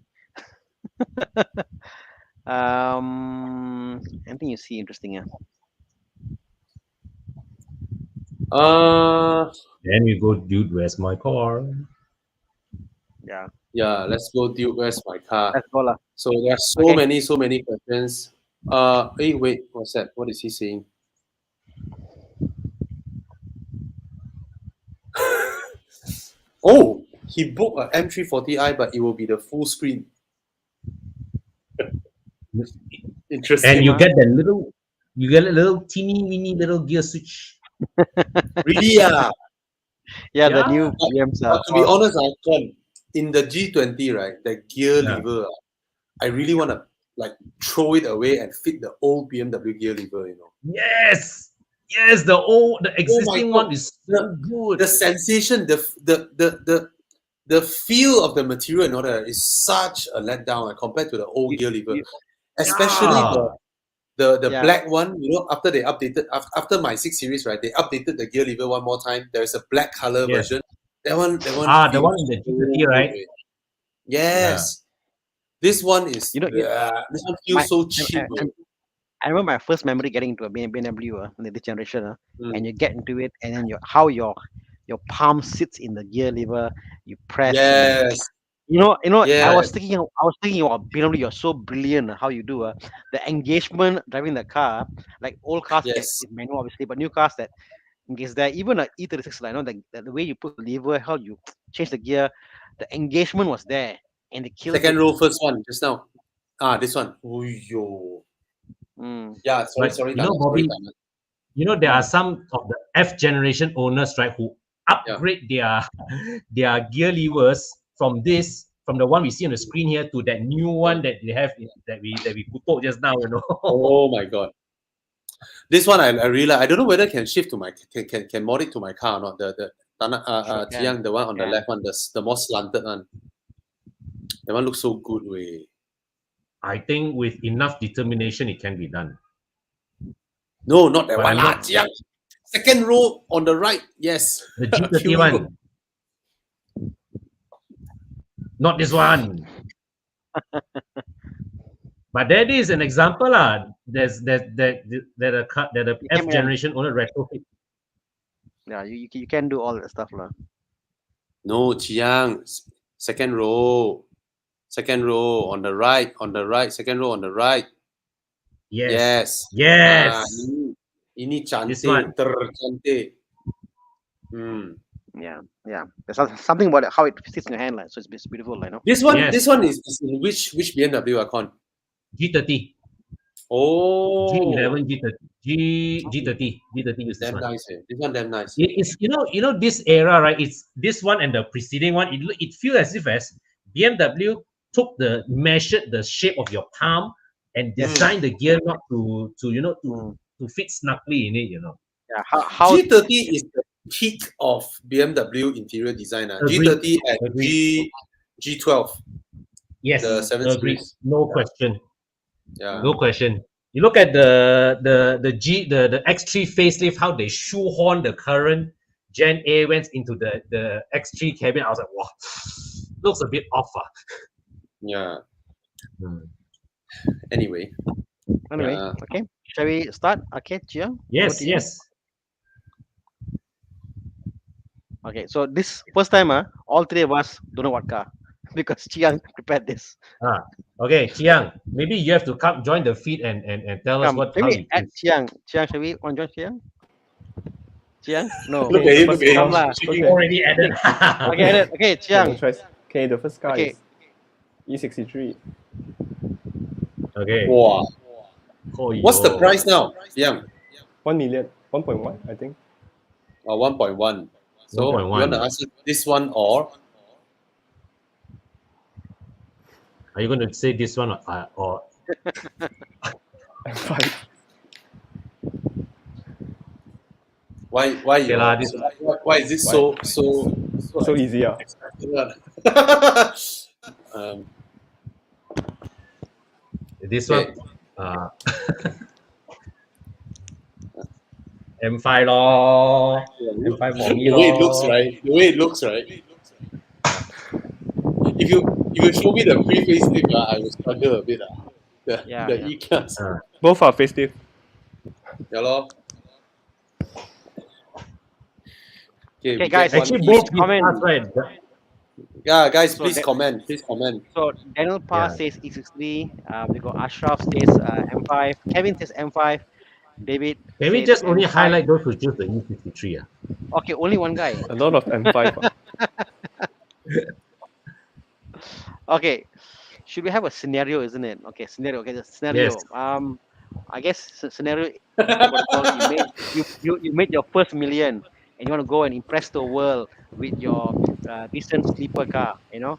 Anything you see interesting? Yeah. Then we go, dude, where's my car? Yeah. Yeah, let's go, dude. Where's my car? Let's go lah. So there are so many questions. Hey, wait, what's that? What is he saying? Oh, he booked a M340i, but it will be the full screen. Interesting. And you get a little teeny weeny little gear switch. Really, yeah. Yeah, the Yeah. new BMs But to be honest, in the G20, right, the gear Yeah. lever, I really want to like throw it away and fit the old BMW gear lever, Yes, the existing God. one is so good. The sensation, the feel of the material and all that is such a letdown compared to the old gear lever, especially the Yeah. black one. After they updated after my 6 series, right, they updated the gear lever one more time. There's a black color Yeah. version. That one the one in the feels G30, so right? good. Yes. This one is this one feels so cheap. I remember my first memory getting into a BMW this generation, Mm. and you get into it, and then your palm sits in the gear lever, you press. Yes. I was Yes. thinking, about BMW. You're so brilliant how you do the engagement driving the car, like old cars Yes. is manual obviously, but new cars that engage there. Even a E36, the way you put the lever, how you change the gear, the engagement was there, and they killed Second it. row, first one just now. This one. Yo. Yeah, sorry, But sorry, you know, Thana, Bobby, sorry, Thana. you know there are some of the F generation owners, right, who upgrade their gear levers from the one we see on the screen here to that new one that they have that we put just now. You know. Oh my god. This one I realize I don't know whether can shift to my can mod it to my car or not. The Thana, Sure can. Chiyong, the one on the Can. left one, the more slanted one. That one looks so good, way. I think with enough determination, it can be done. No, not that But one. I'm not- Chiyong. Second row on the right. Yes. The Kill G30 you. one. Not this one. But that is an example, There's that a F generation owner retrofit. Yeah, you can do all that stuff, lah. No, Chiyong. Second row. Second row on the right. On the right. Second row on the right. Yes. Yes. Yes. Ini This cantik, one. tercantik. Yeah. There's something about it, how it sits in your hand, like, so it's beautiful, you know. This one, Yes. this one is in which BMW icon? G30. Oh, G11, G30 use this damn one. nice. This one damn nice. It's this era, right? It's this one and the preceding one. It feels as if BMW took measured the shape of your palm and designed the gear knob to fit snugly in it. You know. Yeah, how G30 is the peak of BMW interior design. Agreed. G30 at G12. Yes, The 7 agreed. series. No question. Yeah. No question. You look at the X3 facelift, how they shoehorn the current Gen A went into the X3 cabin. I was like, wow, looks a bit off. Yeah. Anyway. okay. Shall we start? Okay, Chiyong? Yes, yes. Okay, so this first time, all three of us don't know what car because Chiyong prepared this. Okay, Chiyong, maybe you have to come join the feed and tell us how maybe you add Chiyong. Chiyong, shall we join Chiyong? Chiyong? No. Look at him, look at him. Come lah. already added. Okay, Chiyong. Okay, the first car Okay. is E63. Okay. Wow. What's the price now? Yeah. 1 million, 1.1, I think. 1.1. So 1.1. you want to answer this one or? Are you going to say this one or M5. Why Okay lah, this- why is it so So easy, yeah. this Okay. one? M5 lor. M5 for me The way it lor. looks, right? The way it looks, right? If you show me the pre-facelift, I will struggle a bit. The Yeah. E-Class. Both are facelift. Yeah, lor. Okay, we guys, get one Actually, each. both comment. cars, right? Yeah, guys, So please that- comment. Please comment. So Daniel Pa Yeah. says E63. We got Ashraf says M5. Kevin says M5. David. Can we says just only M5. highlight those who choose the E53? Okay, only one guy. A lot of M5. Okay, should we have a scenario, isn't it? Okay, scenario. Okay, the scenario. Yes. I guess scenario. You made your first million, and you want to go and impress the world with your decent sleeper car. You know,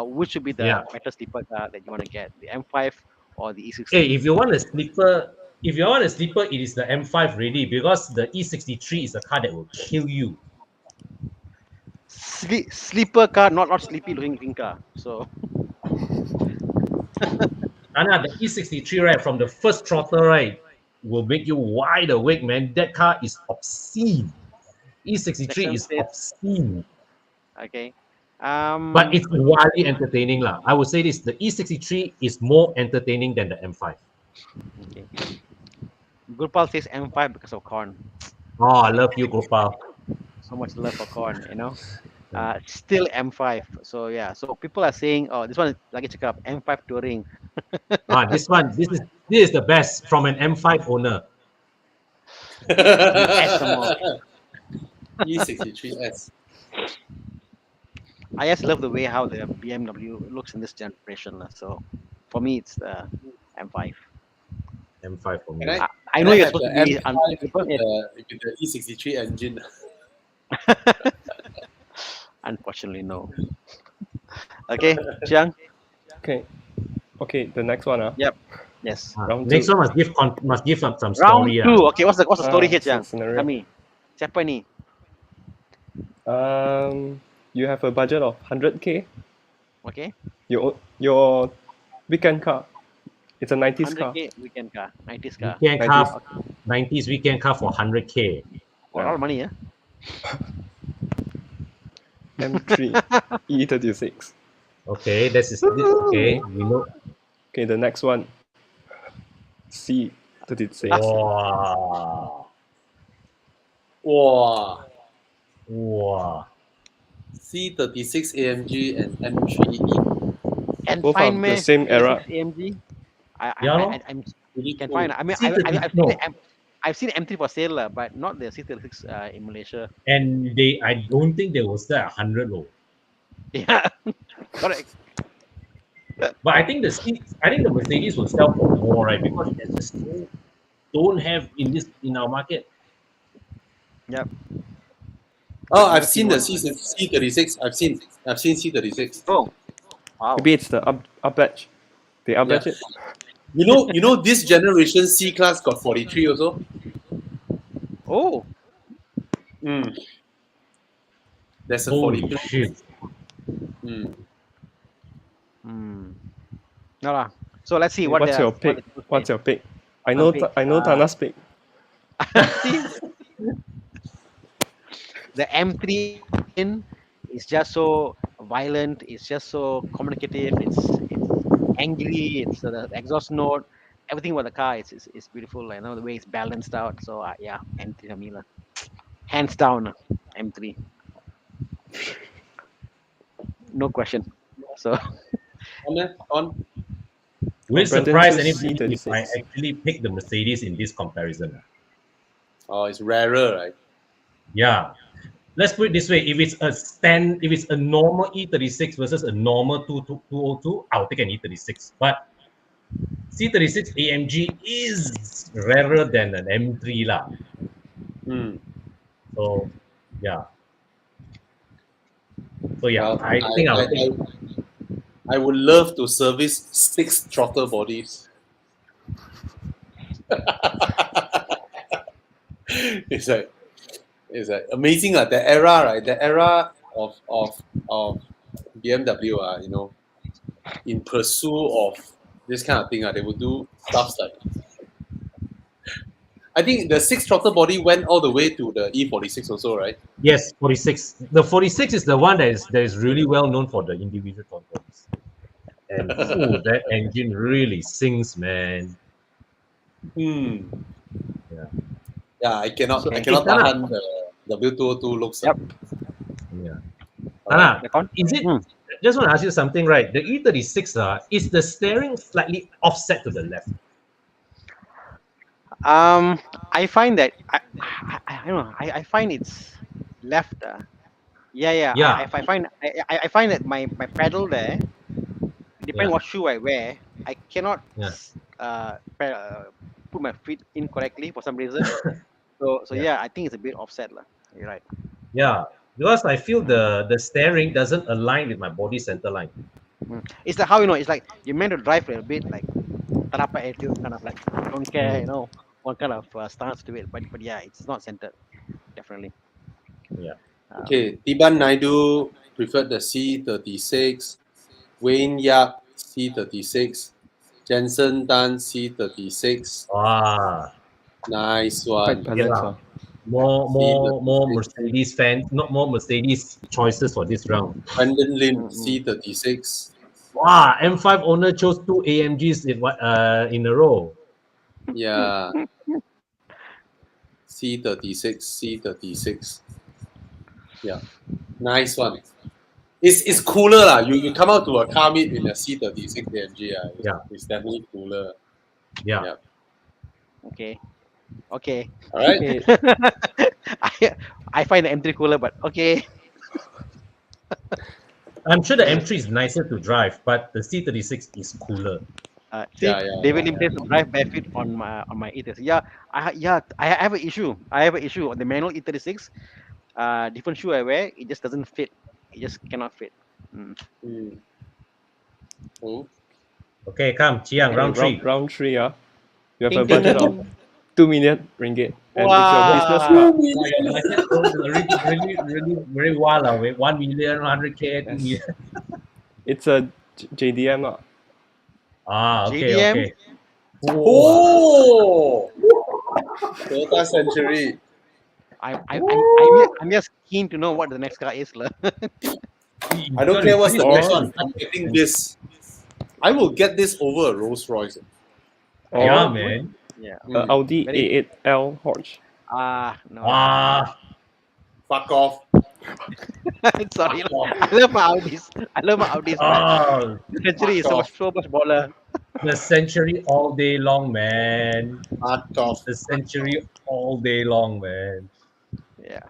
which should be the better sleeper car that you want to get, the M5 or the E60? Hey, if you want a sleeper, it is the M5 really, because the E63 is a car that will kill you. Sleeper car, not sleepy looking car. So Anna, the E63, right, from the first throttle, right, will make you wide awake, man. That car is obscene. E63 is obscene. okay. But it's wildly entertaining, lah. I would say this: the E63 is more entertaining than the M5. Okay. Gurpal says M5 because of corn. Oh, I love you, Gopal. So much love for corn, you know. Still M5. So yeah. So people are saying, oh, this one is like check up M5 touring. This is the best from an M5 owner. E63S. I just love the way how the BMW looks in this generation. So for me, it's the M5. M5 for me. Can I I can know I you're have supposed the to be M5 unflexible. with the E63 engine? Unfortunately, no. Okay, Chiang. Okay. Okay, the next one. Yep. Yes. Round Next two. one must give some Round story. two. Okay, what's the story here, so Chiang? scenario. Tell me. Siapa ni? You have a budget of 100K. Okay. Your weekend car. It's a 90s car. 100K weekend car, 90s car. Weekend 90s. car, 90s weekend car for 100K. Oh, a lot of money, yeah. M3 E36. Okay, okay. We know. Okay, the next one. C36. Wow. Wow. Wow. C36 AMG and M3E. And Both fine, are man. the same era. AMG. Yeah, no? I'm Really can cool. find. I mean, C36, no. I've seen M3 for sale, but not the C36 in Malaysia. And I don't think they will sell at 100 low. Yeah, correct. But I think the Mercedes will sell for more, right? Because there's just don't have in our market. Yep. Oh, I've seen the C36. I've seen C36. Oh, wow. Maybe it's the up batch. They up batch it. You know this generation C class got 43 also. Oh, There's a Holy 43. shit. no lah. So let's see What's your pick? What's your pick? I know Thana's pick. The M3 is just so violent. It's just so communicative. It's angry. It's the exhaust note. Everything about the car is beautiful. I know the way it's balanced out. So yeah, M3 for me lah. Hands down, M3. No question. So On. Will it Brandon surprise choose anybody if I C36. actually pick the Mercedes in this comparison? Oh, it's rarer, right? Yeah. Let's put it this way: if it's a normal E36 versus a normal 202, I'll take an E36. But C36 AMG is rarer than an M3 lah. So yeah. So yeah, Well, I think I'll take. I would love to service 6 throttle bodies. it's like amazing the era, right? The era of BMW, you know, in pursuit of this kind of thing, they would do stuff like. I think the 6 throttle body went all the way to the E46 also, right? Yes, 46. The 46 is the one that is really well known for the individual controls. And that engine really sings, man. Yeah, I cannot tahan the W202 looks. Yep. Yeah. Thana, is it? Just want to ask you something, right? The E36 is the steering slightly offset to the left? I find that I don't know. I find it's left. Yeah. Yeah. I find that my pedal there, depending what shoe I wear, I cannot put my feet in correctly for some reason. So yeah, I think it's a bit offset lah. You're right. Yeah, because I feel the steering doesn't align with my body center line. It's like how it's like you're meant to drive a bit like terapat attitude, kind of like don't care, one kind of stance to it. But yeah, it's not centered, definitely. Yeah. Okay, Tiban Naidu preferred the C36, Wayne Yap C36, Jensen Tan C36. Wow. Nice Quite one. balanced. More Mercedes fans, not more Mercedes choices for this round. Brendan Lim C36. Wow, M5 owner chose 2 AMGs in a row. Yeah. C36. Yeah. Nice one. It's cooler lah. You come out to a car meet in a C36 AMG. It's definitely cooler. Yeah. Okay. All right. I find the M3 cooler, but okay. I'm sure the M3 is nicer to drive, but the C36 is cooler. See, David Lim says drive barefoot on my E36. I have an issue. I have an issue on the manual E36. Different shoe I wear, it just doesn't fit. It just cannot fit. Okay, come, Chiyong, Okay, round three. round three. You have Ding, a ding, budget ding. of 2 million ringgit, and it's your Wow. business car. Really, very wild. 1 million, 100K, 2 Yes. million. It's a JDM. Okay, JDM? okay. Oh, Toyota Century. I'm just keen to know what the next car is. lah. I don't care what's the Oh. next one. I'm getting this. I will get this over a Rolls Royce. Yeah, man. Yeah. Audi Very- A8L Porsche. No. Fuck off. Sorry. I love my Audis. But Oh, the Century is so much baller. the Century all day long, man. Fuck off. The Century all day long, man. Yeah.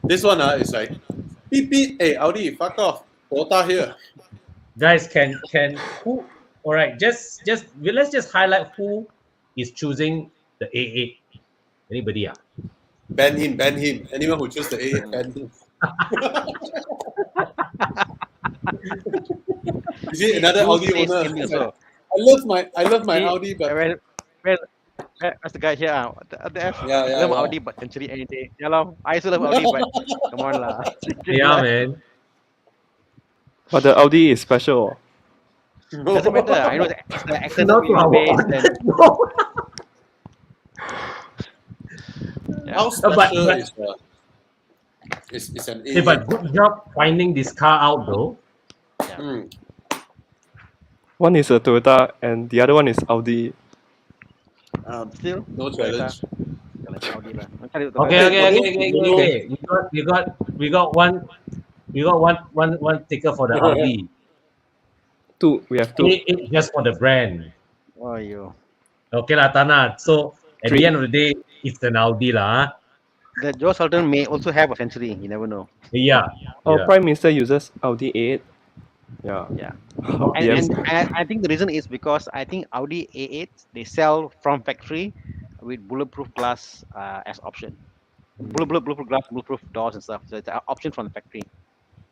This one is like beep beep. Hey Audi, fuck off. Toyota here. Guys, can who? All right, let's just highlight who is choosing the A8. Anybody? Ban him. Anyone who choose the A8, ban him. Is it another Who Audi says owner? anything It's also? like, I love my See, Audi, but Where's the guy here? Yeah, I love yeah. Audi, but Century any day. Yeah, lor. I also love Audi, but come on, lah. Yeah, man. But the Audi is special. Doesn't matter. I know it's the extended Not to our wheelbase. Then how special is an Hey, A8? but good job finding this car out, though. Hmm. One is a Toyota, and the other one is Audi. still No challenge. Audi lah. I'll tell you the Okay. We got one ticker for the Audi. We have two. It just for the brand. Oh, you. Okay lah, Thana. So at Three. the end of the day, it's an Audi lah. The Joe Sultan may also have a Century. You never know. Yeah. Our yeah. Prime Minister uses Audi A8. Yeah. Yeah. Yes. And I think the reason is because I think Audi A8 they sell from factory with bulletproof glass as option. Bulletproof glass, bulletproof doors and stuff. So it's an option from the factory.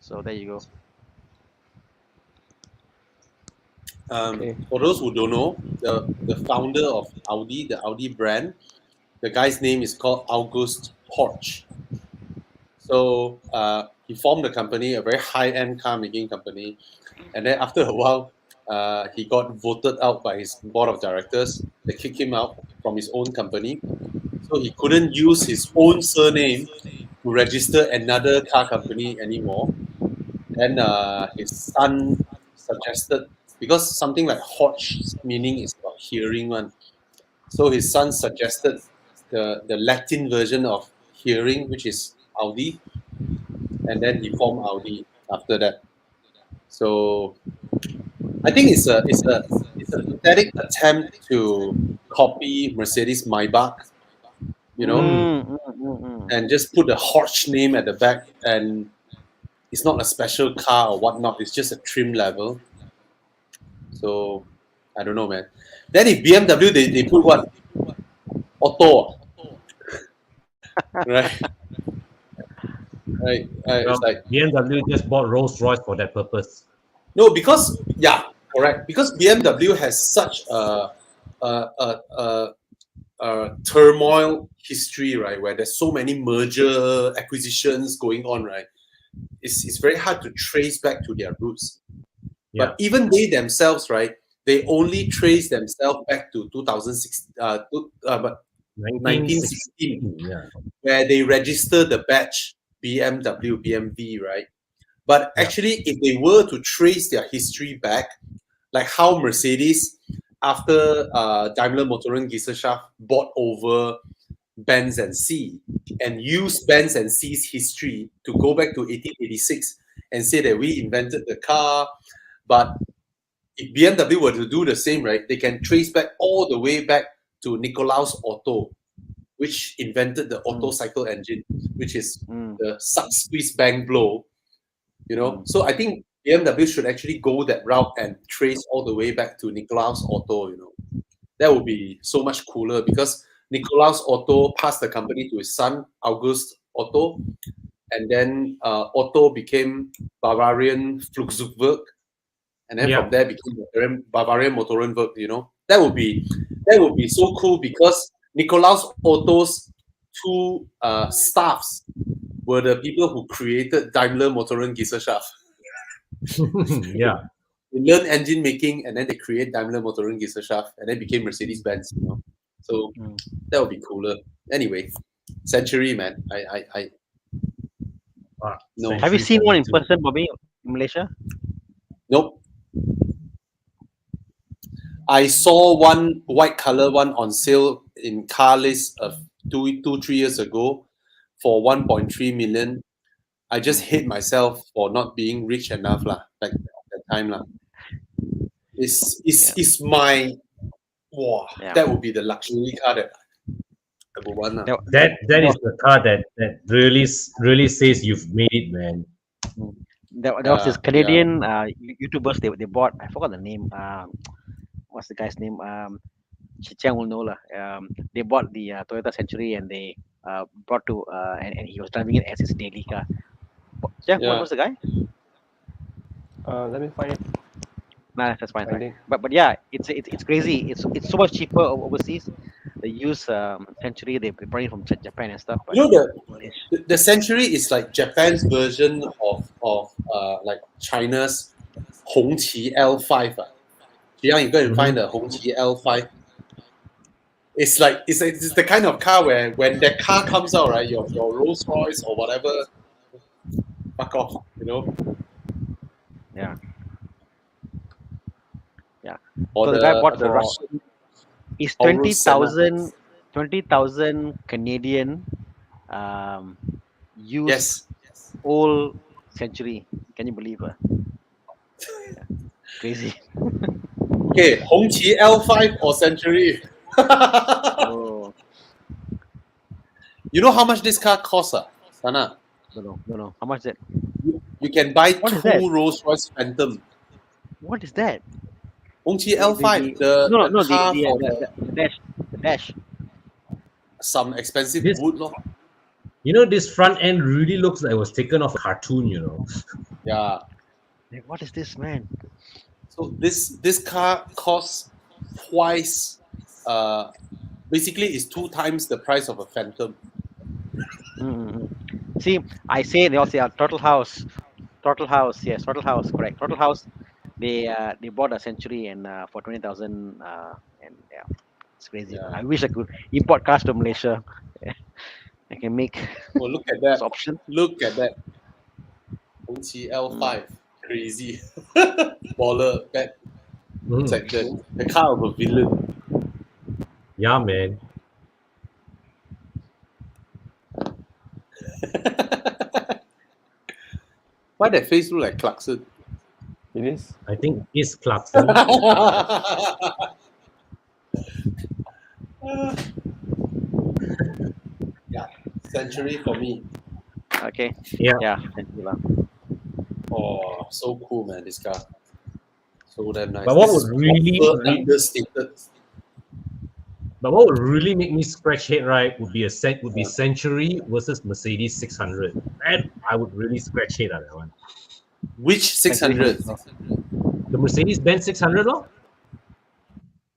So there you go. Okay. For those who don't know, the founder of Audi, the Audi brand, the guy's name is called August Porsche. So he formed a company, a very high-end car making company, and then after a while, he got voted out by his board of directors. They kicked him out from his own company, so he couldn't use his own surname to register another car company anymore. Then his son suggested, because something like Hodge meaning is about hearing one, so his son suggested the Latin version of hearing, which is Audi, and then he formed Audi after that. So I think it's a pathetic attempt to copy Mercedes Maybach, you know, and just put the Hodge name at the back, and it's not a special car or whatnot. It's just a trim level. So I don't know, man. Then if BMW they put what? Auto. Right. Right. It's like BMW just bought Rolls Royce for that purpose. no, because correct. Because BMW has such a turmoil history, right? Where there's so many merger acquisitions going on, right? It's very hard to trace back to their roots. Yeah. But even they themselves, right? They only trace themselves back to 1916, Yeah. where they register the badge BMW, BMV, right? But actually, if they were to trace their history back, like how Mercedes, after Daimler Motoren Gesellschaft bought over Benz and C and used Benz and C's history to go back to 1886 and say that we invented the car, but if BMW were to do the same, right, they can trace back all the way back to Nikolaus Otto, which invented the Otto cycle engine, which is the suck, squeeze, bang, blow, You know, so I think BMW should actually go that route and trace all the way back to Nikolaus Otto. You know, that would be so much cooler because Nikolaus Otto passed the company to his son August Otto, and then Otto became Bavarian Flugzeugwerk, and then from there became Bavarian Motorenwerk. You know, that would be so cool because Nikolaus Otto's two staffs were the people who created Daimler Motorengesellschaft. Yeah. They learn engine making and then they create Daimler Motorengesellschaft and then became Mercedes-Benz, you know. So that would be cooler. Anyway, Century, man. I no. Have you seen one in person, Bobby, in Malaysia? Nope. I saw one white color one on sale in car list of 3 years ago for 1.3 million. I just hate myself for not being rich enough lah, like at that time lah. It's my wow. That would be the luxury car that I would want lah. That is the car that really says you've made it, man. There was this Canadian YouTubers they bought. I forgot the name. What's the guy's name? Chiyong will know lah. They bought the Toyota Century and they brought to and he was driving it as his daily car. Yeah, what was the guy? Let me find it. Nah, that's fine. But yeah, it's crazy. It's so much cheaper overseas. They use Century. They brought it from Japan and stuff. But you know the Century is like Japan's version of like China's Hongqi L5. Chiyong, you go and find the Hongqi L5. It's like it's the kind of car where when that car comes out, right, your Rolls Royce or whatever, fuck off, you know. Yeah. Or so the guy bought the Russian. It's 20,000 Canadian used old Century. Can you believe it? Crazy. Okay, Hongqi L5 or Century? Oh. You know how much this car costs, Thana? No. How much is it? You can buy two Rolls Royce Phantom. What is that? Hongqi L5. The dash. Some expensive wood, no? You know, this front end really looks like it was taken off a cartoon, you know. Yeah. What is this, man? So this car costs twice. Basically, it's 2 times the price of a Phantom. See, I say they all say Turtle House. Yes, Turtle House, correct. Turtle House. They bought a Century and for 20,000 and yeah, it's crazy. I wish I could import cars to Malaysia. I can make. Oh, look at that option. Look at that. Hongqi L5, crazy. Baller back section. The car of a villain. Yeah, man. Why that face look like Clarkson? It is. I think it's Clarkson. Yeah, Century for me. Okay. Yeah. Oh, so cool, man! This car, so damn nice. But what would really understated? But what would really make me scratch head, right, would be Century versus Mercedes 600. And I would really scratch head at that one. Which 600? The Mercedes-Benz 600, no?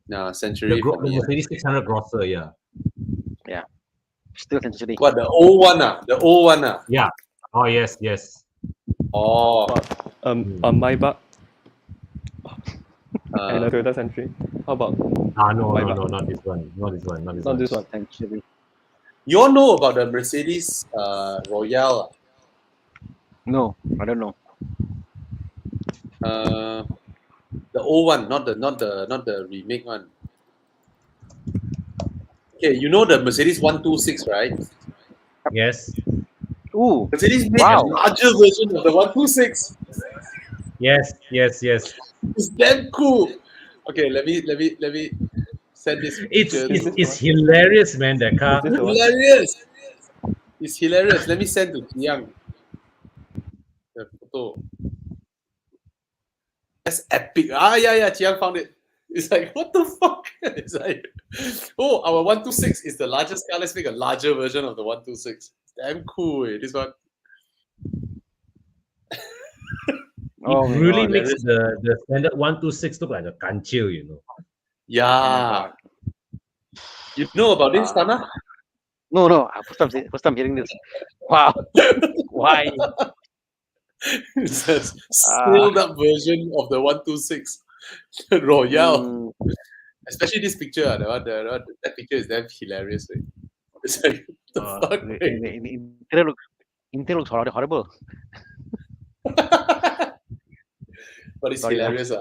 Nah, Century. The Mercedes 600 Grosser, yeah. Yeah. Still Century. What, the old one? The old one? Yeah. Oh, yes. Oh. A Myvi and a Toyota Century. How about? No, not this one. Not this one. Century. You all know about the Mercedes Royale? No, I don't know. The old one, not the remake one. Okay, you know the Mercedes 126, right? Yes. Ooh. Mercedes made a larger version of the 126. Yes. It's damn cool. Okay, let me send this. It's hilarious, man. That car. Hilarious. It's hilarious. Let me send to Chiyong. The photo. That's epic. Yeah. Chiyong found it. It's like, what the fuck? It's like, oh, our 126 is the largest car. Let's make a larger version of the 126. Damn cool, this one. Oh It my really God. makes the standard 126 look like a kanchil, you know. Yeah. You know about this, Thana? No. First time hearing this. Wow. Why? It's a scaled up version of the 126 Royale. Especially this picture, that picture is damn hilarious. Right? It's like, what the fuck? Interior looks horrible. But it's Sorry, hilarious.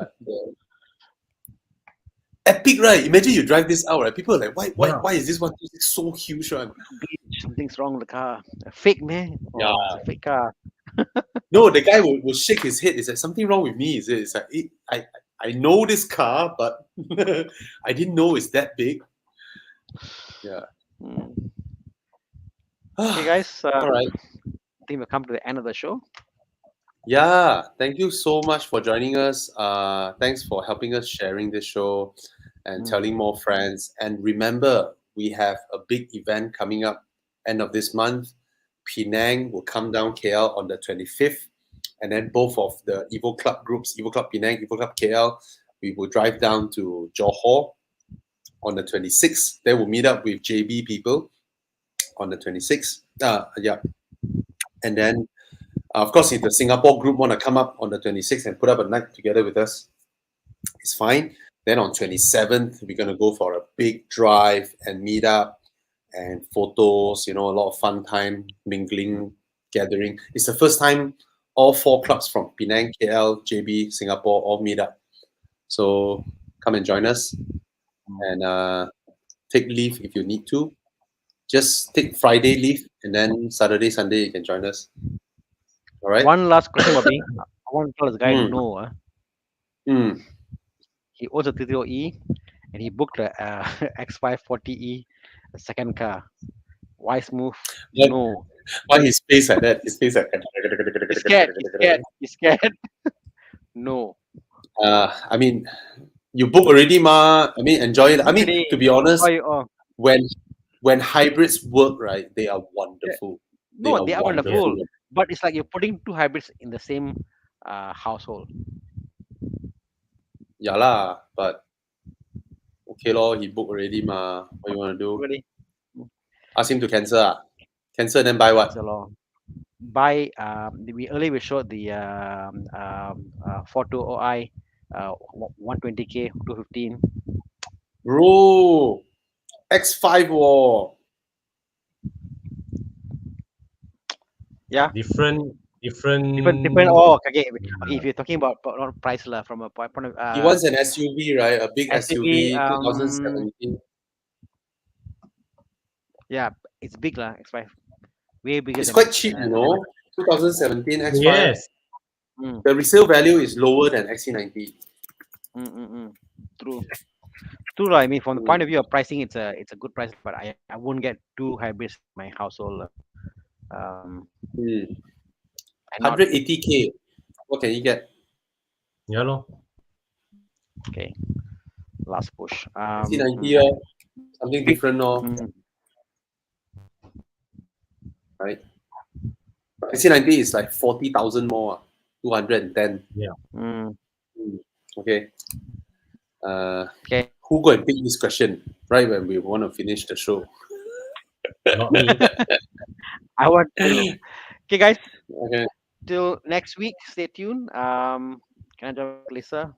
Epic, right? Imagine you drive this out, right? People are like, why is this 126 so huge, right? Something's wrong with the car. A fake, man. Oh, Yeah. it's a fake car. No, the guy will shake his head. Is like, something wrong with me? Is it? It's like, I know this car, but I didn't know it's that big. Yeah. Okay, guys. All right. I think we've come to the end of the show. Yeah, thank you so much for joining us. Thanks for helping us sharing this show and telling more friends. And remember, we have a big event coming up end of this month. Penang will come down KL on the 25th. And then both of the Evo Club groups, Evo Club Penang, Evo Club KL, we will drive down to Johor on the 26th. Then we'll meet up with JB people on the 26th. Yeah. And then of course, if the Singapore group want to come up on the 26th and put up a night together with us, it's fine. Then on 27th, we're going to go for a big drive and meet up and photos, a lot of fun time, mingling, gathering. It's the first time all 4 clubs from Penang, KL, JB, Singapore all meet up. So come and join us and take leave if you need to. Just take Friday leave and then Saturday, Sunday, you can join us. All right. One last question, Bobby. I want to tell this guy no. He owns a 330E and he booked the X540E, the second car. Wise move? What? No. Why his face like that? His face like. He's scared. No. I mean, you book already, ma. I mean, enjoy it. I mean, to be honest, when hybrids work, right, they are wonderful. No, they are wonderful. But it's like you're putting 2 hybrids in the same household. Yeah lah, but okay lor, he booked already, ma. What you want to do? Really? Ask him to cancel. Cancel, then buy what? Buy. We showed the 420i, 120k, 215. Bro, X5 war. Yeah. Different. Oh, okay. If you're talking about not price from a point of. He wants an SUV, right? A big SUV, 2017. Yeah, it's big lah. X5, way bigger. It's quite cheap, 2017 X5. Yes. The resale value is lower than XC90. True. I mean, from the point of view of pricing, it's a good price, but I won't get 2 hybrids in my household. 180k. What can you get? Yeah, no. Okay. Last push. XC90 something different, right? XC90 is like 40,000 more, 210. Yeah. Okay. Okay. Who go and pick this question right when we want to finish the show? Not me. I want to. Okay, guys. Okay. Till next week, stay tuned. Can I join Lisa?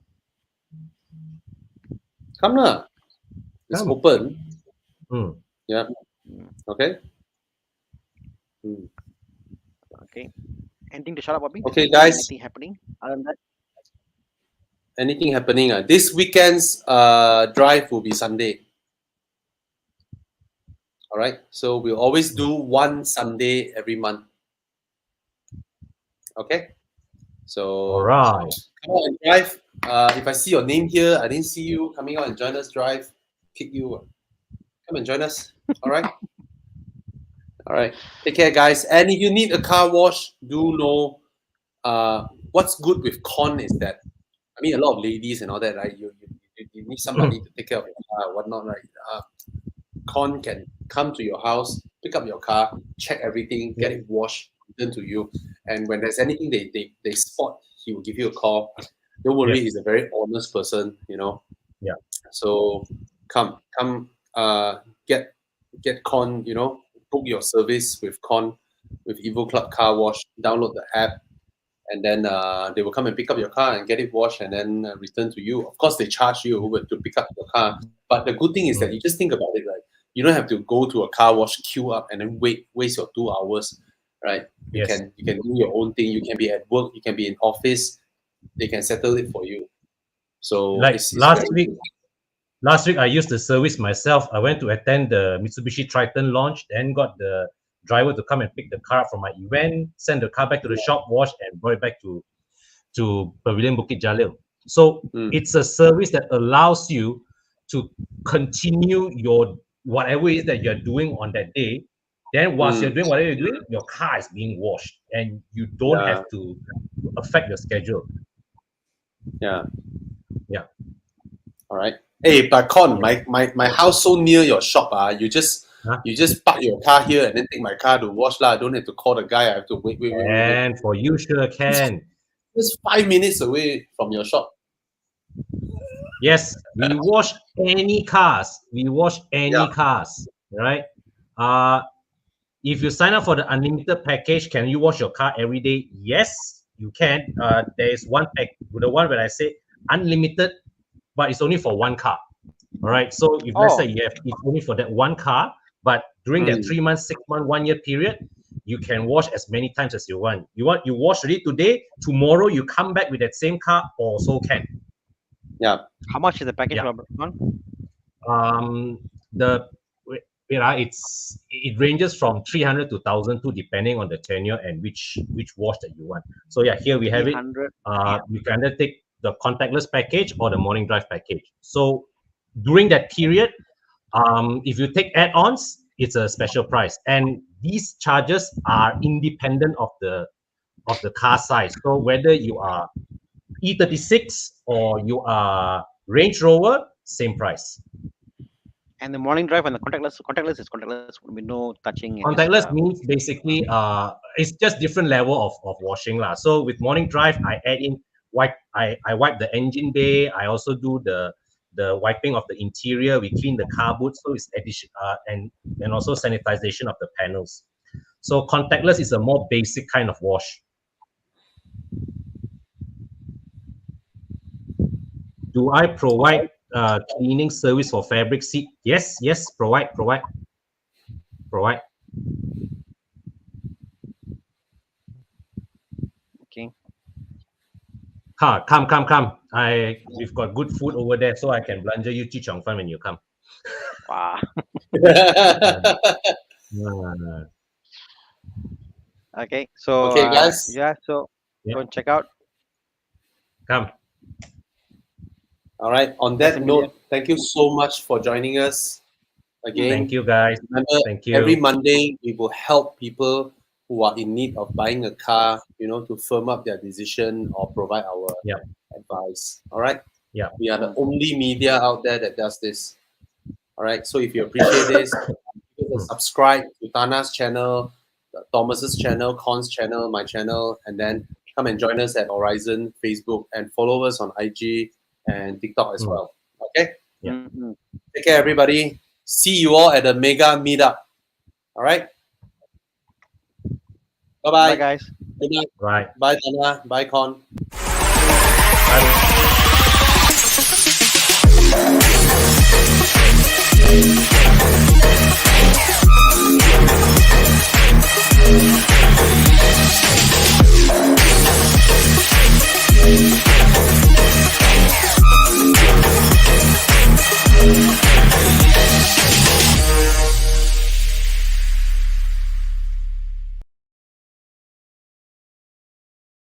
Come lah. It's open. Yeah. Okay. Okay. Anything to shout out, Bobby? Okay, guys. Anything happening other than that? Anything happening? This weekend's drive will be Sunday. All right. So we'll always do one Sunday every month. Okay. So All right. come out and drive. If I see your name here, I didn't see you coming out and join us drive. Kick you. Come and join us. All right. All right. Take care, guys. And if you need a car wash, do know what's good with con is that, I mean, a lot of ladies and all that, right? You need somebody to take care of your car, whatnot, right? Con can come to your house, pick up your car, check everything, get it washed, return to you. And when there's anything they spot, he will give you a call. Don't worry, he's a very honest person, Yeah. So come, get Con, book your service with Con, with Evo Club Car Wash. Download the app, and then they will come and pick up your car and get it washed, and then return to you. Of course, they charge you to pick up your car, but the good thing is that you just think about it, right? You don't have to go to a car wash, queue up, and then waste your 2 hours, right? You can do your own thing. You can be at work, you can be in office. They can settle it for you. So like last week I used the service myself. I went to attend the Mitsubishi Triton launch, then got the driver to come and pick the car up from my event, send the car back to the shop, wash, and brought it back to Pavilion Bukit Jalil. So it's a service that allows you to continue your whatever it is that you're doing on that day. Then whilst you're doing whatever you're doing, your car is being washed, and you don't have to affect your schedule. Yeah. All right. Hey, but Con, my house so near your shop. You just park your car here and then take my car to wash lah. I don't have to call the guy. I have to wait. And for you, sure can. Just 5 minutes away from your shop. Yes, we wash any cars. Cars, right? If you sign up for the unlimited package, can you wash your car every day? Yes, you can. There is one pack, the one where I say unlimited, but it's only for one car. All right. So if let's say it's only for that one car, but during that 3 months, 6 month, 1 year period, you can wash as many times as you want. You wash already today, tomorrow you come back with that same car, also can. Yeah. How much is the package, Robert? It ranges from 300 to 1,002 depending on the tenure and which wash that you want. So here we have it. You can either take the contactless package or the morning drive package. So during that period, if you take add-ons, it's a special price, and these charges are independent of the car size. So whether you are E36 or you are Range Rover, same price. And the morning drive and the contactless is contactless with no touching. Contactless means basically it's just different level of washing lah. So with morning drive, I add in I wipe the engine bay. I also do the wiping of the interior. We clean the car boot, so it's addition and also sanitization of the panels. So contactless is a more basic kind of wash. Do I provide cleaning service for fabric seat? Yes, provide. Okay. Come. We've got good food over there, so I can belanja you Chiyong when you come. Wow. Okay, so guys. Go and check out. Come. All right. On that note, thank you so much for joining us again. Thank you, guys. Remember, thank you. Every Monday we will help people who are in need of buying a car, to firm up their decision or provide our advice. All right. Yeah. We are the only media out there that does this. All right. So if you appreciate this, subscribe to Thana's channel, Thomas's channel, Con's channel, my channel, and then come and join us at Horizon Facebook and follow us on IG and TikTok as well. Okay? Yeah. Take care, everybody. See you all at the mega meetup. All right? Bye-bye. Bye, guys. Good night. Right. Bye, Thana. Bye, Con. Bye.